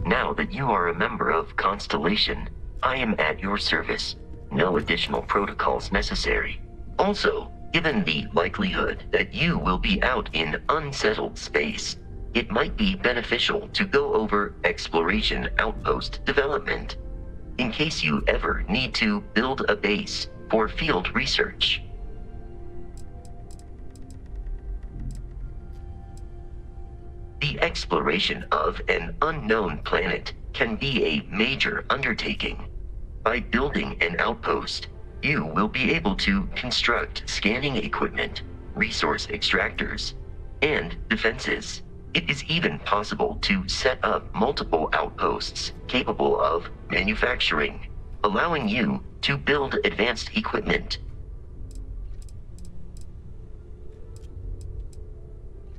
now that you are a member of Constellation, I am at your service. No additional protocols necessary. Also, given the likelihood that you will be out in unsettled space, it might be beneficial to go over exploration outpost development, in case you ever need to build a base for field research. The exploration of an unknown planet can be a major undertaking. By building an outpost, you will be able to construct scanning equipment, resource extractors, and defenses. It is even possible to set up multiple outposts capable of manufacturing, allowing you to build advanced equipment.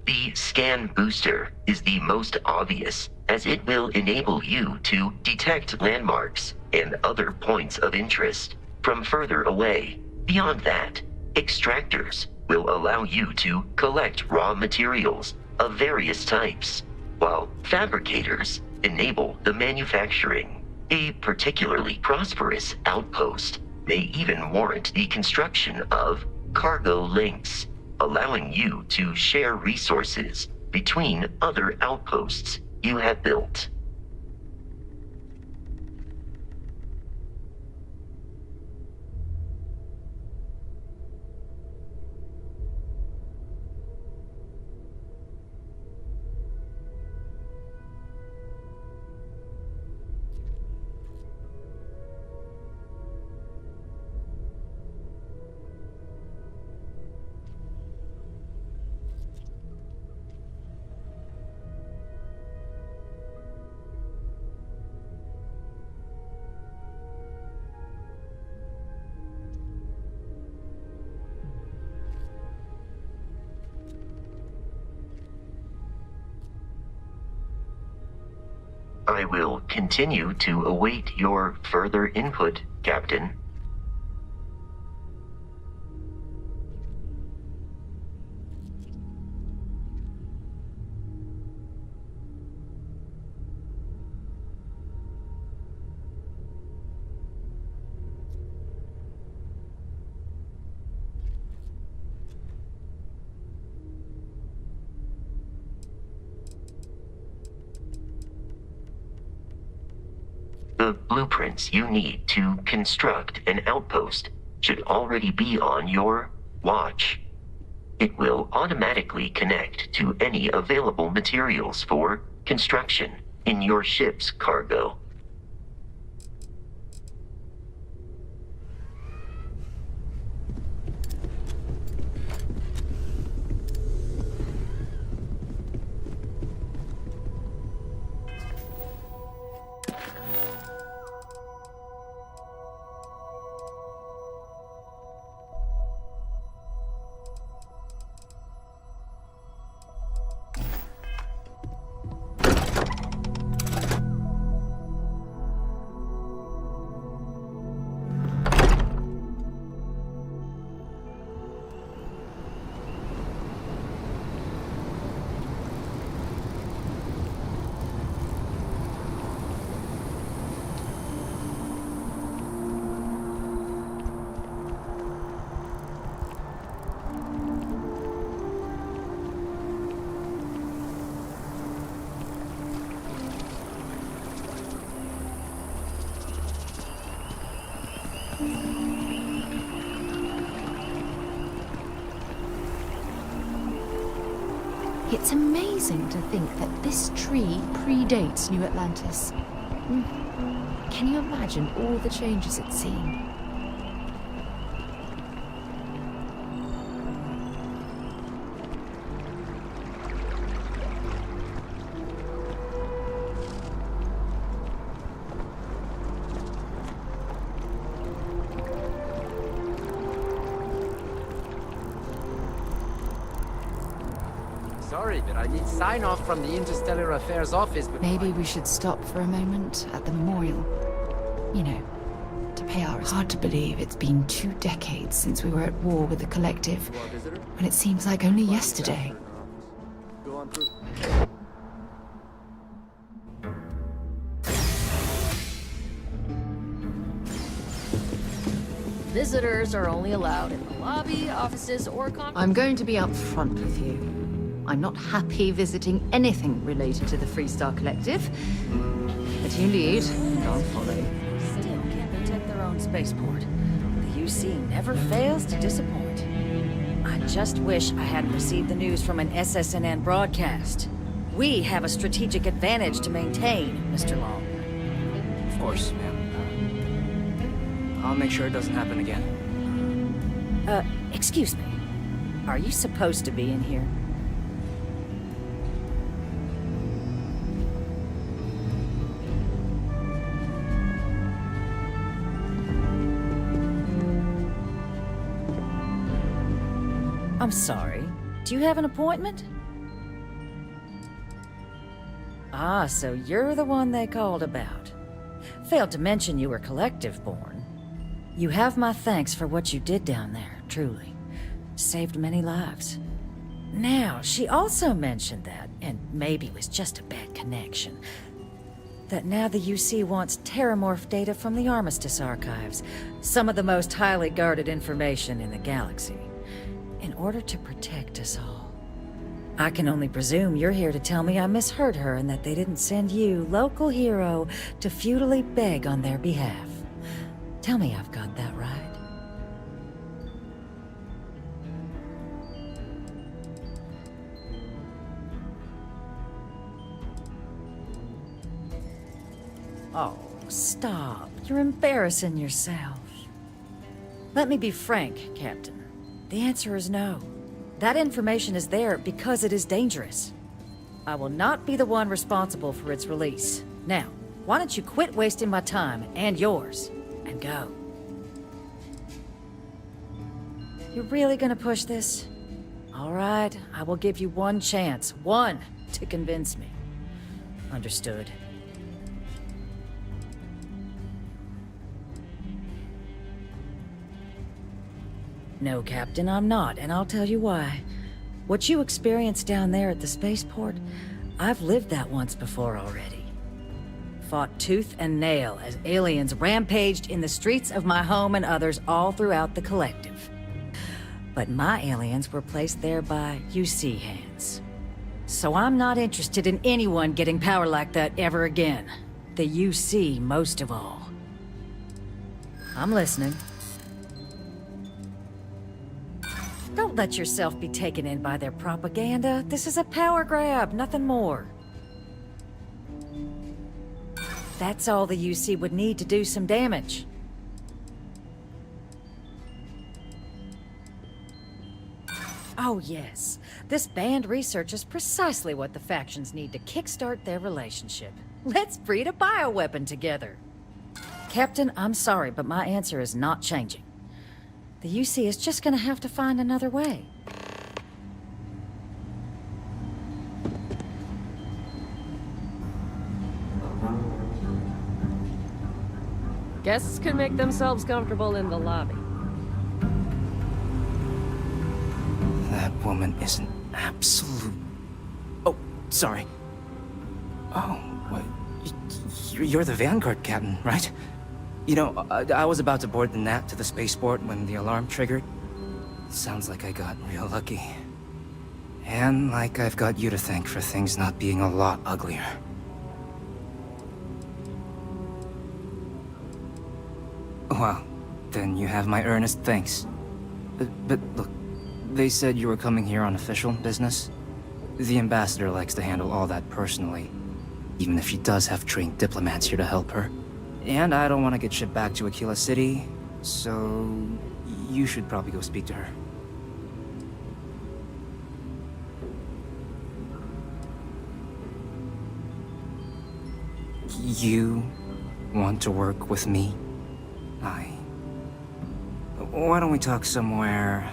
The scan booster is the most obvious, as it will enable you to detect landmarks and other points of interest from further away. Beyond that, extractors will allow you to collect raw materials of various types, while fabricators enable the manufacturing. A particularly prosperous outpost may even warrant the construction of cargo links, allowing you to share resources between other outposts you have built. I will continue to await your further input, Captain. The blueprints you need to construct an outpost should already be on your watch. It will automatically connect to any available materials for construction in your ship's cargo. It's amazing to think that this tree predates New Atlantis. Can you imagine all the changes it's seen? Sorry, but I need sign-off from the Interstellar Affairs office before Maybe we should stop for a moment at the memorial. You know, to pay our... Hard to believe it's been 2 decades since we were at war with the Collective, when it seems like only yesterday. Go on through. Visitors are only allowed in the lobby, offices, or I'm going to be up front with you. I'm not happy visiting anything related to the Freestar Collective. But you lead, and I'll follow. Still can't protect their own spaceport. The UC never fails to disappoint. I just wish I hadn't received the news from an SSNN broadcast. We have a strategic advantage to maintain, Mr. Long. Of course, ma'am. I'll make sure it doesn't happen again. Excuse me. Are you supposed to be in here? I'm sorry. Do you have an appointment? Ah, so you're the one they called about. Failed to mention you were collective-born. You have my thanks for what you did down there, truly. Saved many lives. Now, she also mentioned that, and maybe it was just a bad connection, that now the UC wants terramorph data from the Armistice archives, some of the most highly guarded information in the galaxy, in order to protect us all. I can only presume you're here to tell me I misheard her and that they didn't send you, local hero, to futilely beg on their behalf. Tell me I've got that right. Oh, stop. You're embarrassing yourself. Let me be frank, Captain. The answer is no. That information is there because it is dangerous. I will not be the one responsible for its release. Now, why don't you quit wasting my time and yours, and go? You're really gonna push this? All right, I will give you one chance, one, to convince me. Understood. No, Captain, I'm not, and I'll tell you why. What you experienced down there at the spaceport, I've lived that once before already. Fought tooth and nail as aliens rampaged in the streets of my home and others all throughout the Collective. But my aliens were placed there by UC hands. So I'm not interested in anyone getting power like that ever again. The UC most of all. I'm listening. Don't let yourself be taken in by their propaganda. This is a power grab, nothing more. That's all the UC would need to do some damage. Oh yes, this banned research is precisely what the factions need to kickstart their relationship. Let's breed a bioweapon together. Captain, I'm sorry, but my answer is not changing. The UC is just gonna have to find another way. Guests can make themselves comfortable in the lobby. That woman is an absolute... Oh, sorry. Oh, what? You're the Vanguard captain, right? You know, I was about to board the Nat to the spaceport when the alarm triggered. Sounds like I got real lucky. And like I've got you to thank for things not being a lot uglier. Well, then you have my earnest thanks. But look, they said you were coming here on official business. The ambassador likes to handle all that personally, even if she does have trained diplomats here to help her. And I don't want to get shipped back to Aquila City, so you should probably go speak to her. You want to work with me? Why don't we talk somewhere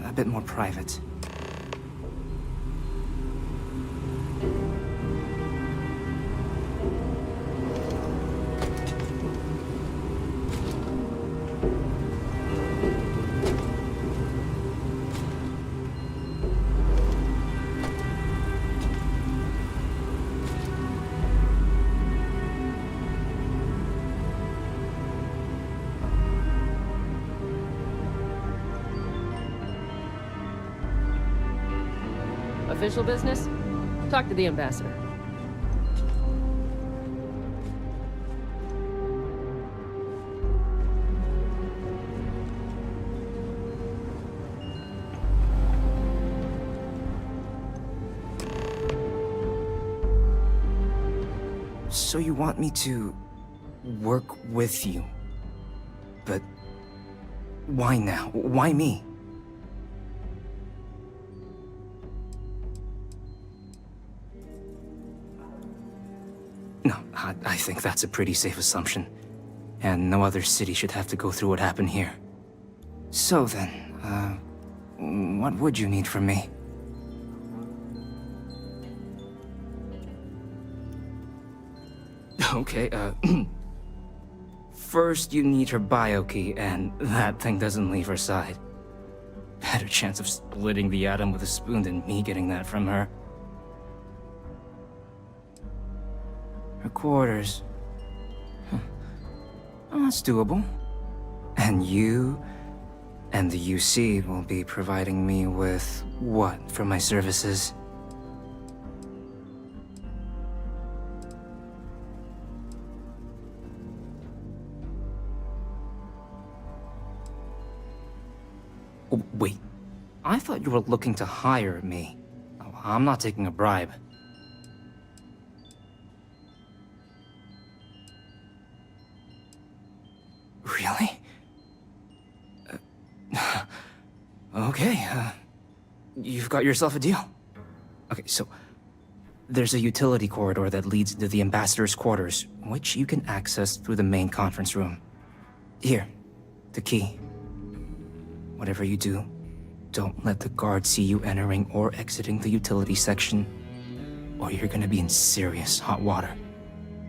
a bit more private? Official business? Talk to the ambassador. So you want me to work with you? But why now? Why me? No, I think that's a pretty safe assumption. And no other city should have to go through what happened here. So then, what would you need from me? Okay, first you need her bio key, and that thing doesn't leave her side. Better chance of splitting the atom with a spoon than me getting that from her. Her quarters. Well, that's doable. And you and the UC will be providing me with what for my services? Oh, wait, I thought you were looking to hire me. Oh, I'm not taking a bribe. Really? Okay, you've got yourself a deal. Okay, so there's a utility corridor that leads into the ambassador's quarters, which you can access through the main conference room. Here, the key. Whatever you do, don't let the guards see you entering or exiting the utility section, or you're gonna be in serious hot water.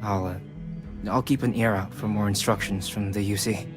I'll keep an ear out for more instructions from the UC.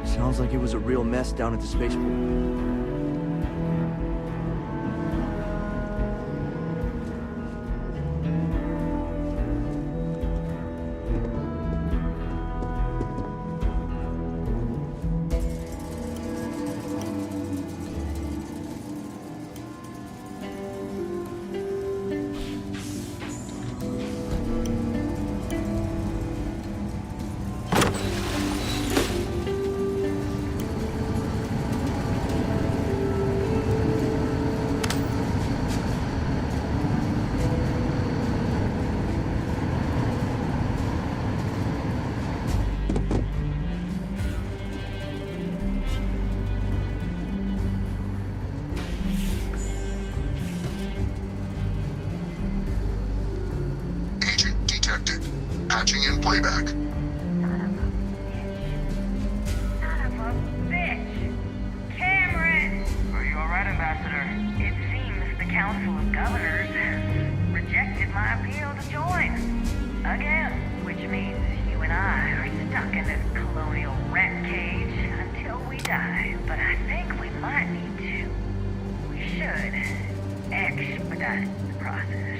Sounds like it was a real mess down at the spaceport. Patching in playback. Are you alright, Ambassador? It seems the Council of Governors rejected my appeal to join. Again, which means you and I are stuck in this colonial rat cage until we die. But I think we might need to. We should expedite the process.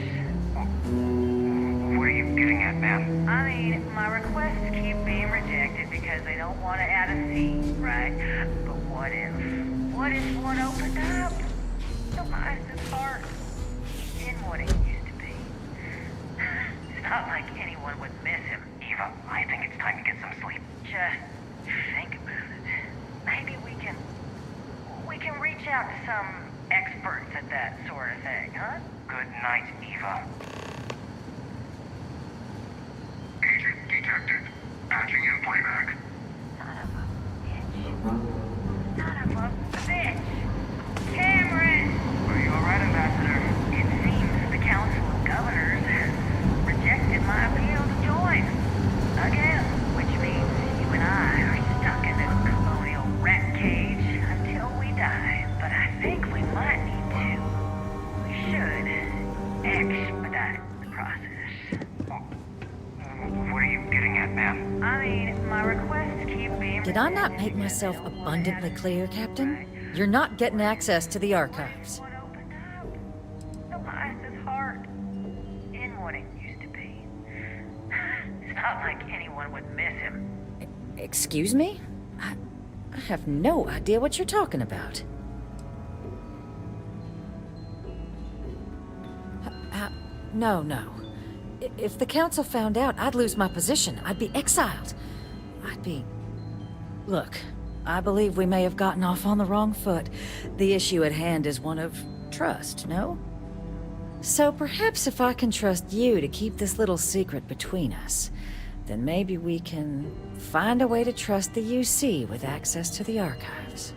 What are you getting at, ma'am? I mean, my requests keep being rejected because they don't want to add a seat, right? But what if one opened up? The nicest heart in what it used to be. It's not like anyone would miss him. Eva, I think it's time to get some sleep. Just think about it. Maybe we can reach out to some experts at that sort of thing, huh? Good night, Eva. Agent detected. Patching in playback. Cameron! Are you alright, Ambassador? It seems the Council of Governors rejected my appeal to join. Again, which means you and I are stuck in this colonial rat cage until we die. But I think we might need to. We should expedite the process. What are you getting at, ma'am? I mean, my requests keep being... Did I not make myself abundantly clear, Captain? You're not getting access to the archives. The nicest heart in what it used to be. It's not like anyone would miss him. Excuse me? I have no idea what you're talking about. No. If the council found out, I'd lose my position. I'd be exiled. Look, I believe we may have gotten off on the wrong foot. The issue at hand is one of trust, no? So perhaps if I can trust you to keep this little secret between us, then maybe we can find a way to trust the UC with access to the archives.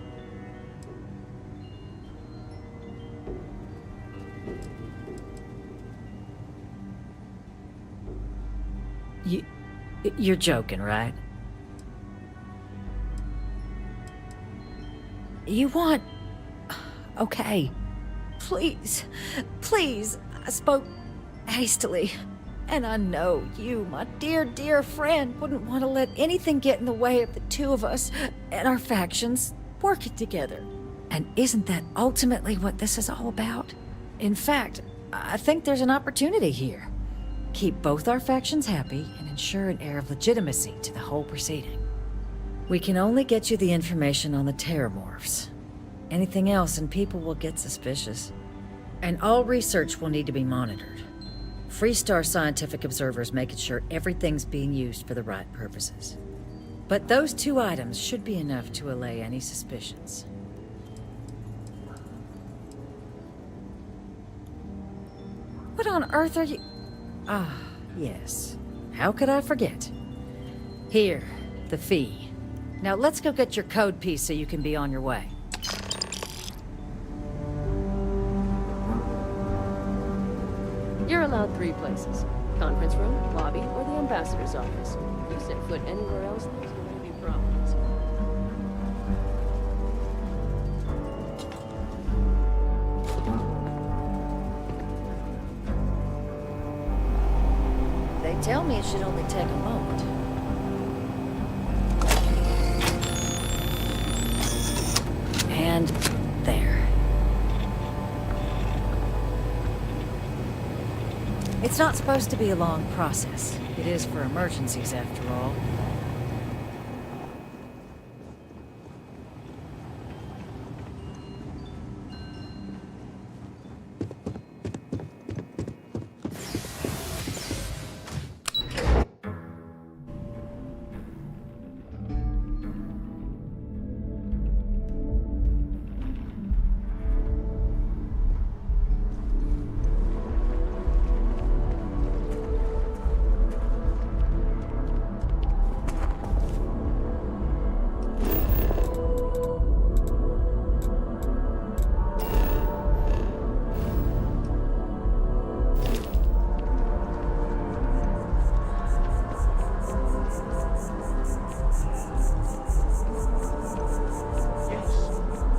You're joking, right? You want... Okay. Please. I spoke hastily. And I know you, my dear, dear friend, wouldn't want to let anything get in the way of the two of us and our factions working together. And isn't that ultimately what this is all about? In fact, I think there's an opportunity here. Keep both our factions happy and ensure an air of legitimacy to the whole proceeding. We can only get you the information on the terramorphs. Anything else and people will get suspicious. And all research will need to be monitored. Freestar scientific observers making sure everything's being used for the right purposes. But those 2 items should be enough to allay any suspicions. What on earth are you... Ah, yes. How could I forget? Here, the fee. Now let's go get your code piece so you can be on your way. You're allowed 3 places. Conference room, lobby, or the ambassador's office. If you set foot anywhere else, there's going to be problems. They tell me it should only take a moment. And there. It's not supposed to be a long process. It is for emergencies, after all.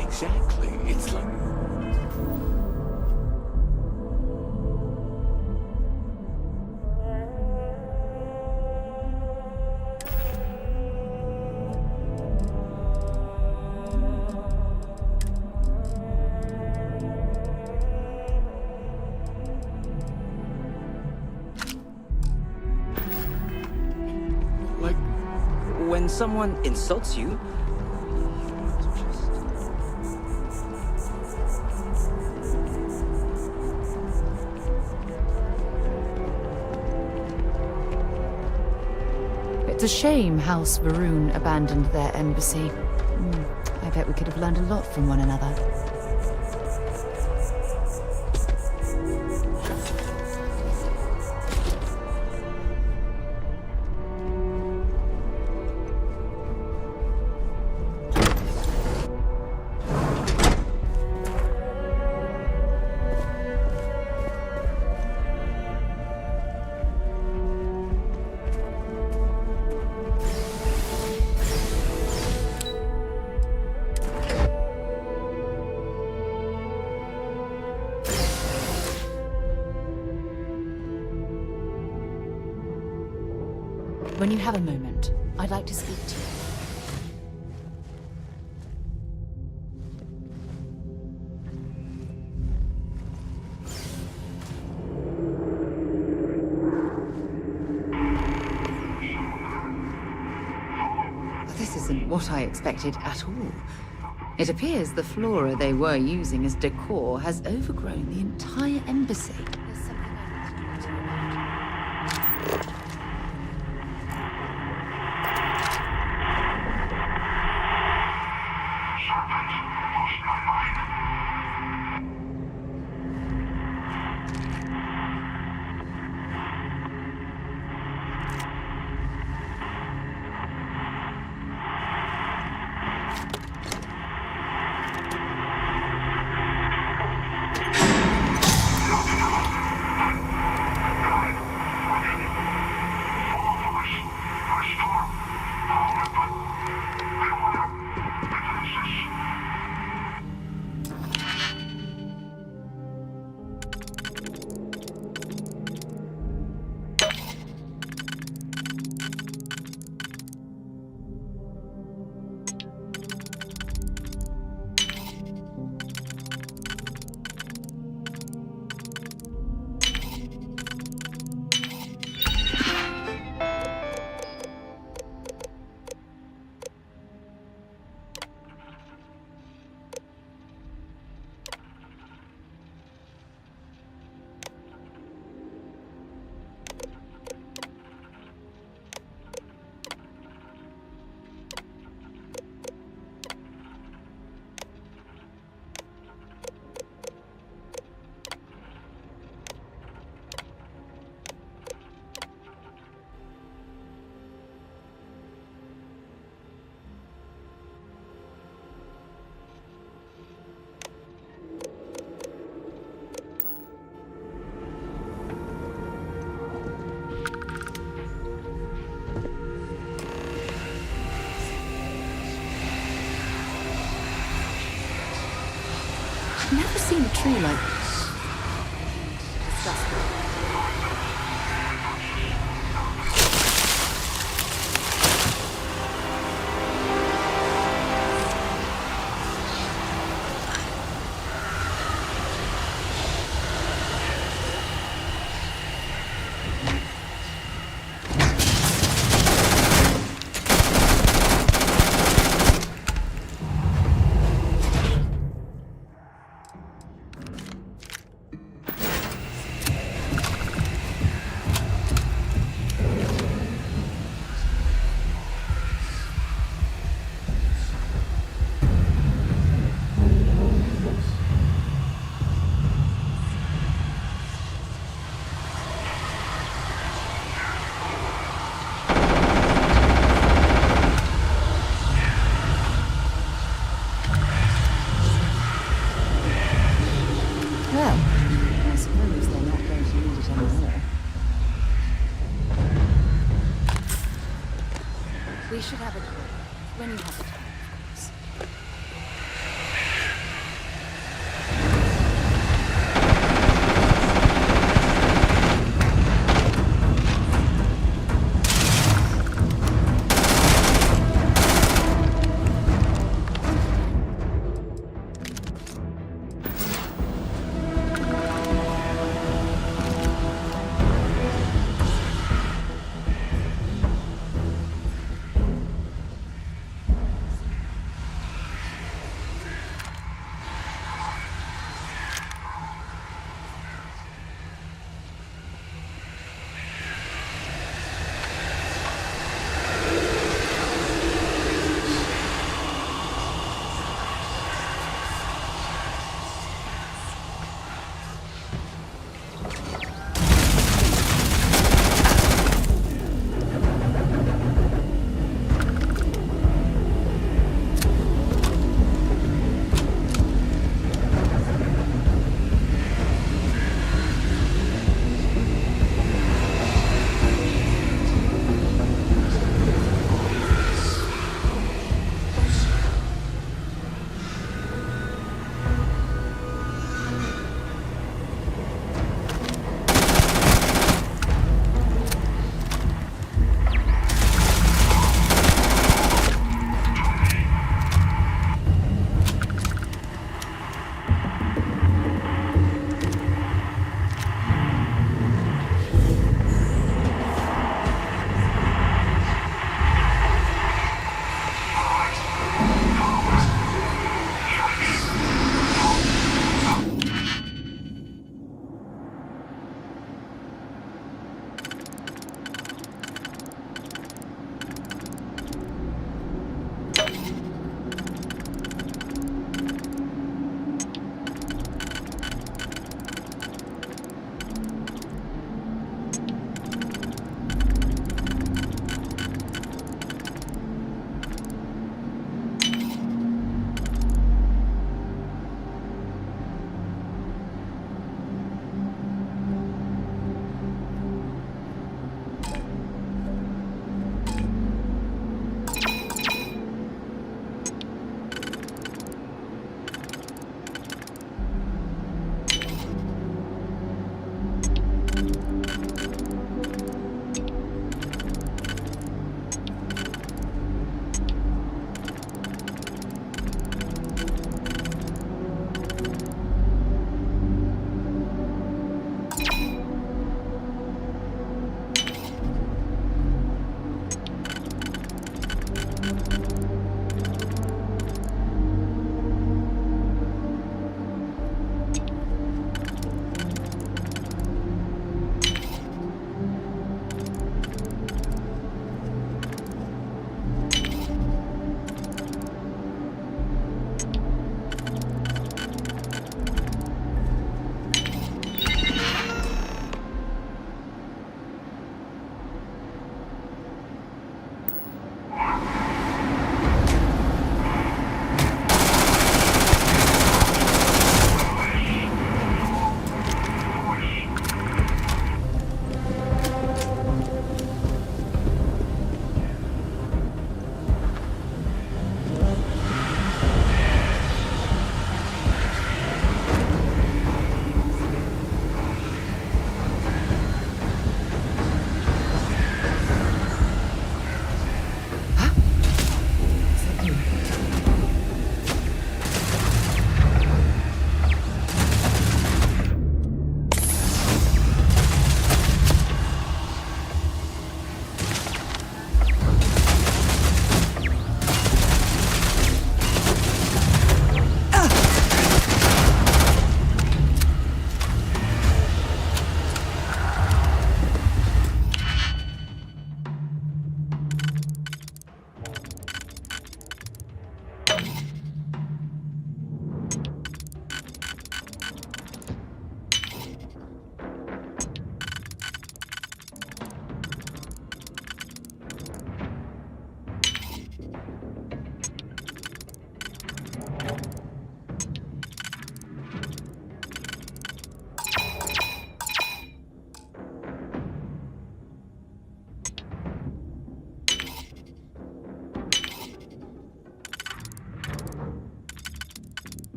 Exactly. It's like... When someone insults you, It's a shame House Varun abandoned their embassy. I bet we could have learned a lot from one another. When you have a moment, I'd like to speak to you. This isn't what I expected at all. It appears the flora they were using as decor has overgrown the entire embassy. There's something I need to do. tree like... Well, I suppose they're not going to need it anymore. We should have a call when you have the time, of course.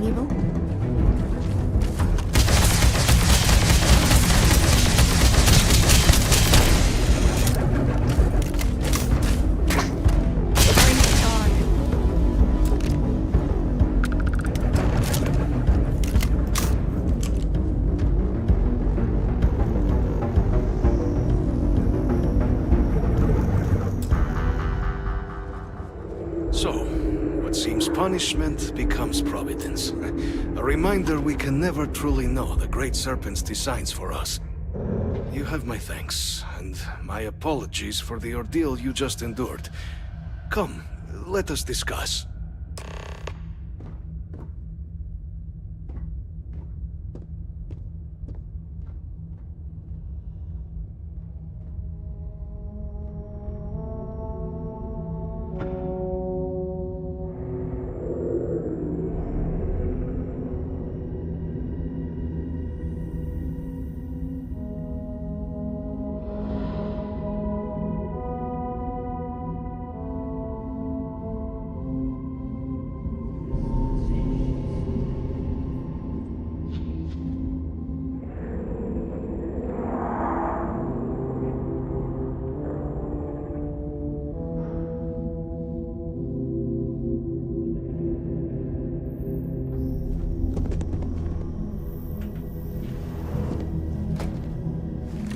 valuable? Punishment becomes providence. A reminder we can never truly know the Great Serpent's designs for us. You have my thanks, and my apologies for the ordeal you just endured. Come, let us discuss.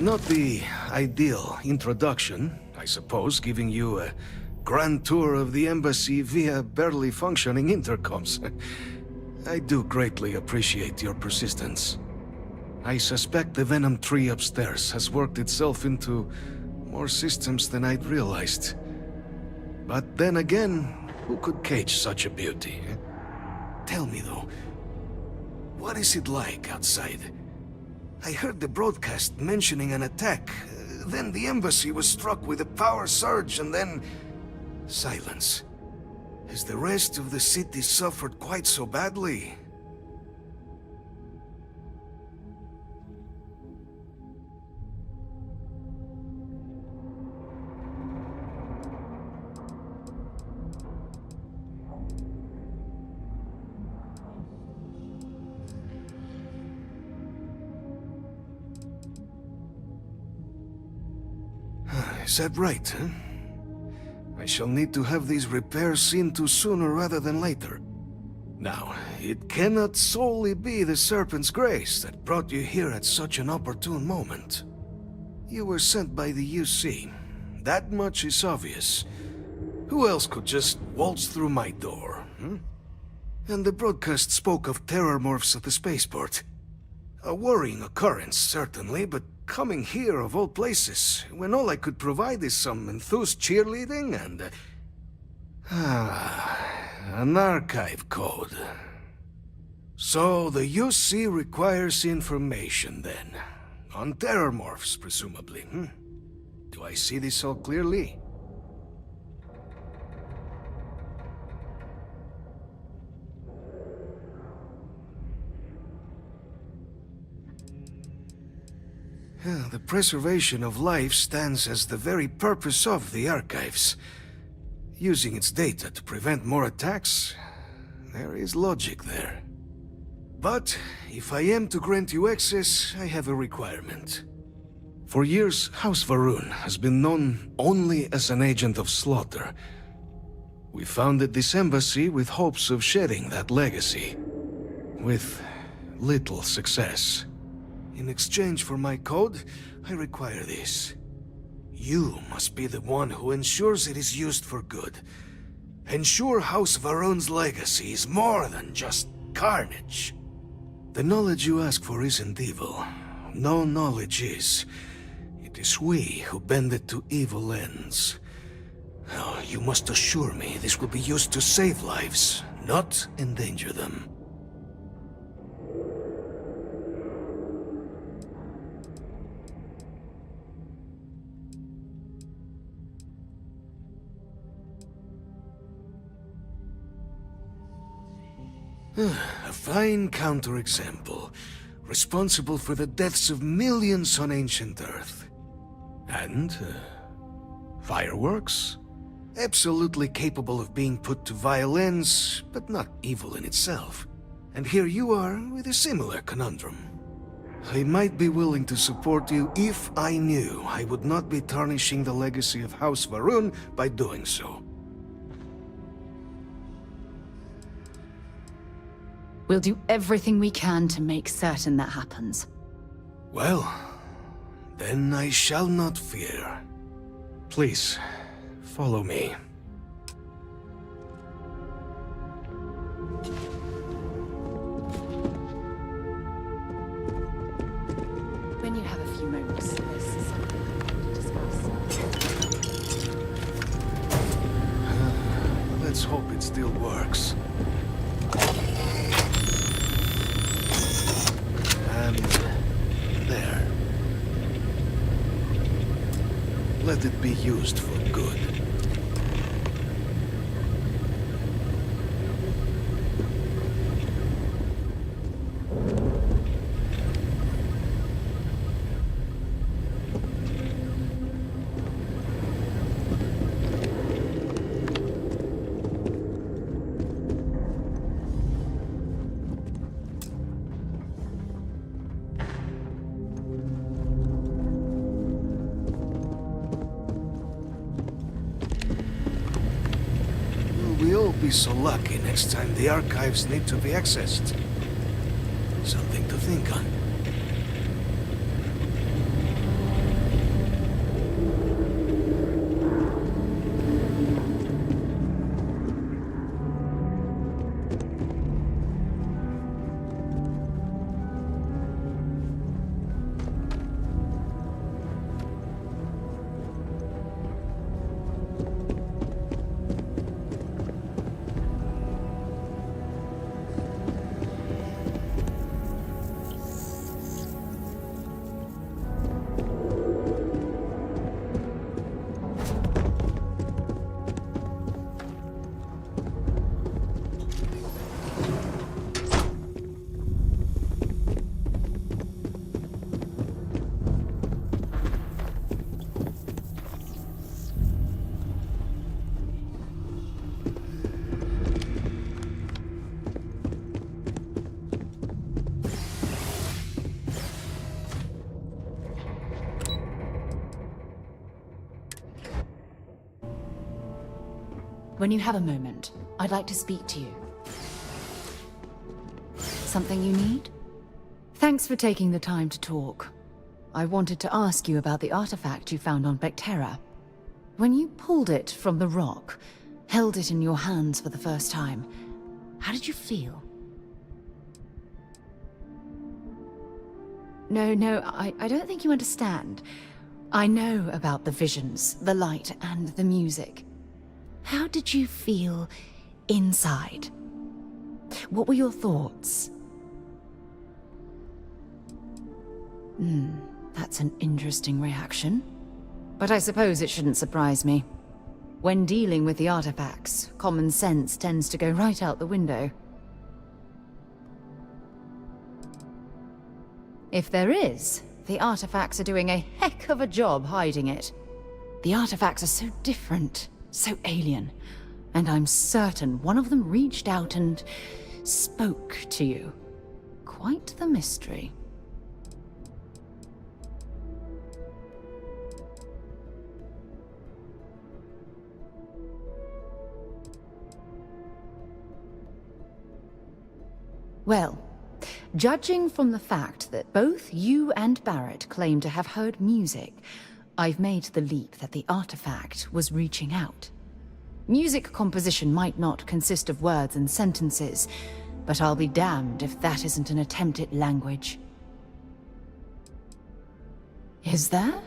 Not the ideal introduction, I suppose, giving you a grand tour of the embassy via barely functioning intercoms. I do greatly appreciate your persistence. I suspect the Venom tree upstairs has worked itself into more systems than I'd realized. But then again, who could cage such a beauty? Tell me though, what is it like outside? I heard the broadcast mentioning an attack. Then the embassy was struck with a power surge and then... silence. Has the rest of the city suffered quite so badly? Is that right, huh? I shall need to have these repairs seen to sooner rather than later. Now, it cannot solely be the Serpent's grace that brought you here at such an opportune moment. You were sent by the UC. That much is obvious. Who else could just waltz through my door, hmm? And the broadcast spoke of terror morphs at the spaceport. A worrying occurrence, certainly, but coming here of all places, when all I could provide is some enthused cheerleading and... an archive code. So the UC requires information, then. On terror morphs, presumably, hmm? Do I see this all clearly? The preservation of life stands as the very purpose of the archives. Using its data to prevent more attacks, there is logic there. But if I am to grant you access, I have a requirement. For years, House Varun has been known only as an agent of slaughter. We founded this embassy with hopes of shedding that legacy, with little success. In exchange for my code, I require this. You must be the one who ensures it is used for good. Ensure House Varun's legacy is more than just carnage. The knowledge you ask for isn't evil. No knowledge is. It is we who bend it to evil ends. Oh, you must assure me this will be used to save lives, not endanger them. A fine counterexample, responsible for the deaths of millions on ancient Earth. And, fireworks? Absolutely capable of being put to violence, but not evil in itself. And here you are with a similar conundrum. I might be willing to support you if I knew I would not be tarnishing the legacy of House Varun by doing so. We'll do everything we can to make certain that happens. Well, then I shall not fear. Please, follow me. When you have a few moments, there's something to discuss. Let's hope it still works. And there. Let it be used for good. We'll be so lucky next time the archives need to be accessed. Something to think on. When you have a moment, I'd like to speak to you. Something you need? Thanks for taking the time to talk. I wanted to ask you about the artifact you found on Vectera. When you pulled it from the rock, held it in your hands for the first time, how did you feel? No, I don't think you understand. I know about the visions, the light, and the music. How did you feel inside? What were your thoughts? That's an interesting reaction. But I suppose it shouldn't surprise me. When dealing with the artifacts, common sense tends to go right out the window. If there is, the artifacts are doing a heck of a job hiding it. The artifacts are so different. So alien, and I'm certain one of them reached out and spoke to you. Quite the mystery. Well, judging from the fact that both you and Barrett claim to have heard music, I've made the leap that the artifact was reaching out. Music composition might not consist of words and sentences, but I'll be damned if that isn't an attempt at language. Is there?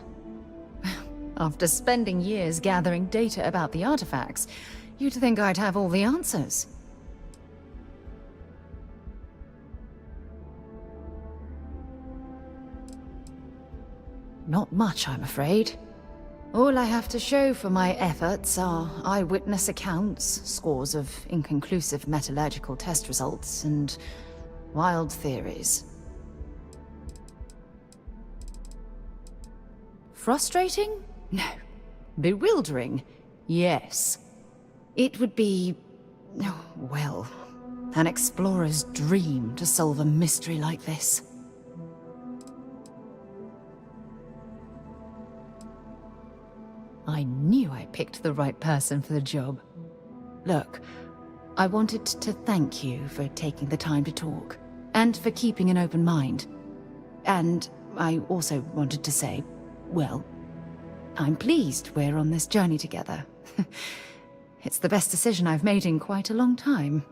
After spending years gathering data about the artifacts, you'd think I'd have all the answers. Not much, I'm afraid. All I have to show for my efforts are eyewitness accounts, scores of inconclusive metallurgical test results, and wild theories. Frustrating? No. Bewildering? Yes. It would be... well, An explorer's dream to solve a mystery like this. I knew I picked the right person for the job. Look, I wanted to thank you for taking the time to talk, and for keeping an open mind. And I also wanted to say, well, I'm pleased we're on this journey together. It's the best decision I've made in quite a long time.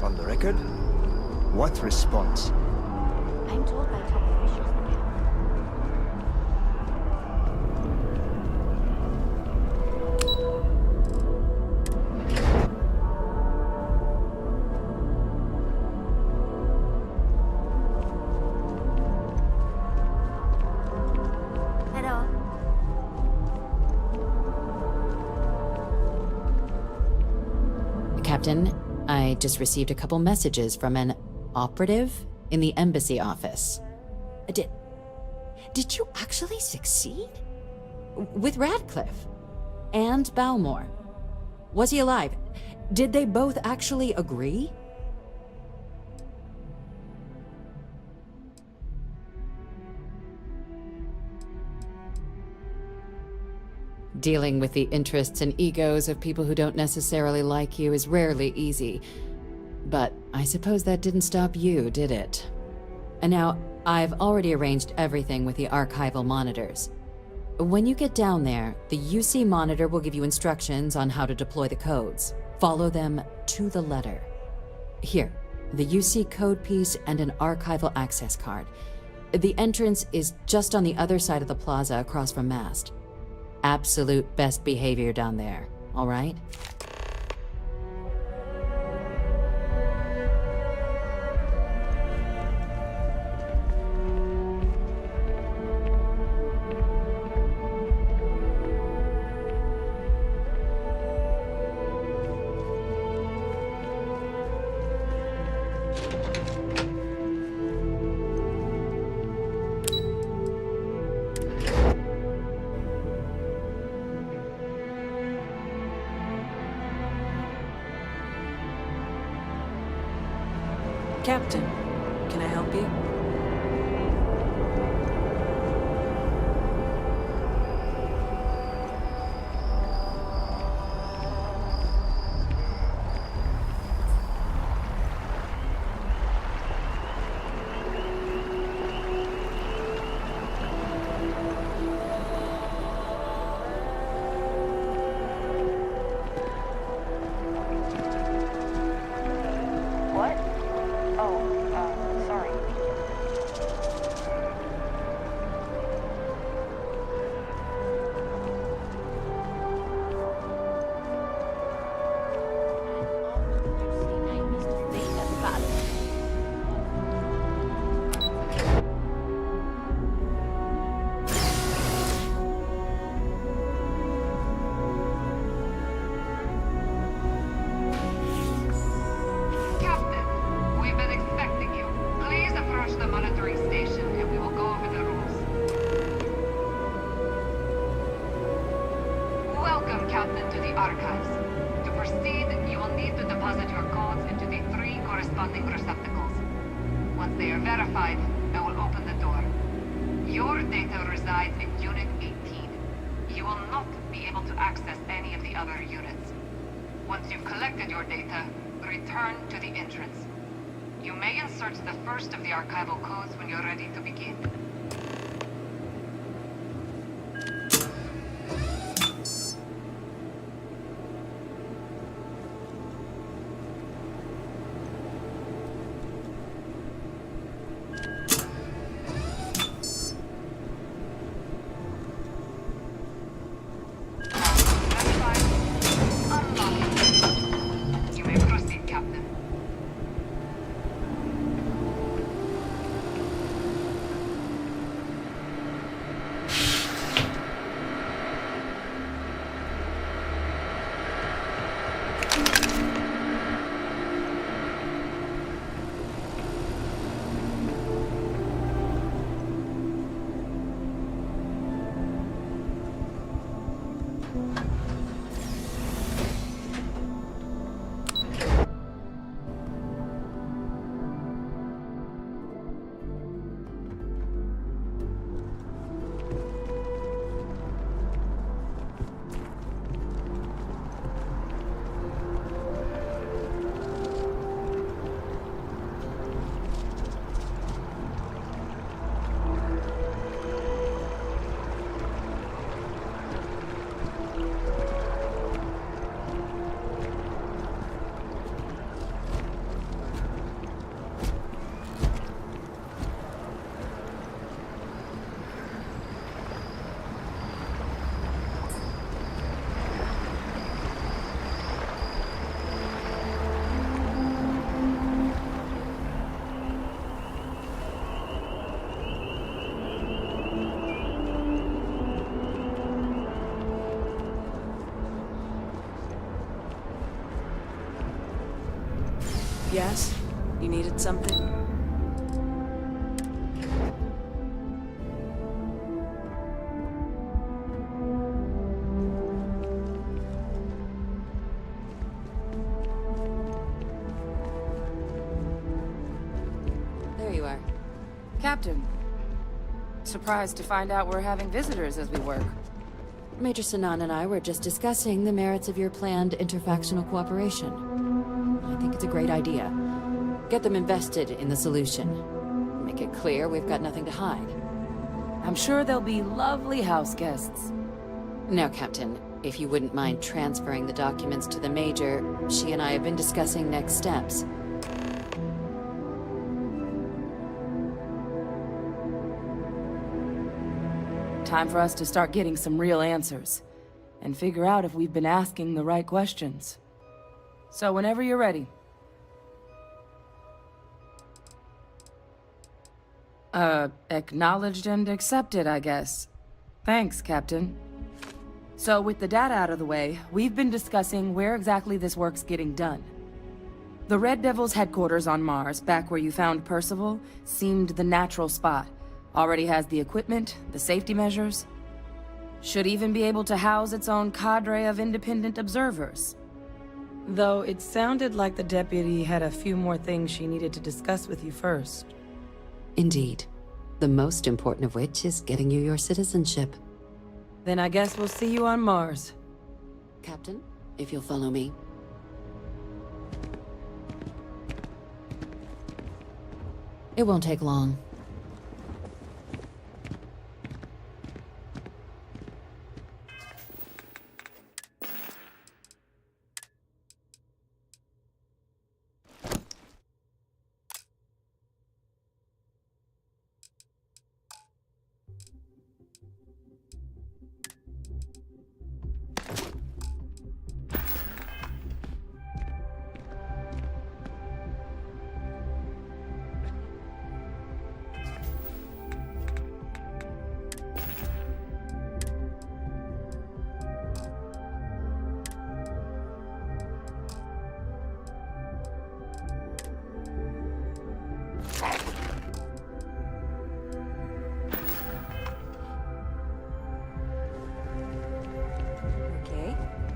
On the record? What response? I'm told by top officials. Hello. Captain, I just received a couple messages from an operative in the embassy office. Did you actually succeed? With Radcliffe? And Balmore? Was he alive? Did they both actually agree? Dealing with the interests and egos of people who don't necessarily like you is rarely easy. But I suppose that didn't stop you, did it? And now, I've already arranged everything with the archival monitors. When you get down there, the UC monitor will give you instructions on how to deploy the codes. Follow them to the letter. Here, the UC code piece and an archival access card. The entrance is just on the other side of the plaza across from Mast. Absolute best behavior down there, all right? Captain, can I help you? What? Oh, sorry. 5, I will open the door. Your data resides in Unit 18. You will not be able to access any of the other units. Once you've collected your data, return to the entrance. You may insert the first of the archival codes when you're ready to begin. You may proceed, Captain. Yes? You needed something? There you are. Captain. Surprised to find out we're having visitors as we work. Major Sinan and I were just discussing the merits of your planned interfactional cooperation. I think it's a great idea. Get them invested in the solution. Make it clear we've got nothing to hide. I'm sure they'll be lovely house guests. Now, Captain, if you wouldn't mind transferring the documents to the Major, she and I have been discussing next steps. Time for us to start getting some real answers. And figure out if we've been asking the right questions. So whenever you're ready. Acknowledged and accepted, I guess. Thanks, Captain. So with the data out of the way, we've been discussing where exactly this work's getting done. The Red Devil's headquarters on Mars, back where you found Percival, seemed the natural spot. Already has the equipment, the safety measures. Should even be able to house its own cadre of independent observers. Though it sounded like the deputy had a few more things she needed to discuss with you first. Indeed. The most important of which is getting you your citizenship. Then I guess we'll see you on Mars. Captain, if you'll follow me. It won't take long.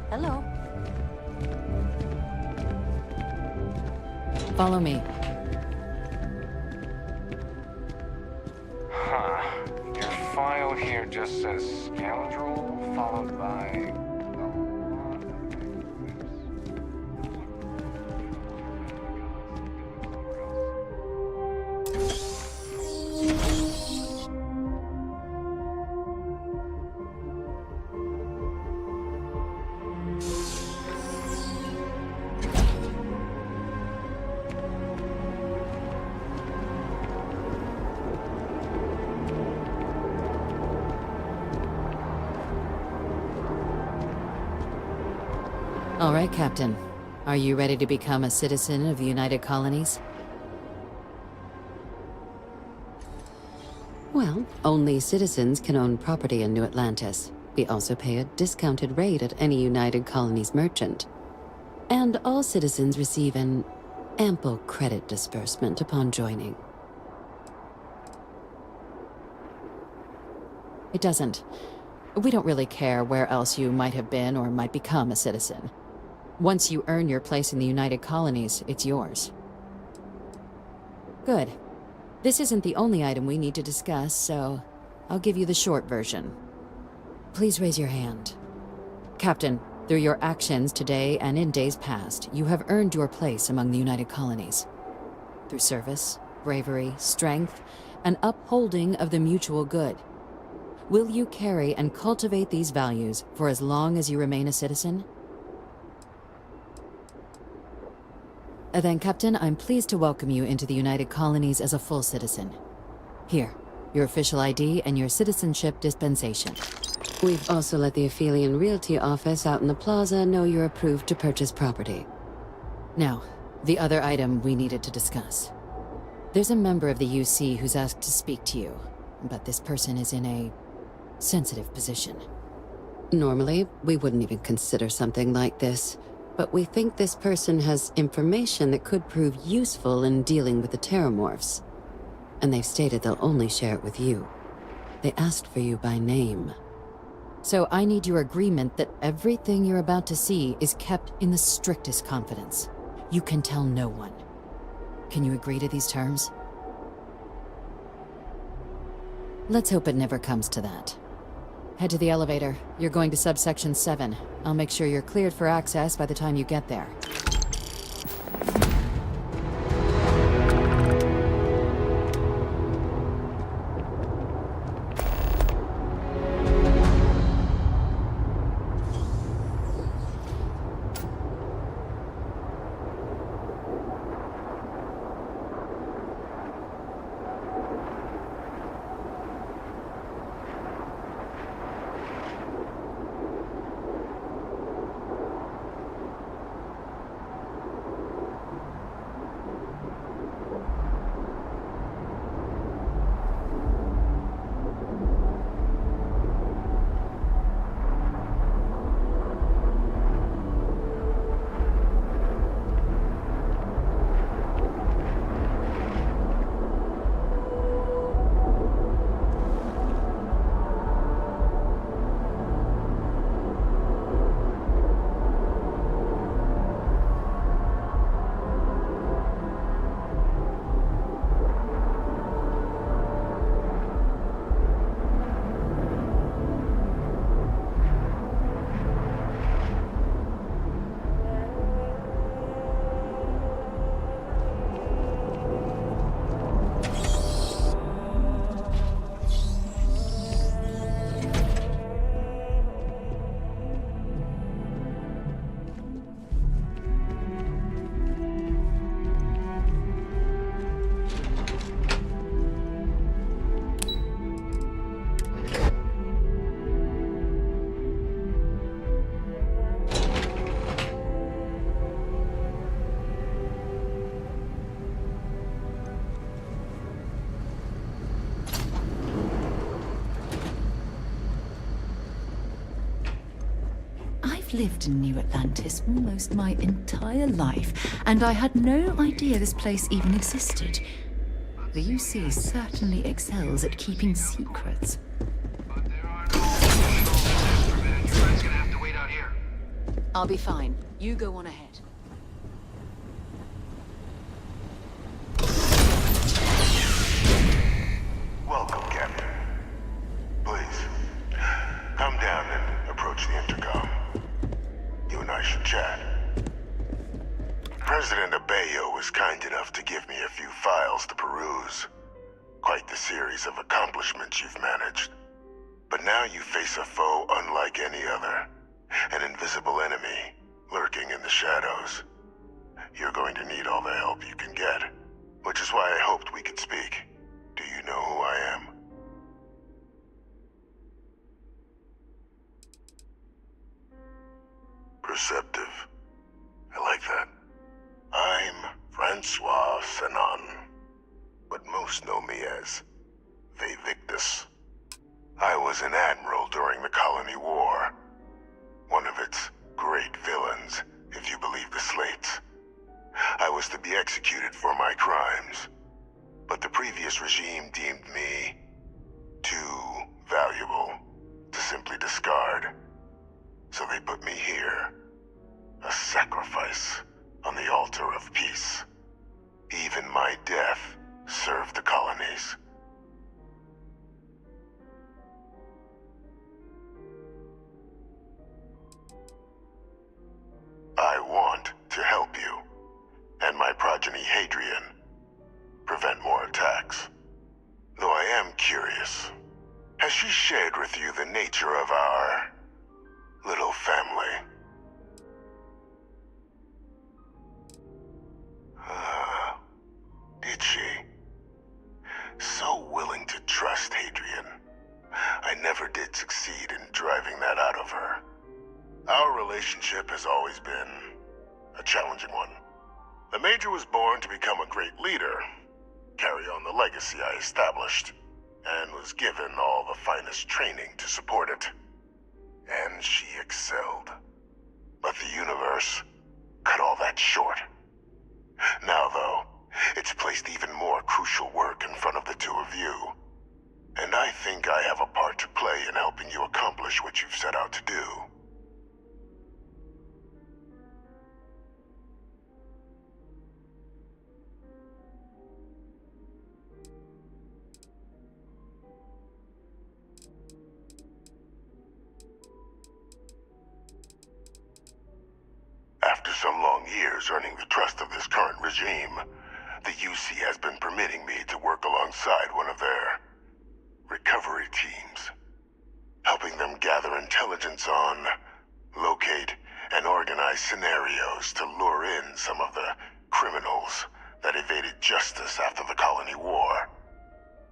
Hello. Follow me. just says scoundrel, followed by... All right, Captain. Are you ready to become a citizen of the United Colonies? Well, only citizens can own property in New Atlantis. We also pay a discounted rate at any United Colonies merchant. And all citizens receive an ample credit disbursement upon joining. It doesn't. We don't really care where else you might have been or might become a citizen. Once you earn your place in the United Colonies, it's yours. Good. This isn't the only item we need to discuss, so I'll give you the short version. Please raise your hand. Captain, through your actions today and in days past, you have earned your place among the United Colonies. Through service, bravery, strength, and upholding of the mutual good. Will you carry and cultivate these values for as long as you remain a citizen? Then, Captain, I'm pleased to welcome you into the United Colonies as a full citizen. Here, your official ID and your citizenship dispensation. We've also let the Aphelion Realty office out in the plaza know you're approved to purchase property. Now, the other item we needed to discuss. There's a member of the UC who's asked to speak to you, but this person is in a sensitive position. Normally, we wouldn't even consider something like this, but we think this person has information that could prove useful in dealing with the Terramorphs. And they've stated they'll only share it with you. They asked for you by name. So I need your agreement that everything you're about to see is kept in the strictest confidence. You can tell no one. Can you agree to these terms? Let's hope it never comes to that. Head to the elevator. You're going to subsection 7. I'll make sure you're cleared for access by the time you get there. I've lived in New Atlantis almost my entire life, and I had no idea this place even existed. The UC certainly excels at keeping secrets. I'll be fine. You go on ahead. Welcome, Captain. Please, Nouveau was kind enough to give me a few files to peruse. Quite the series of accomplishments you've managed. But now you face a foe unlike any other. An invisible enemy, lurking in the shadows. You're going to need all the help you can get, which is why I hoped we could speak. Do you know who I am? Perceptive. I like that. I'm Francois Sanon, but most know me as Victus. I was an admiral during the Colony War. One of its great villains, if you believe the slates. I was to be executed for my crimes, but the previous regime deemed me too valuable to simply discard. So they put me here, a sacrifice on the altar of peace. Even my death served the colonies. I want to help you, and my progeny Hadrian, prevent more attacks. Though I am curious, has she shared with you the nature of our little family? Did she? So willing to trust Hadrian. I never did succeed in driving that out of her. Our relationship has always been a challenging one. The Major was born to become a great leader, carry on the legacy I established, and was given all the finest training to support it. And she excelled. But the universe cut all that short. Now, though, it's placed even more crucial work in front of the two of you. And I think I have a part to play in helping you accomplish what you've set out to do. After some long years earning the trust of this current regime, the UC has been permitting me to work alongside one of their recovery teams, helping them gather intelligence on, locate, and organize scenarios to lure in some of the criminals that evaded justice after the Colony War.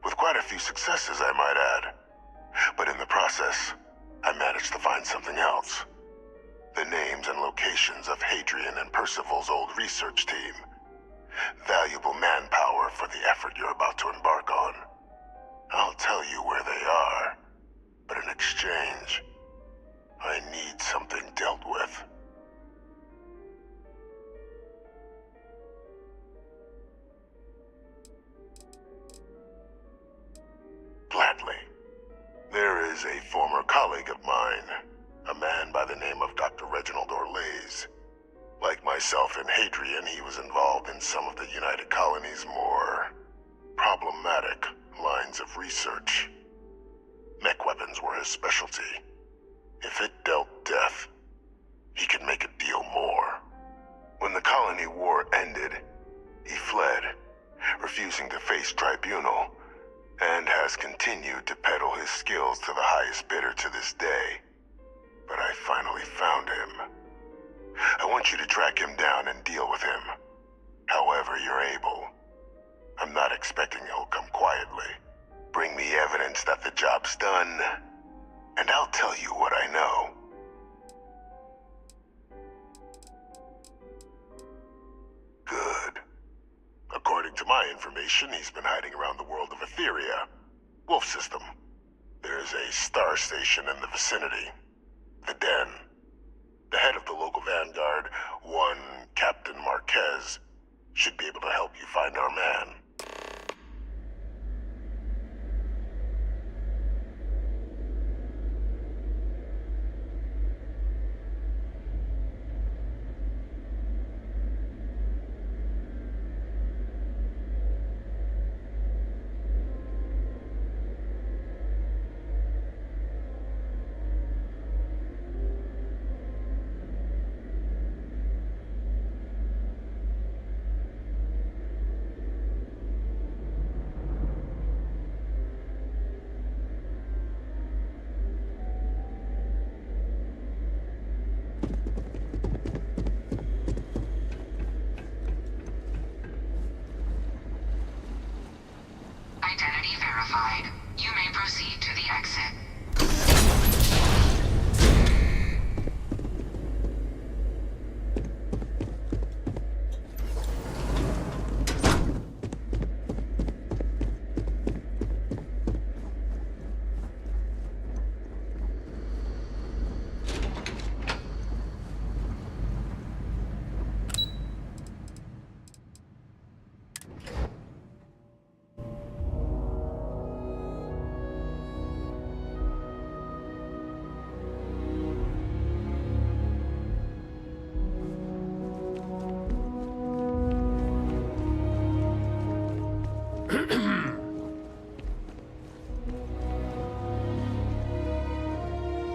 With quite a few successes, I might add. But in the process, I managed to find something else. The names and locations of Hadrian and Percival's old research team. Valuable manpower for the effort you're about to embark on. I'll tell you where they are, but in exchange, I need something dealt with. Gladly. There is a former colleague of mine, a man by the name of Dr. Reginald Orlaise. Like myself and Hadrian, he was involved in some of the United Colony's more problematic lines of research. Mech weapons were his specialty. If it dealt death, he could make a deal more. When the Colony War ended, he fled, refusing to face tribunal, and has continued to peddle his skills to the highest bidder to this day. But I finally found him. I want you to track him down and deal with him, however you're able. I'm not expecting he'll come quietly. Bring me evidence that the job's done, and I'll tell you what I know. Good. According to my information, he's been hiding around the world of Etheria. Wolf system. There's a star station in the vicinity. The Den. The head of the local vanguard, one Captain Marquez, should be able to help you find our man. identity verified. You may proceed to the exit.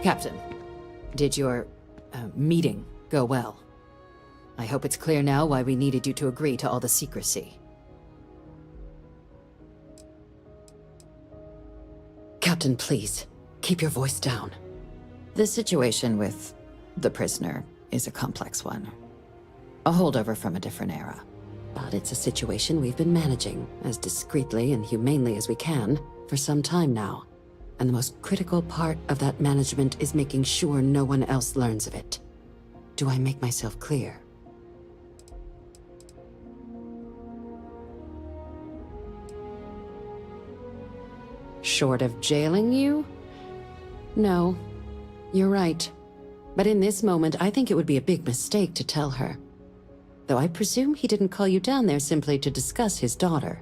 Captain, did your meeting go well? I hope it's clear now why we needed you to agree to all the secrecy. Captain, please, keep your voice down. The situation with the prisoner is a complex one. A holdover from a different era. But it's a situation we've been managing as discreetly and humanely as we can for some time now. And the most critical part of that management is making sure no one else learns of it. Do I make myself clear? Short of jailing you? No, you're right. But in this moment, I think it would be a big mistake to tell her. Though I presume he didn't call you down there simply to discuss his daughter.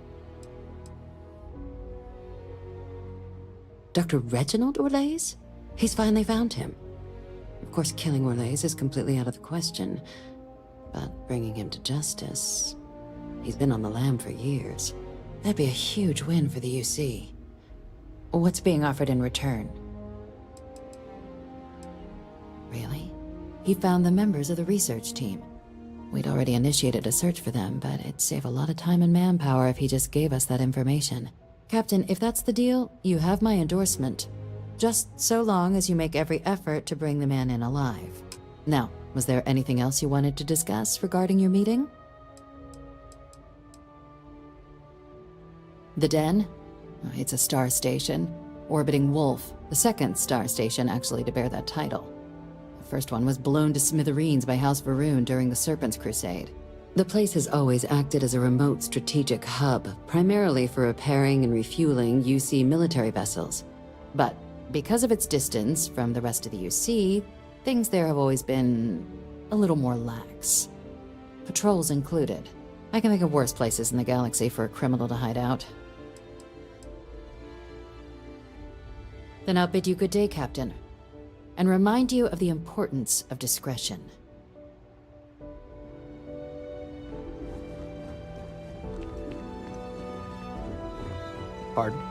Dr. Reginald Orlaise? He's finally found him. Of course, killing Orlaise is completely out of the question. But bringing him to justice... He's been on the lam for years. That'd be a huge win for the UC. What's being offered in return? Really? He found the members of the research team. We'd already initiated a search for them, but it'd save a lot of time and manpower if he just gave us that information. Captain, if that's the deal, you have my endorsement. Just so long as you make every effort to bring the man in alive. Now, was there anything else you wanted to discuss regarding your meeting? The Den? It's a star station, orbiting Wolf, the second star station actually to bear that title. The first one was blown to smithereens by House Varun during the Serpent's Crusade. The place has always acted as a remote strategic hub, primarily for repairing and refueling UC military vessels. But because of its distance from the rest of the UC, things there have always been a little more lax. Patrols included. I can think of worse places in the galaxy for a criminal to hide out. Then I'll bid you good day, Captain, and remind you of the importance of discretion. Pardon?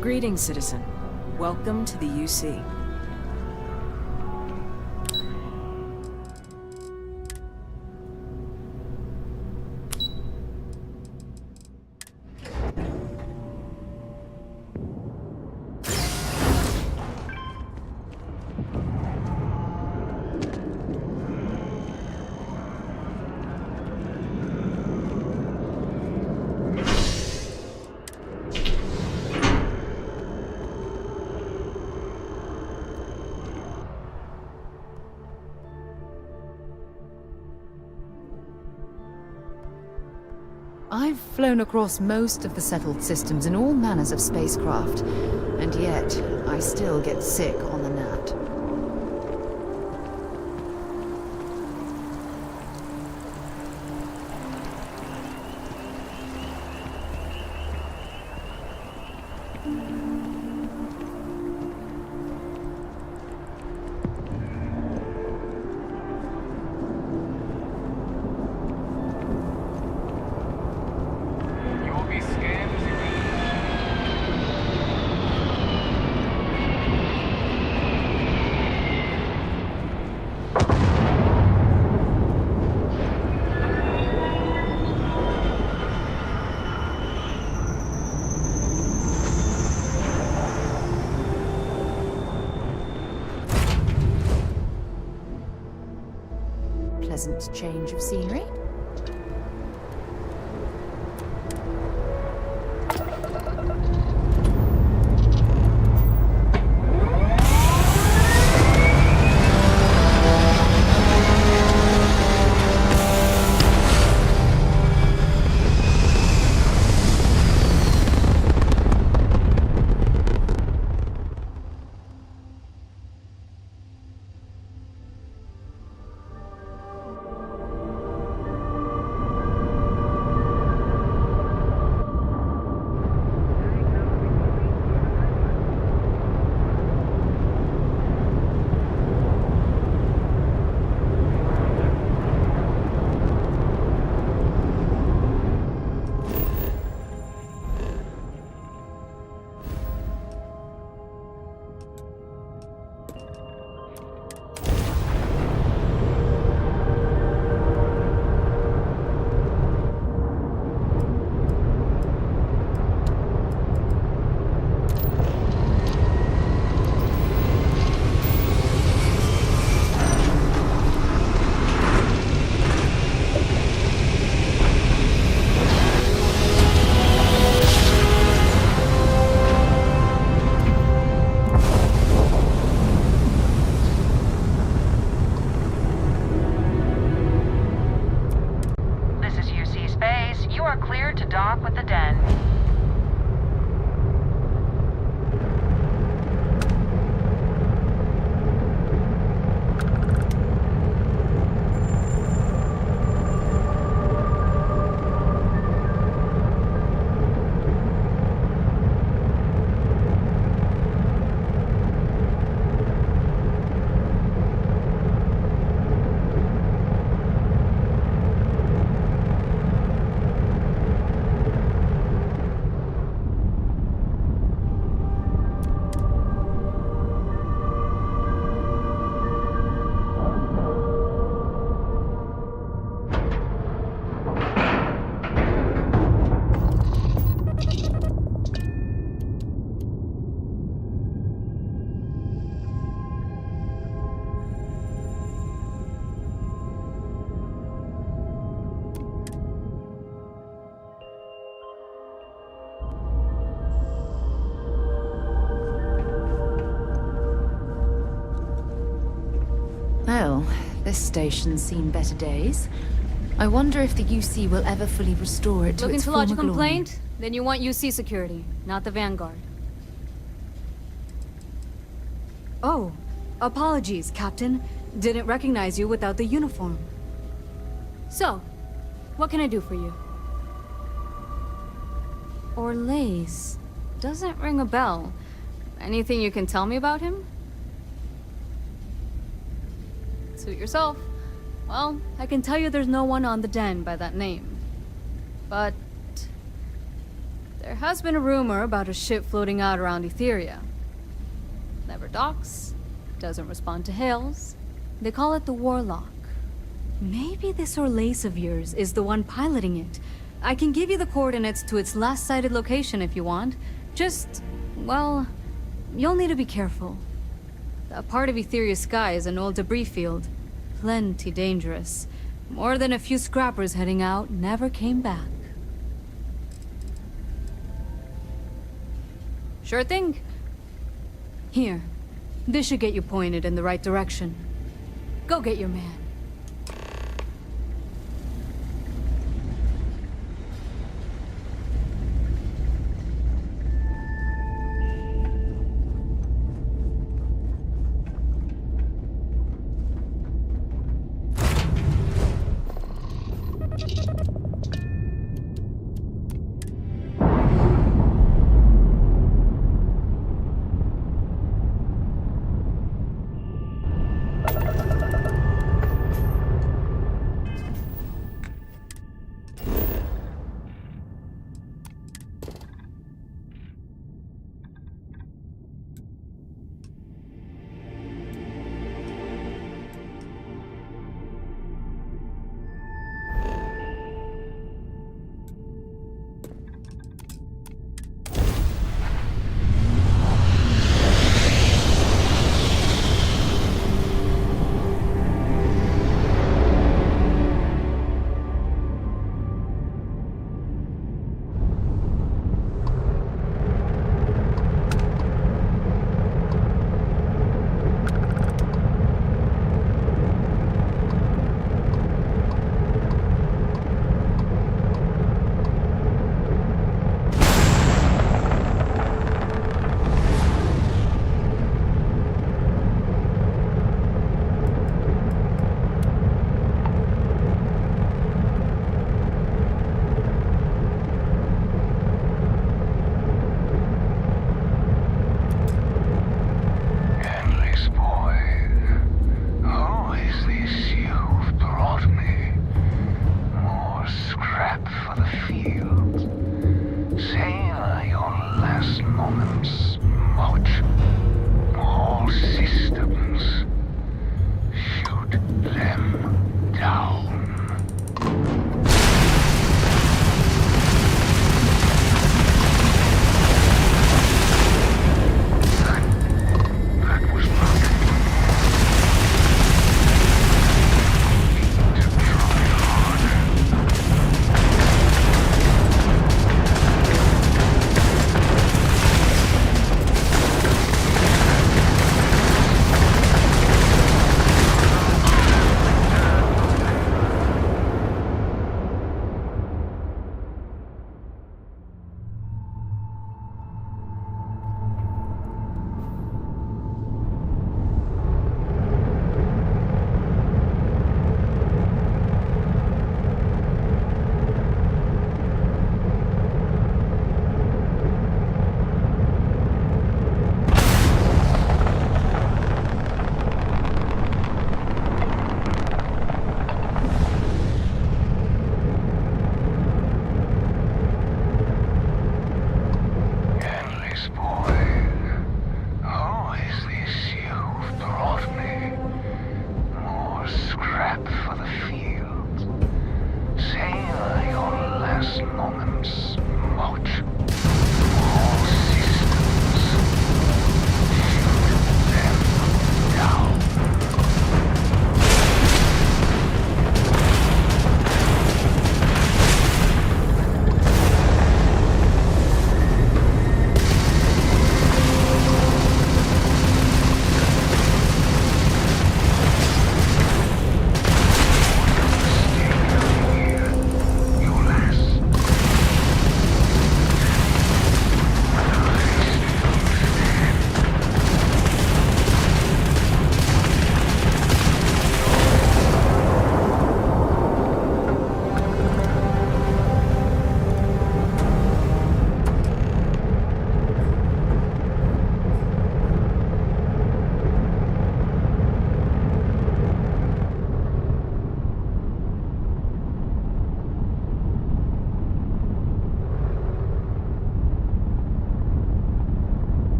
Greetings, citizen. Welcome to the UC. I've flown across most of the settled systems in all manners of spacecraft, and yet I still get sick on the gnat. pleasant change of scenery. Well, this station's seen better days. I wonder if the UC will ever fully restore it to Looking its to former lodge a glory. complaint? Then you want UC security, not the Vanguard. Oh, apologies, Captain. Didn't recognize you without the uniform. So, what can I do for you? Orlaise. Doesn't ring a bell. Anything you can tell me about him? Suit yourself. Well, I can tell you there's no one on the den by that name. But there has been a rumor about a ship floating out around Etheria. Never docks, doesn't respond to hails. They call it the Warlock. Maybe this Orlaise of yours is the one piloting it. I can give you the coordinates to its last sighted location if you want. Just, well, you'll need to be careful. That part of Etheria's sky is an old debris field. Plenty dangerous. More than a few scrappers heading out never came back. Sure thing. Here. This should get you pointed in the right direction. Go get your man.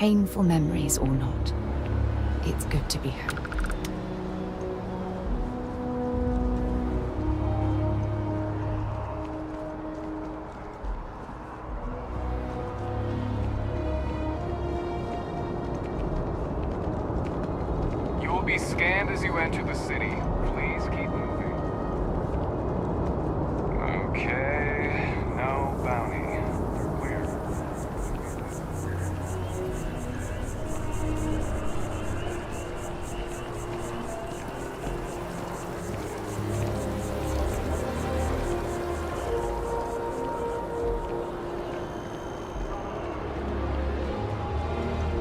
Painful memories or not, it's good to be home. You will be scanned as you enter the city. Please keep moving. Okay, no bounty. You're clear.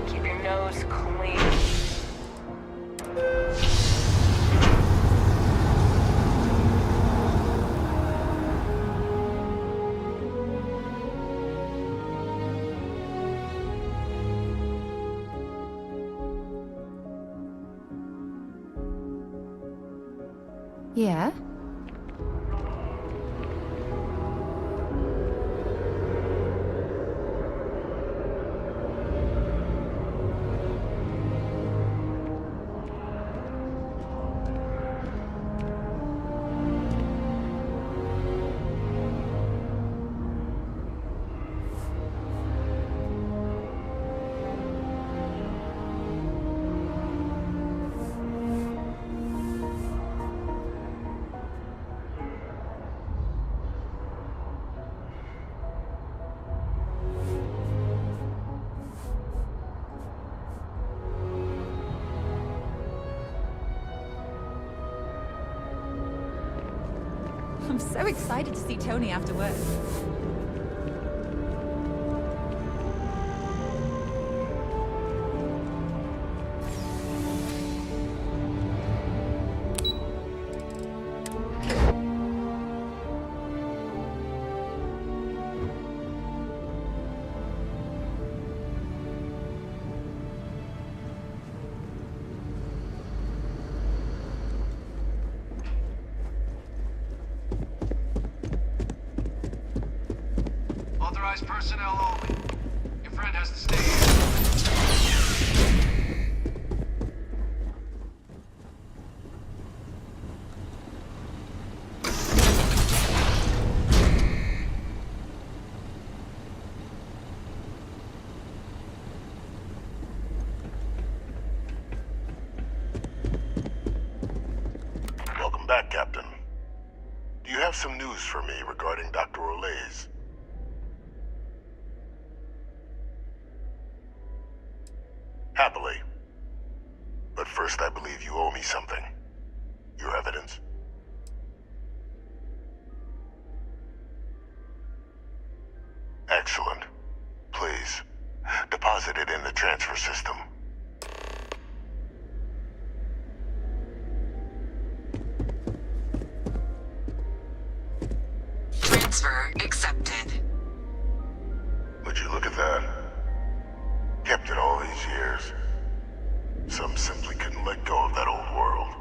Keep your nose clean. Yeah? I'm so excited to see Tony after work. Authorized personnel only. Your friend has to stay Welcome back, Captain. Do you have some news for me regarding Dr. Orlays? Happily. But first, I believe you owe me something. Your evidence. Excellent. Please, deposit it in the transfer system. Transfer accepted. Would you look at that? Kept it all these years. Some simply couldn't let go of that old world.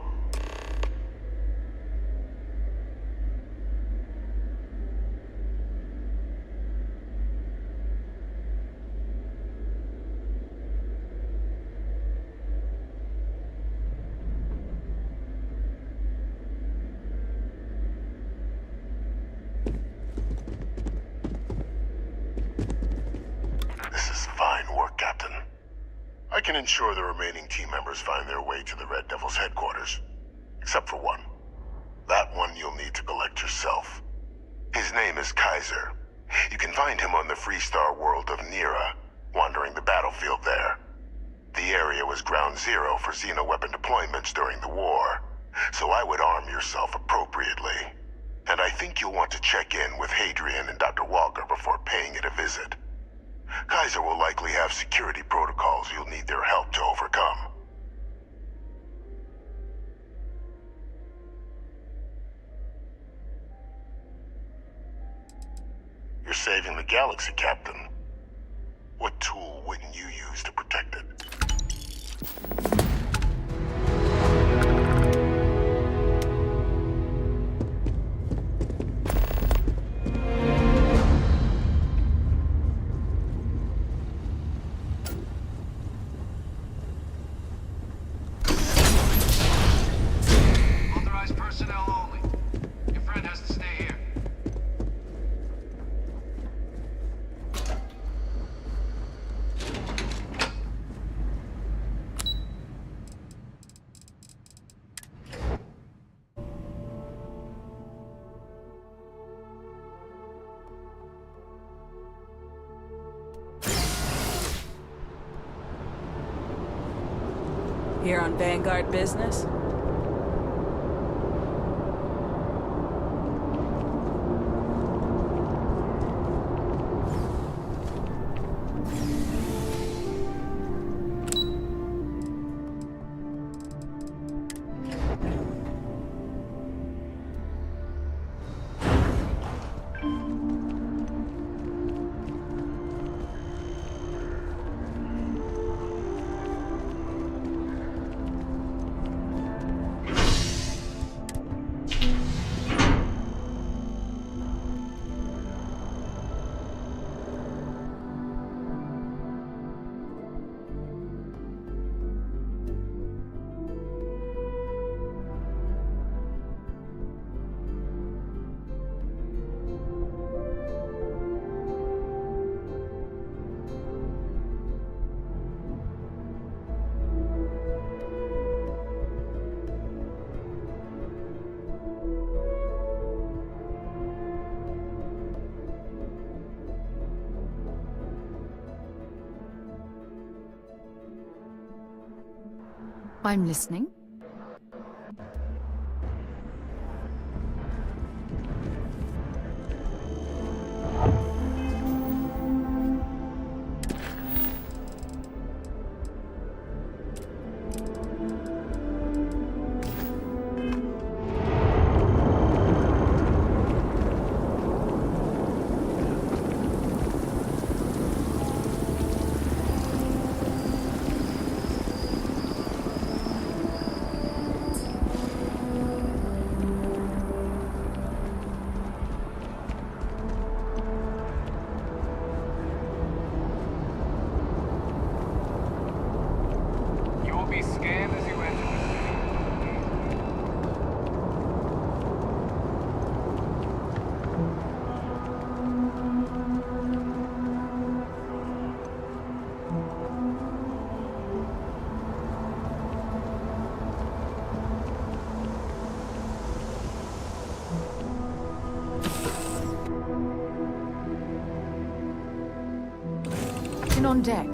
This is fine work, Captain. I can ensure the remaining team members find their way to the Red Devil's headquarters. Except for one. That one you'll need to collect yourself. His name is Kaiser. You can find him on the Freestar world of Nira, wandering the battlefield there. The area was ground zero for xeno-weapon deployments during the war, so I would arm yourself appropriately. And I think you'll want to check in with Hadrian and Dr. Walker before paying it a visit. Kaiser will likely have security protocols you'll need their help to overcome. You're saving the galaxy, Captain. What tool wouldn't you use to protect it? Here on Vanguard business? I'm listening. Be scanned as you enter the city. In on deck.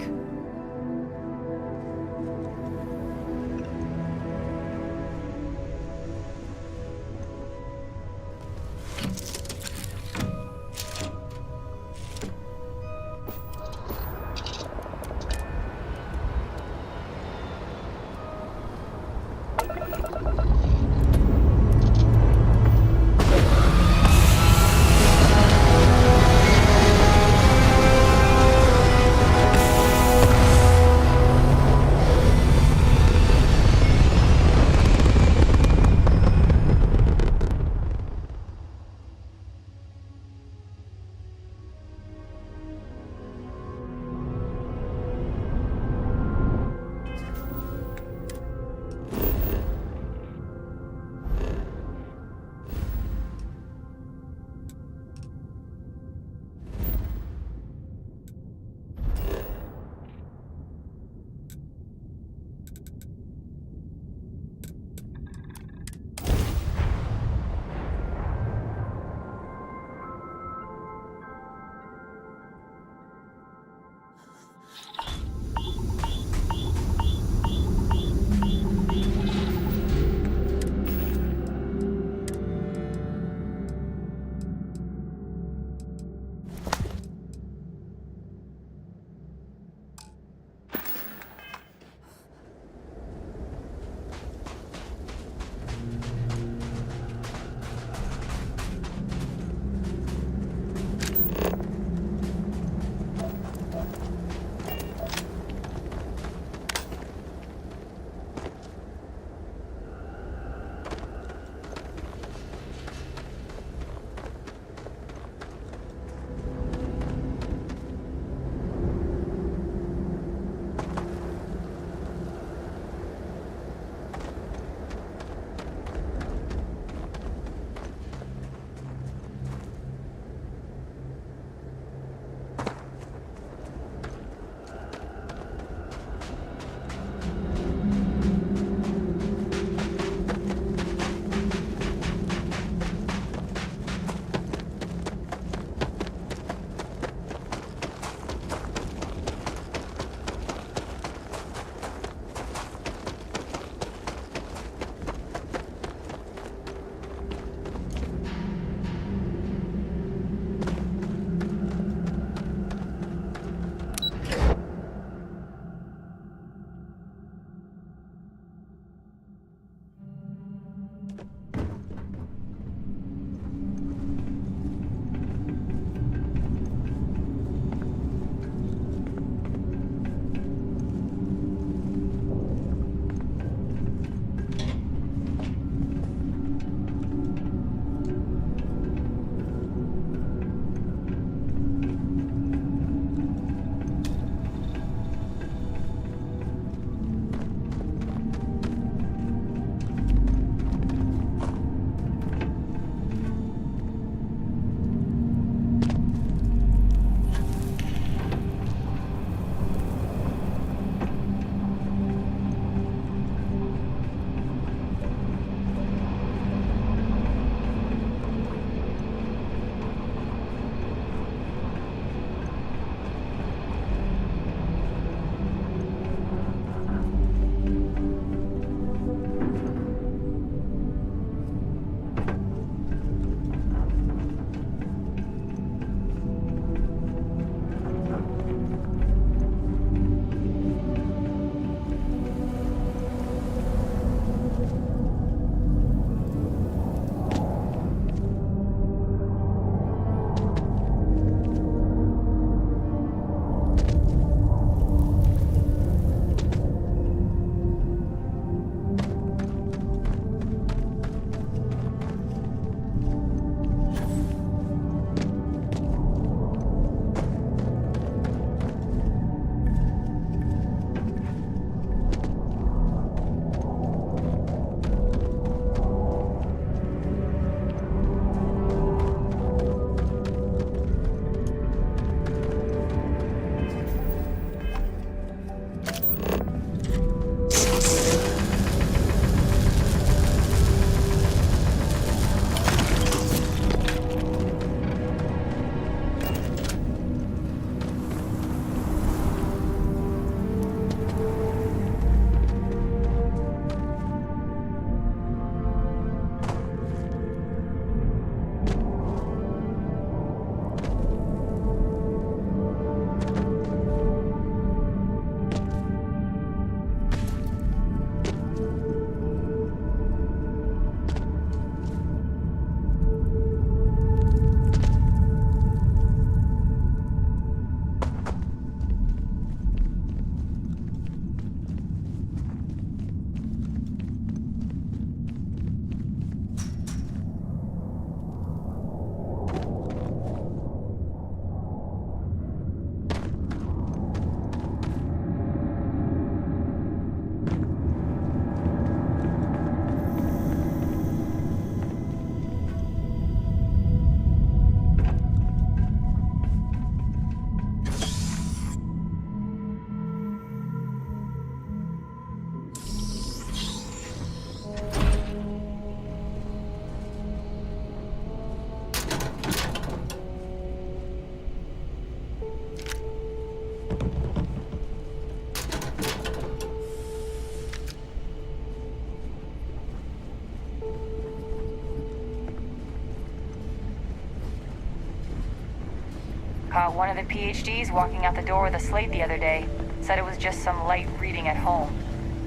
Caught one of the PhDs walking out the door with a slate the other day. Said it was just some light reading at home.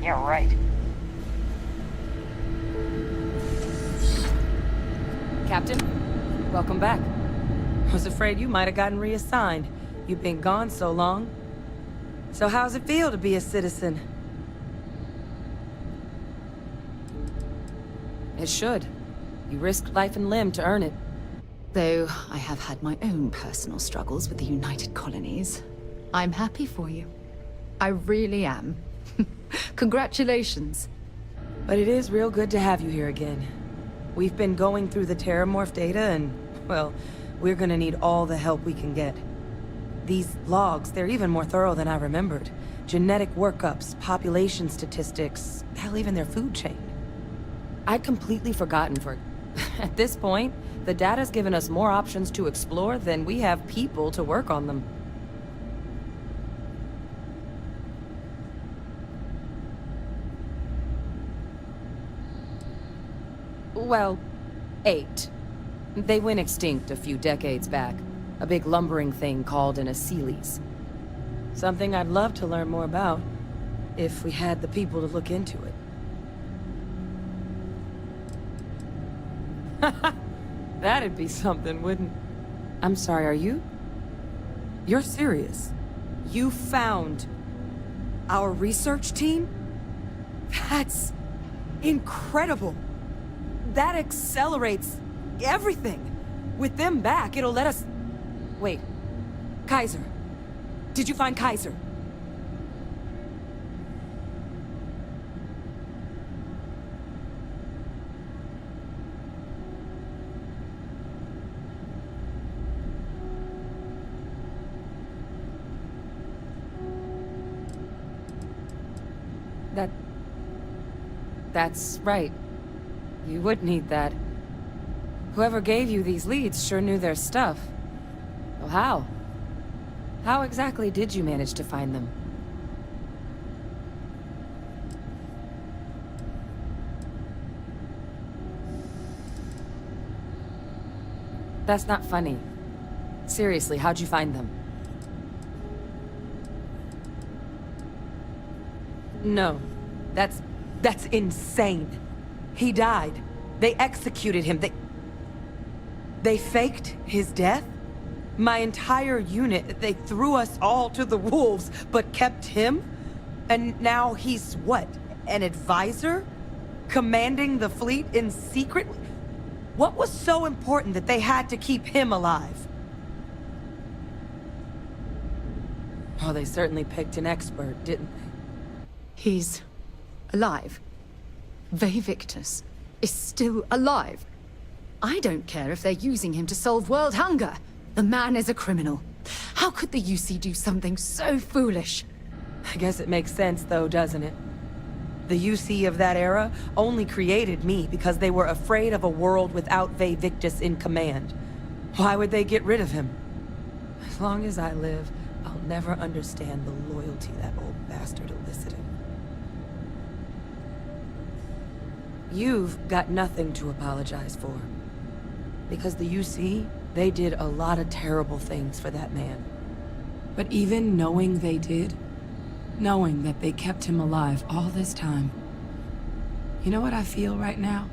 Yeah, right. Captain, welcome back. I was afraid you might have gotten reassigned. You've been gone so long. So how's it feel to be a citizen? It should. You risked life and limb to earn it. Though I have had my own personal struggles with the United Colonies, I'm happy for you. I really am. Congratulations. But it is real good to have you here again. We've been going through the Terramorph data and, well, we're gonna need all the help we can get. These logs, they're even more thorough than I remembered. Genetic workups, population statistics, hell, even their food chain. I'd completely forgotten at this point, the data's given us more options to explore than we have people to work on them. Well, 8. They went extinct a few decades back. A big lumbering thing called an Aceles. Something I'd love to learn more about, if we had the people to look into it. That'd be something, wouldn't... I'm sorry, are you? You're serious? You found our research team? That's incredible. That accelerates everything. With them back, it'll let us... Wait. Kaiser. Did you find Kaiser? That's right. You would need that. Whoever gave you these leads sure knew their stuff. Well, how? How exactly did you manage to find them? That's not funny. Seriously, how'd you find them? No. That's insane. He died. They executed him. They faked his death? My entire unit, they threw us all to the wolves, but kept him? And now he's what? An advisor? Commanding the fleet in secret? What was so important that they had to keep him alive? Oh, they certainly picked an expert, didn't they? He's alive. Ve Victus is still alive. I don't care if they're using him to solve world hunger. The man is a criminal. How could the UC do something so foolish? I guess it makes sense though, doesn't it? The UC of that era only created me because they were afraid of a world without Ve Victus in command. Why would they get rid of him? As long as I live, I'll never understand the loyalty that old bastard elicited. You've got nothing to apologize for. Because the UC, they did a lot of terrible things for that man. But even knowing they did, knowing that they kept him alive all this time, you know what I feel right now?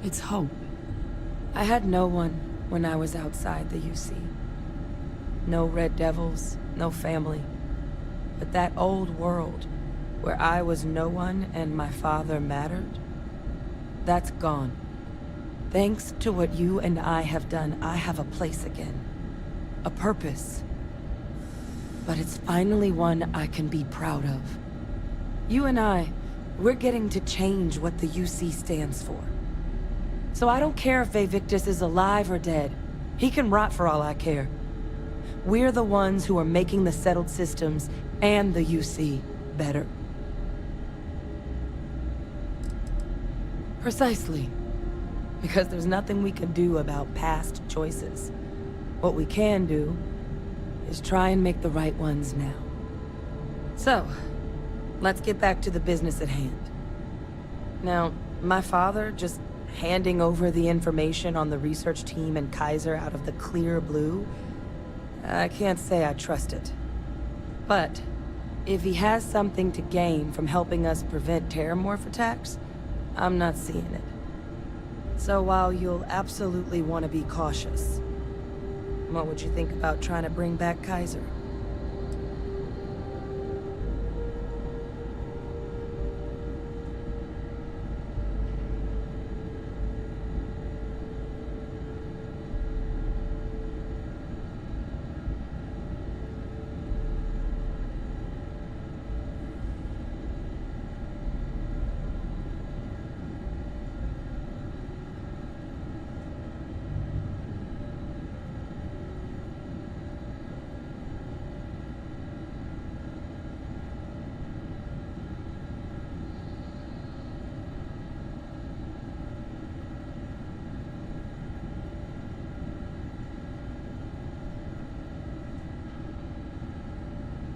It's hope. I had no one when I was outside the UC. No Red Devils, no family. But that old world, where I was no one and my father mattered, that's gone. Thanks to what you and I have done, I have a place again. A purpose. But it's finally one I can be proud of. You and we're getting to change what the UC stands for. So I don't care if Ve Victus is alive or dead. He can rot for all I care. We're the ones who are making the settled systems and the UC better. Precisely. Because there's nothing we can do about past choices. What we can do is try and make the right ones now. So, let's get back to the business at hand. Now, my father just handing over the information on the research team and Kaiser out of the clear blue, I can't say I trust it. But if he has something to gain from helping us prevent terramorph attacks, I'm not seeing it. So while you'll absolutely want to be cautious, what would you think about trying to bring back Kaiser?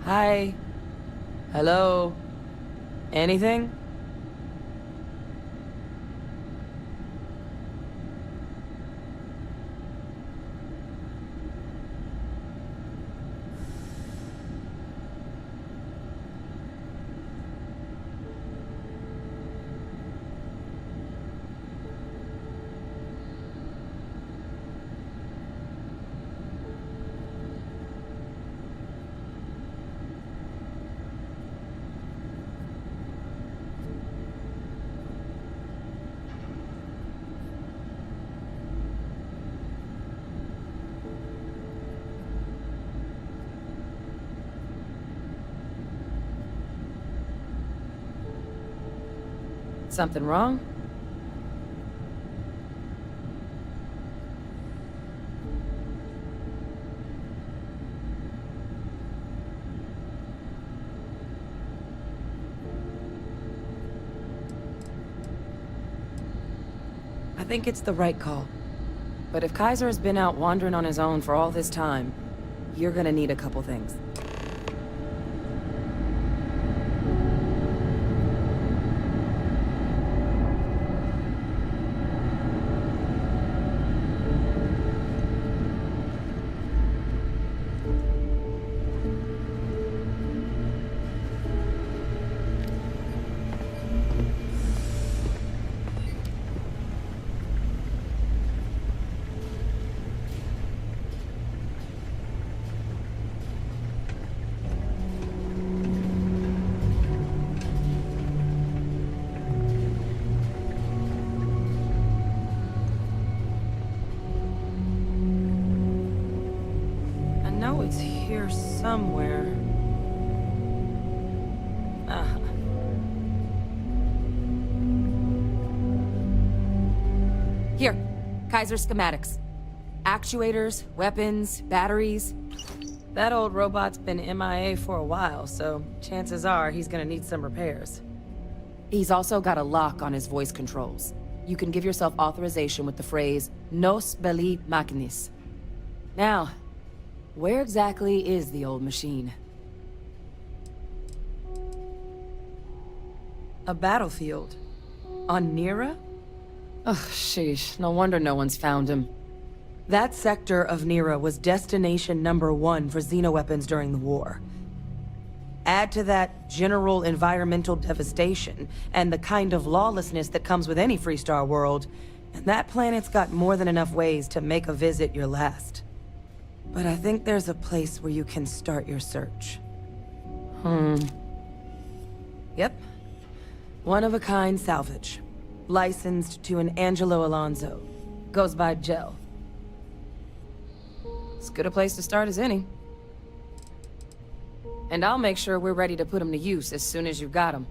Hi. Hello. Anything? Something wrong? I think it's the right call. But if Kaiser has been out wandering on his own for all this time, you're gonna need a couple things. It's here somewhere. Here, Kaiser schematics. Actuators, weapons, batteries. That old robot's been MIA for a while, so chances are he's gonna need some repairs. He's also got a lock on his voice controls. You can give yourself authorization with the phrase, Nos belli machinis. Now, where exactly is the old machine? A battlefield? On Nira? Ugh, sheesh. No wonder no one's found him. That sector of Nira was destination #1 for xenoweapons during the war. Add to that general environmental devastation, and the kind of lawlessness that comes with any Freestar world, and that planet's got more than enough ways to make a visit your last. But I think there's a place where you can start your search. Yep. One-of-a-kind salvage. Licensed to an Angelo Alonso. Goes by Gel. As good a place to start as any. And I'll make sure we're ready to put him to use as soon as you got him.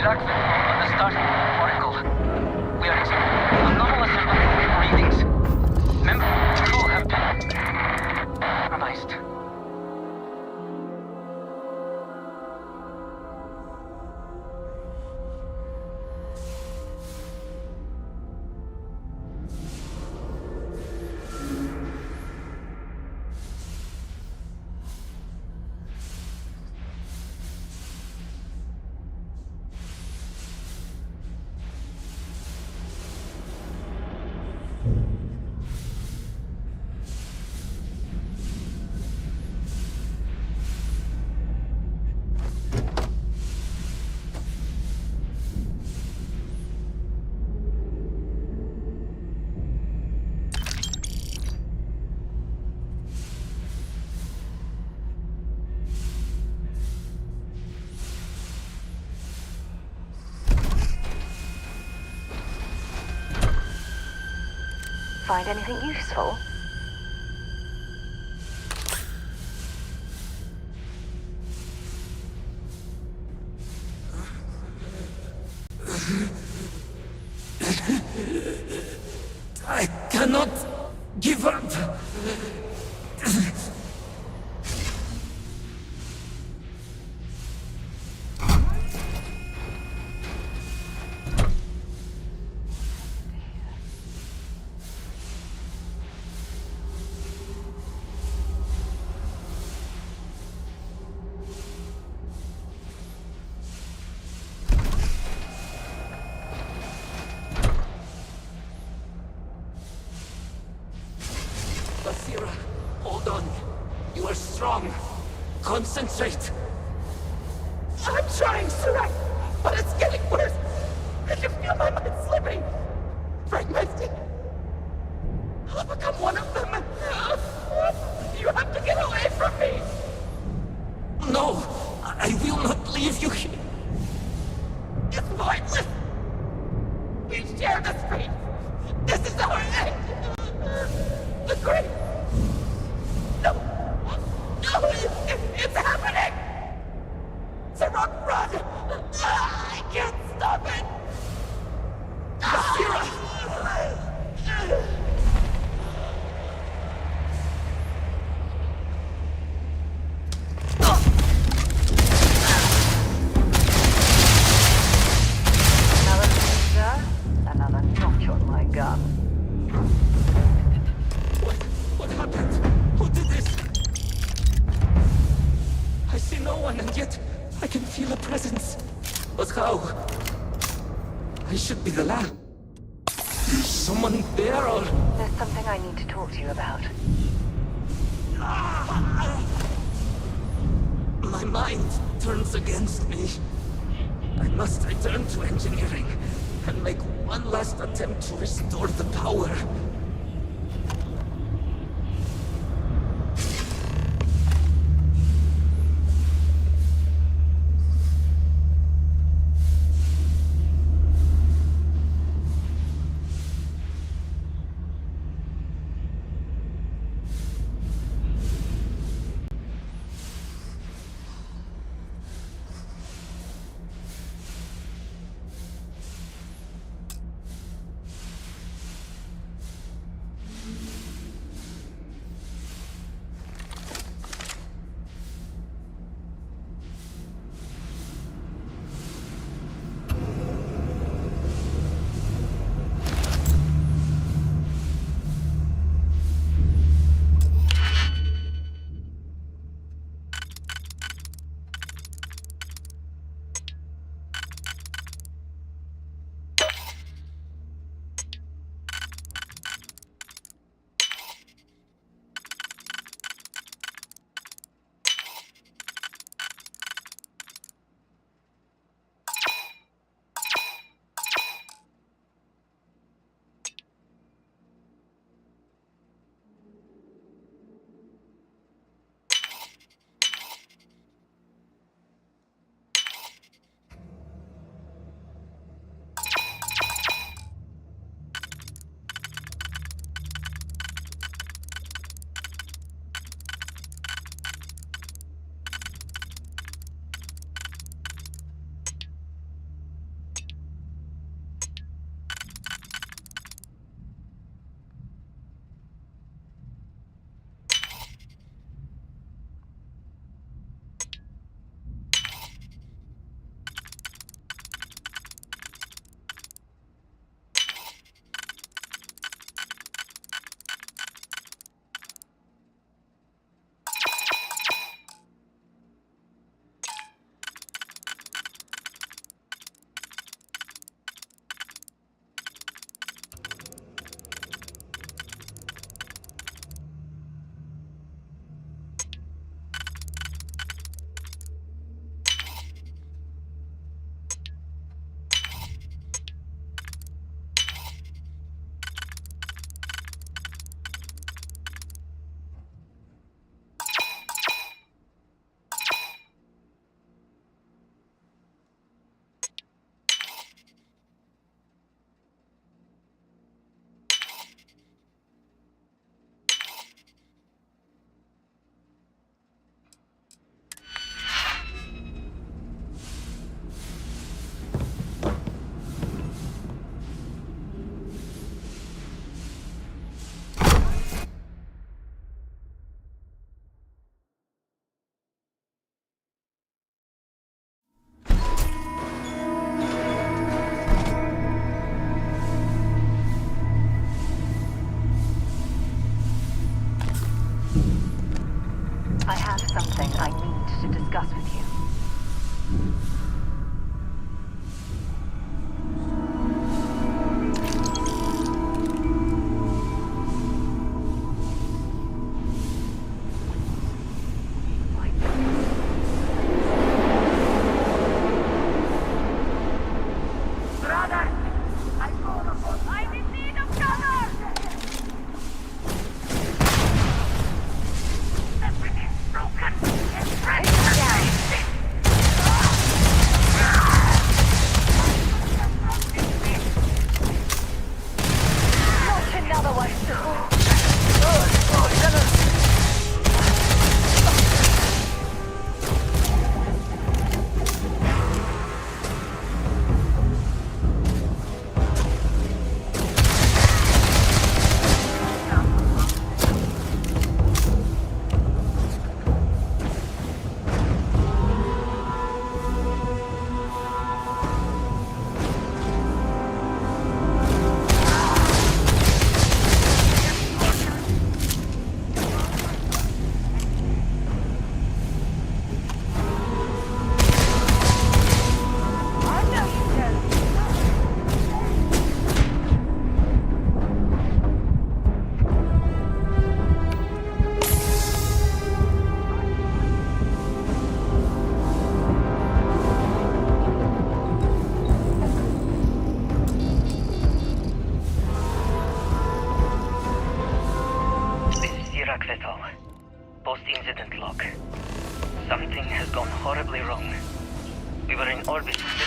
extract on the Starfield oracle. We are expecting anomalous readings. Members of the crew have been compromised. Find anything useful? I cannot give up. Basira, hold on. You are strong. Concentrate. I'm trying, Surak, but it's getting worse. I can feel my mind slipping. Fragmented. I'll become one of them. You have to get away from me. No, I will not leave you here. It's pointless. We share this fate. This is our end. The great... No! No! It's happening! Sarok, run! I can't stop it! Basira! Another pizza, another notch on my gun. What happened? Who did this? I see no one, and yet I can feel a presence. But how? I should be the lab. Someone there, or... There's something I need to talk to you about. My mind turns against me. I must return to engineering and make one last attempt to restore the power.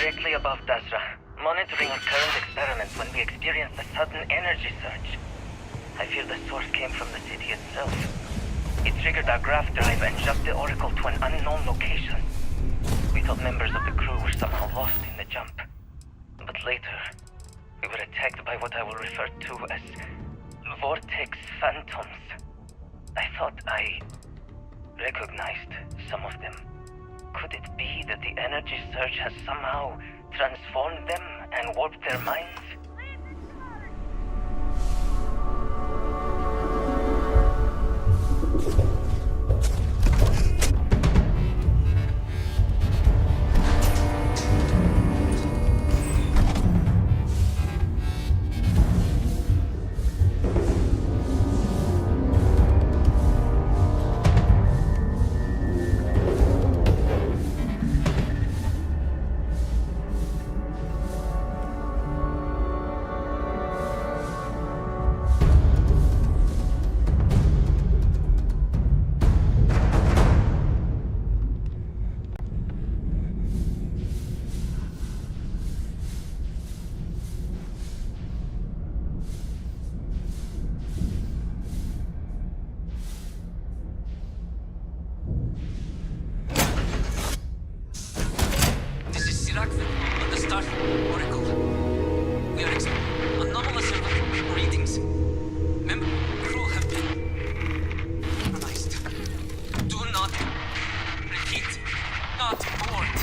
directly above Dasra, monitoring our current experiments when we experienced a sudden energy surge. I fear the source came from the city itself. It triggered our graph drive and shoved the Oracle to an unknown location. We thought members of the crew were somehow lost in the jump. But later, we were attacked by what I will refer to as Vortex Phantoms. I thought I recognized some of them. Could it be that the energy surge has somehow transformed them and warped their minds? On the Starfield Oracle. We are anomalous readings. Member crew have been compromised. Do not repeat. Not board.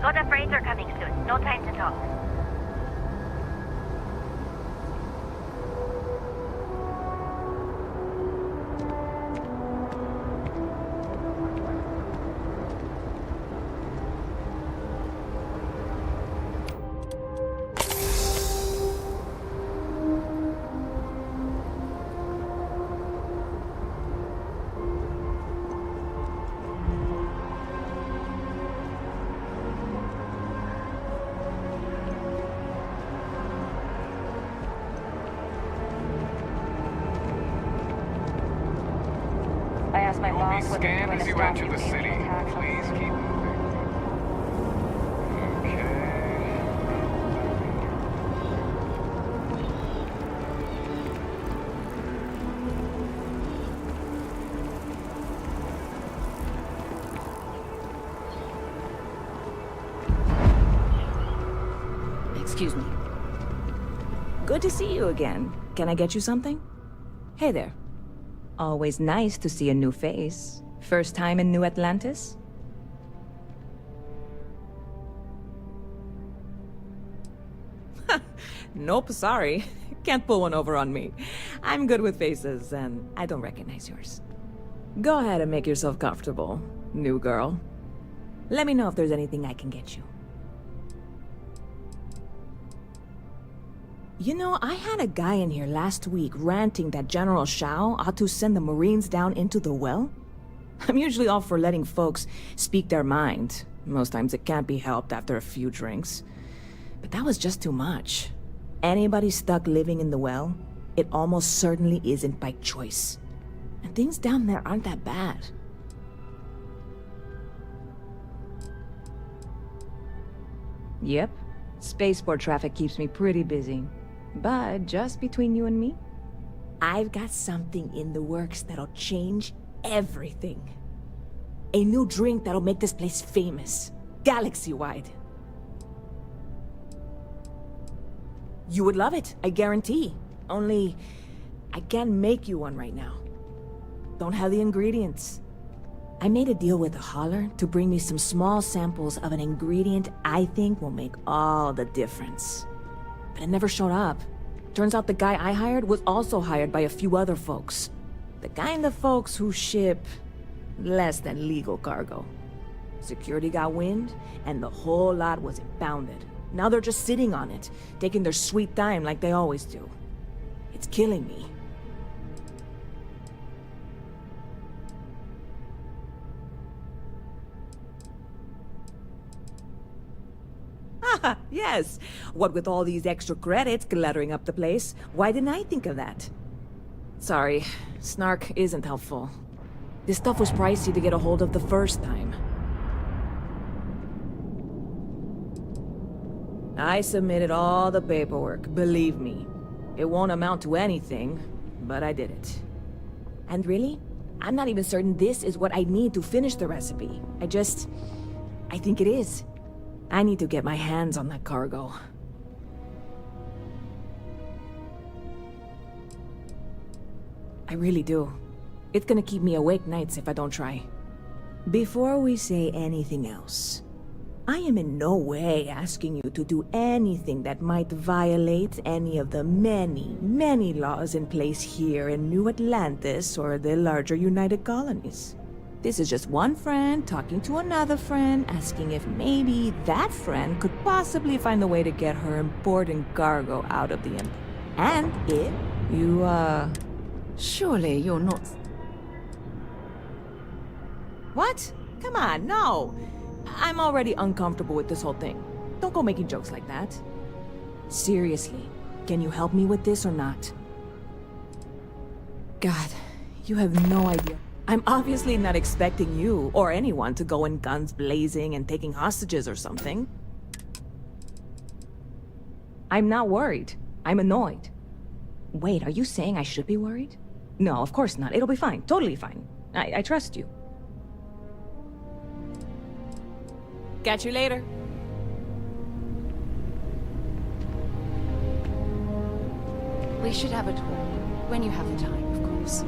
Soda freights are coming soon. No time to talk. I asked my boss You'll what be they're scanned doing as to you stop enter you the being city. attacked. Please keep moving. Excuse me. Good to see you again. Can I get you something? Hey there. Always nice to see a new face. First time in New Atlantis? Nope, sorry. Can't pull one over on me. I'm good with faces, and I don't recognize yours. Go ahead and make yourself comfortable, new girl. Let me know if there's anything I can get you. You know, I had a guy in here last week ranting that General Shao ought to send the Marines down into the well. I'm usually all for letting folks speak their mind. Most times it can't be helped after a few drinks. But that was just too much. Anybody stuck living in the well, it almost certainly isn't by choice. And things down there aren't that bad. Yep. Spaceport traffic keeps me pretty busy. But just between you and me, I've got something in the works that'll change everything. A new drink that'll make this place famous. Galaxy-wide. You would love it, I guarantee. Only, I can't make you one right now. Don't have the ingredients. I made a deal with the hauler to bring me some small samples of an ingredient I think will make all the difference. But it never showed up. Turns out the guy I hired was also hired by a few other folks. The kind of folks who ship less than legal cargo. Security got wind, and the whole lot was impounded. Now they're just sitting on it, taking their sweet time like they always do. It's killing me. Ah, yes. What with all these extra credits cluttering up the place, why didn't I think of that? Sorry, snark isn't helpful. This stuff was pricey to get a hold of the first time. I submitted all the paperwork, believe me. It won't amount to anything, but I did it. And really, I'm not even certain this is what I need to finish the recipe. I think it is. I need to get my hands on that cargo. I really do. It's gonna keep me awake nights if I don't try. Before we say anything else, I am in no way asking you to do anything that might violate any of the many, many laws in place here in New Atlantis or the larger United Colonies. This is just one friend talking to another friend, asking if maybe that friend could possibly find a way to get her important cargo out of the Empire. And if you, Surely you're not... What? Come on, no! I'm already uncomfortable with this whole thing. Don't go making jokes like that. Seriously, can you help me with this or not? God, you have no idea. I'm obviously not expecting you or anyone to go in guns blazing and taking hostages or something. I'm not worried. I'm annoyed. Wait, are you saying I should be worried? No, of course not. It'll be fine. Totally fine. I trust you. Catch you later. We should have a talk. When you have the time, of course.